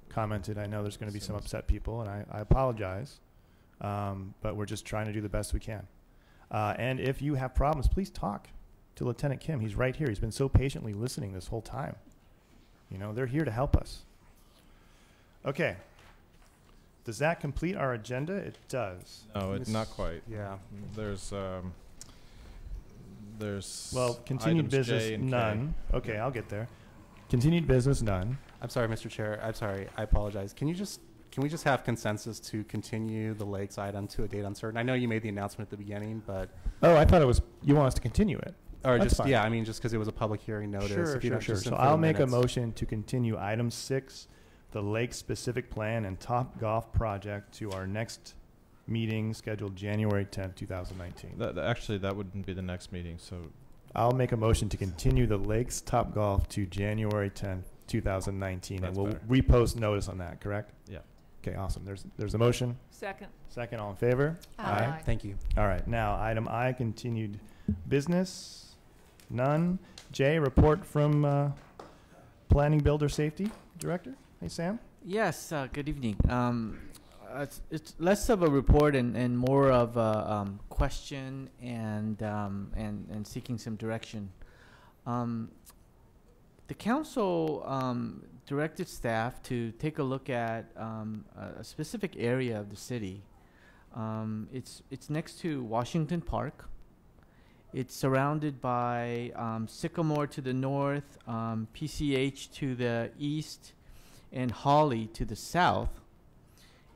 A: commented. I know there's going to be some upset people, and I apologize. But we're just trying to do the best we can. And if you have problems, please talk to Lieutenant Kim. He's right here. He's been so patiently listening this whole time. You know, they're here to help us. Okay. Does that complete our agenda? It does.
I: No, it's not quite.
M: Yeah.
I: There's
A: well, continued
I: items
A: business,
I: J and K.
A: none. Okay, I'll get there. Continued business, none.
M: I'm sorry, Mr. Chair. I'm sorry. I apologize. Can we just have consensus to continue the lakes item to a date uncertain? I know you made the announcement at the beginning, but
A: Oh, I thought it was, you want us to continue it.
M: or
A: That's
M: just
A: fine.
M: yeah, I mean just because it was a public hearing notice.
A: Sure,
M: if you
A: sure,
M: don't
A: sure.
M: just
A: So
M: for the
A: I'll make a
M: minutes.
A: motion to continue item 6, the lake-specific plan and Top Golf project, to our next meeting scheduled January 10th, 2019.
I: Actually, that wouldn't be the next meeting. So
A: I'll make a motion to continue the Lakes Top Golf to January 10th, 2019,
I: That's
A: and we'll
I: better.
A: repost notice on that, correct?
I: yeah.
A: Okay, awesome. There's a motion.
J: Second.
A: Second, all in favor?
J: Aye.
M: Thank you.
A: All right, now, item I, continued business, none. J, report from Planning Builder Safety Director. Hey, Sam?
L: Yes, good evening. It's less of a report and more of a question and seeking some direction. The council directed staff to take a look at a specific area of the city. It's next to Washington Park. It's surrounded by Sycamore to the north, PCH to the east, and Holly to the south,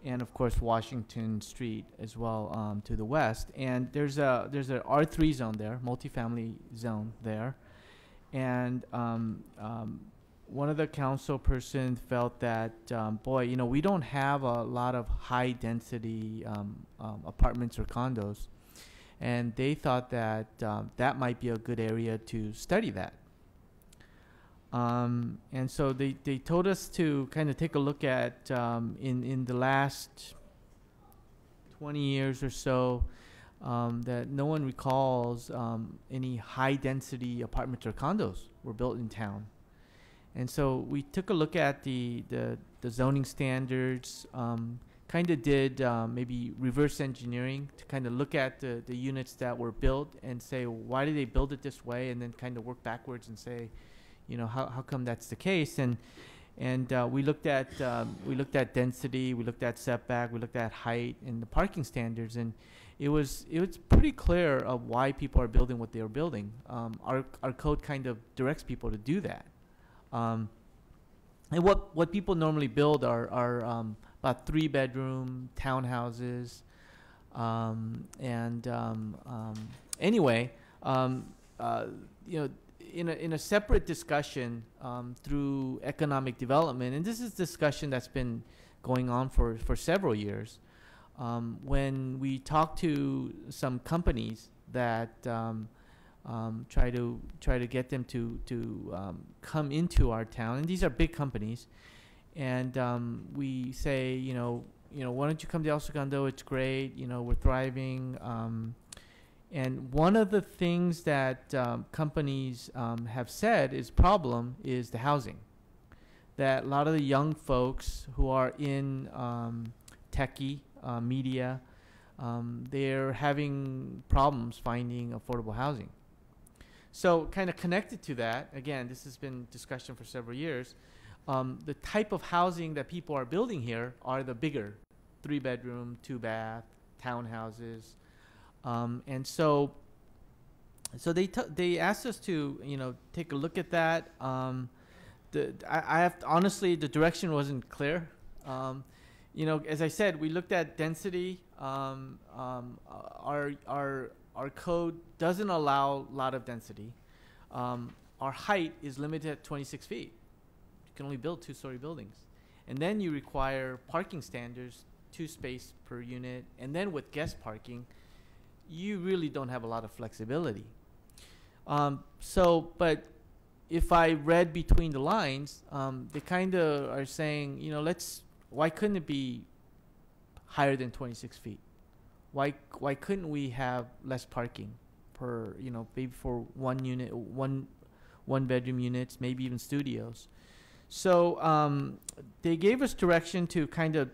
L: and of course Washington Street as well to the west. And there's a R3 zone there, multifamily zone there, and one of the council person felt that boy, you know, we don't have a lot of high density apartments or condos, and they thought that that might be a good area to study that. And so they told us to kind of take a look at in the last 20 years or so that no one recalls any high density apartments or condos were built in town. And so we took a look at the zoning standards, kind of did maybe reverse engineering to kind of look at the units that were built and say, why did they build it this way, and then kind of work backwards and say, you know, how come that's the case? And we looked at density, we looked at setback, we looked at height and the parking standards, and it was pretty clear of why people are building what they are building. Our code kind of directs people to do that. And what people normally build are about 3-bedroom townhouses. Anyway, you know, in a separate discussion through economic development, and this is discussion that's been going on for several years. When we talk to some companies that try to get them to come into our town, and these are big companies, and we say, you know, why don't you come to El Segundo? It's great. You know, we're thriving. And one of the things that companies have said is problem is the housing. That a lot of the young folks who are in techie, media, they're having problems finding affordable housing. So kind of connected to that, again, this has been discussion for several years, the type of housing that people are building here are the bigger 3-bedroom, 2-bath, townhouses. And so they asked us to, you know, take a look at that. I have to, honestly, the direction wasn't clear. You know, as I said, we looked at density. Our code doesn't allow a lot of density. Our height is limited at 26 feet. You can only build 2-story buildings. And then you require parking standards, 2 space per unit. And then with guest parking, you really don't have a lot of flexibility. But if I read between the lines, they kind of are saying, you know, why couldn't it be higher than 26 feet? Why couldn't we have less parking per, you know, maybe for one bedroom units, maybe even studios? So they gave us direction to kind of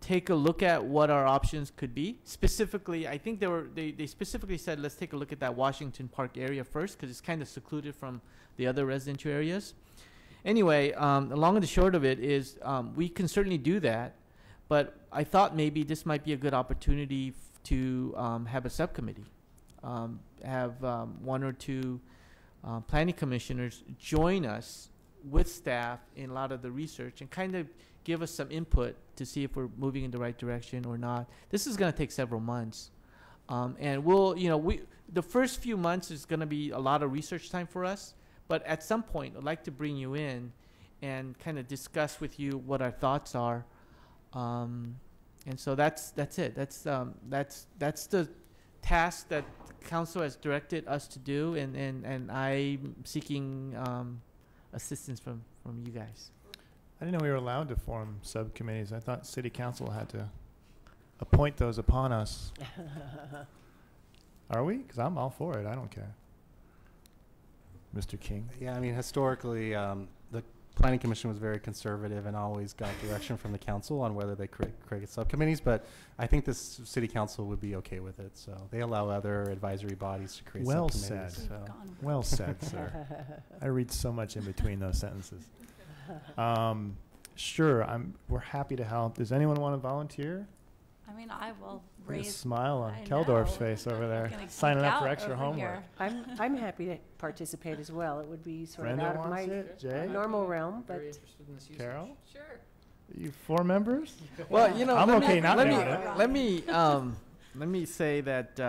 L: take a look at what our options could be. Specifically, I think they specifically said, let's take a look at that Washington Park area first, because it's kind of secluded from the other residential areas. Anyway, the long and the short of it is we can certainly do that, but I thought maybe this might be a good opportunity to have a subcommittee, have 1 or 2 planning commissioners join us with staff in a lot of the research and kind of give us some input to see if we're moving in the right direction or not. This is going to take several months. And we'll, you know, the first few months is going to be a lot of research time for us. But at some point, I'd like to bring you in and kind of discuss with you what our thoughts are. And so that's it. That's the task that council has directed us to do, and I'm seeking assistance from you guys.
A: I didn't know we were allowed to form subcommittees. I thought city council had to appoint those upon us. Are we? Because I'm all for it. I don't care. Mr. King?
M: Yeah, I mean, historically, the Planning Commission was very conservative and always got direction from the council on whether they create subcommittees, but I think this city council would be okay with it. So they allow other advisory bodies to create subcommittees.
A: Well said.
M: So.
A: Well said, sir. I read so much in between those sentences. Sure, we're happy to help. Does anyone want to volunteer?
K: I mean, I will
A: There's
K: raise.
A: a smile on
K: I
A: Keldorf's
K: know.
A: face over there,
K: Gonna
A: signing
K: geek
A: up for
K: out
A: extra
K: over
A: homework.
K: here.
G: I'm happy to participate as well. It would be sort
A: Brenda
G: of out of
A: wants
G: my
A: it? Jay?
G: normal realm, but
E: Very interested in this usage.
A: Carol?
J: Sure.
A: You 4 members?
L: Well, you know,
A: I'm
L: let
A: okay
L: me,
A: not
L: let
A: doing
L: me,
A: it.
L: let me say that
J: He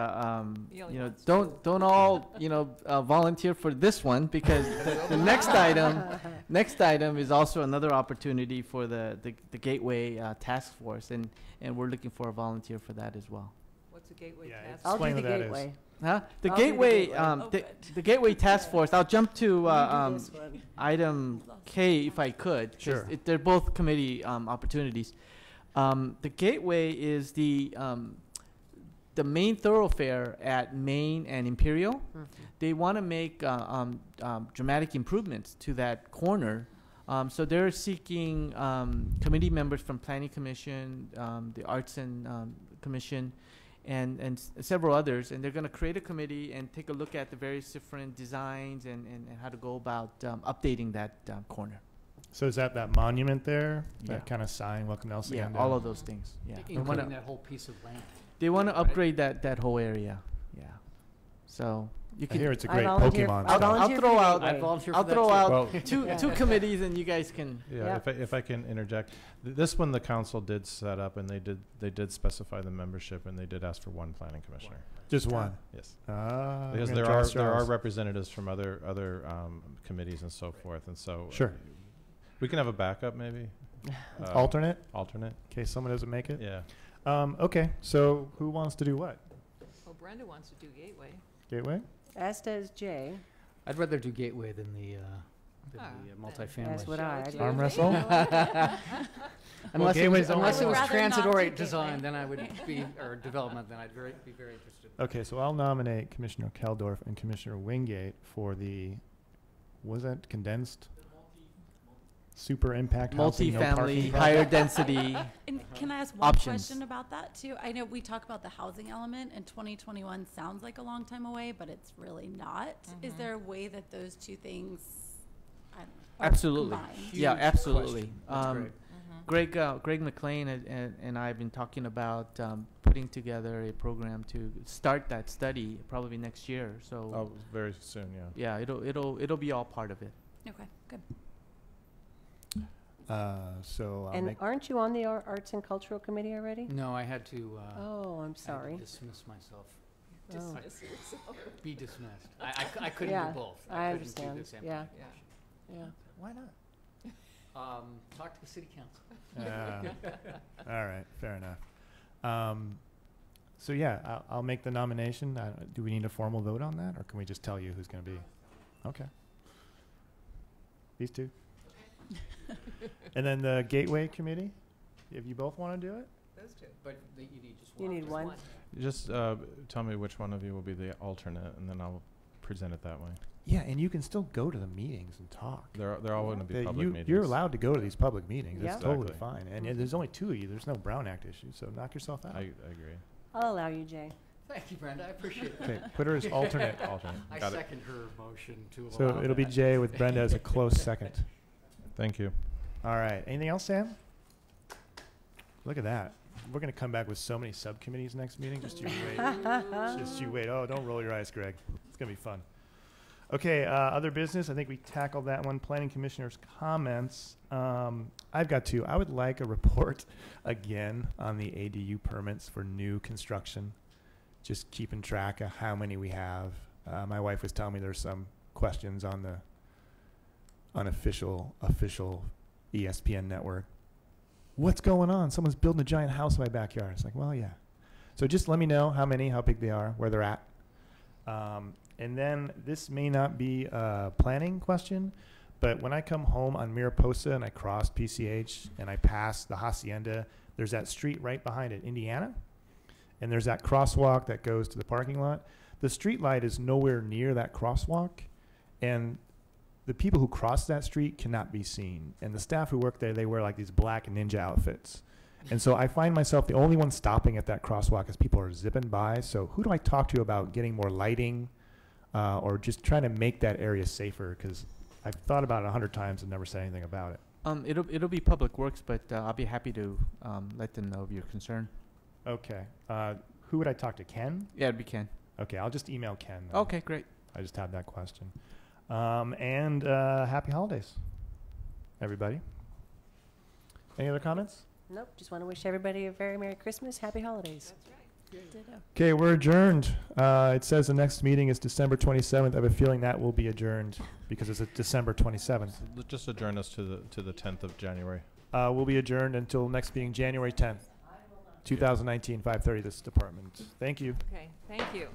J: only
L: you know,
J: wants
L: don't all, you know, volunteer for this one, because the next item is also another opportunity for the Gateway Task Force, and we're looking for a volunteer for that as well.
J: What's a gateway task?
G: I'll do
A: Explain
G: the
A: what that is.
G: gateway.
L: Huh? The
G: I'll do the
L: Gateway,
G: gateway.
J: Oh, good.
L: the Gateway Task Force. I'll jump to
G: You do this one.
L: item K if I could. 'Cause
A: Sure.
L: they're both committee opportunities. The Gateway is the main thoroughfare at Main and Imperial.
G: Mhm.
L: They want to make dramatic improvements to that corner. So they're seeking committee members from Planning Commission, the Arts and Commission, and several others. And they're going to create a committee and take a look at the various different designs and how to go about updating that corner.
A: So is that monument there?
L: Yeah.
A: That kind of sign, welcome to El
L: Yeah,
A: Segundo?
L: all of those things. Yeah. We wanna-
E: Including that whole piece of land.
L: They want to upgrade that whole area. Yeah. So you
A: I
L: can.
A: hear it's a
G: I
A: great
G: volunteer-
A: Pokemon
G: I
A: stuff.
G: volunteer
L: I'll throw
G: for
L: out.
G: Gateway.
E: I volunteer
L: I'll
E: for that
L: throw
E: too.
L: out
I: Well-
L: two committees, and you guys can.
I: Yeah,
G: Yep.
I: if I can interject, this one the council did set up, and they did specify the membership, and they did ask for one planning commissioner.
A: Just one.
I: Yes,
A: Ah,
I: because
A: I'm
I: there
A: gonna
I: are
A: draw straws.
I: representatives from other committees and so forth, and so
A: Sure.
I: we can have a backup maybe.
A: Alternate,
I: Alternate.
A: in case someone doesn't make it.
I: Yeah.
A: Okay, so who wants to do what?
B: Well, Brenda wants to do Gateway.
A: Gateway?
G: As does Jay.
E: I'd rather do Gateway than the
B: Ah,
E: multifamily.
G: That's what I do.
A: Arm wrestle?
E: Unless it
A: Gateway's
E: was,
A: only
E: unless it
K: one.
E: was
K: I would rather not do
E: transitory
K: Gateway.
E: design, then I would be, or development, then I'd be very interested.
A: Okay, so I'll nominate Commissioner Keldorf and Commissioner Wingate for the, was that condensed? Super impact housing, no parking
L: Multifamily,
A: project?
L: higher density.
K: And can I ask one
L: Options.
K: question about that too? I know we talk about the housing element, and 2021 sounds like a long time away, but it's really not. Is there a way that those two things, I don't know, are
L: Absolutely.
K: combined?
L: Yeah,
E: Huge
L: absolutely.
E: question. That's great.
L: Greg McLean and I have been talking about putting together a program to start that study probably next year. So
I: Oh, very soon. Yeah.
L: yeah, it'll be all part of it.
K: Okay, good.
A: So I'll
G: And
A: make,
G: aren't you on the Arts and Cultural Committee already?
E: No, I had to.
G: Oh, I'm
E: I had to
G: sorry.
E: dismiss myself.
G: Oh.
B: Dismiss yourself.
E: Be dismissed. I couldn't
G: Yeah,
E: do both.
G: I
E: couldn't do
G: understand.
E: the same
G: Yeah.
E: thing.
G: Yeah.
A: why not?
E: Talk to the city council.
A: All right, fair enough. So yeah, I'll make the nomination. Do we need a formal vote on that, or can we just tell you who's going to be? Okay. These two. And then the Gateway Committee, if you both want to do it?
B: Those two.
E: But you need just
G: You
E: one.
G: need
B: Just
G: one.
I: Just tell me which one of you will be the alternate, and then I'll present it that way.
A: Yeah, and you can still go to the meetings and talk.
I: They're all going to be public meetings.
A: You're allowed to go to these public meetings.
G: Yeah.
A: It's totally
I: Exactly.
A: fine. And there's only two of you. There's no Brown Act issue, so knock yourself out.
I: I agree.
G: I'll allow you, Jay.
E: Thank you, Brenda. I appreciate it.
A: Okay, put her as alternate.
E: I
I: Got it.
E: second her motion to allow
A: So it'll be
E: that.
A: Jay with Brenda as a close second.
I: Thank you.
A: All right. Anything else, Sam? Look at that. We're going to come back with so many subcommittees next meeting. Just you wait. Just you wait. Oh, don't roll your eyes, Greg. It's going to be fun. Okay, other business. I think we tackled that one. Planning Commissioner's comments. I've got two. I would like a report again on the ADU permits for new construction. Just keeping track of how many we have. My wife was telling me there's some questions on the unofficial ESPN network. What's going on? Someone's building a giant house in my backyard. It's like, well, yeah. So just let me know how many, how big they are, where they're at. And then this may not be a planning question, but when I come home on Mariposa and I cross PCH and I pass the Hacienda, there's that street right behind it, Indiana. And there's that crosswalk that goes to the parking lot. The street light is nowhere near that crosswalk. And the people who cross that street cannot be seen. And the staff who work there, they wear like these black ninja outfits. And so I find myself the only one stopping at that crosswalk as people are zipping by. So who do I talk to about getting more lighting or just trying to make that area safer? Because I've thought about it 100 times and never said anything about it.
L: It'll be Public Works, but I'll be happy to let them know of your concern.
A: Okay. Who would I talk to? Ken?
L: Yeah, it'd be Ken.
A: Okay, I'll just email Ken. Then.
L: Okay, great.
A: I just have that question. And happy holidays, everybody. Any other comments?
G: Nope, just want to wish everybody a very Merry Christmas, Happy Holidays.
B: That's right.
K: Ditto.
A: Okay, we're adjourned. It says the next meeting is December 27th. I have a feeling that will be adjourned because it's December 27th.
I: Just adjourn us to the 10th of January.
A: We'll be adjourned until next meeting, January 10th, 2019, 5:30, this department. Thank you.
B: Okay, thank you.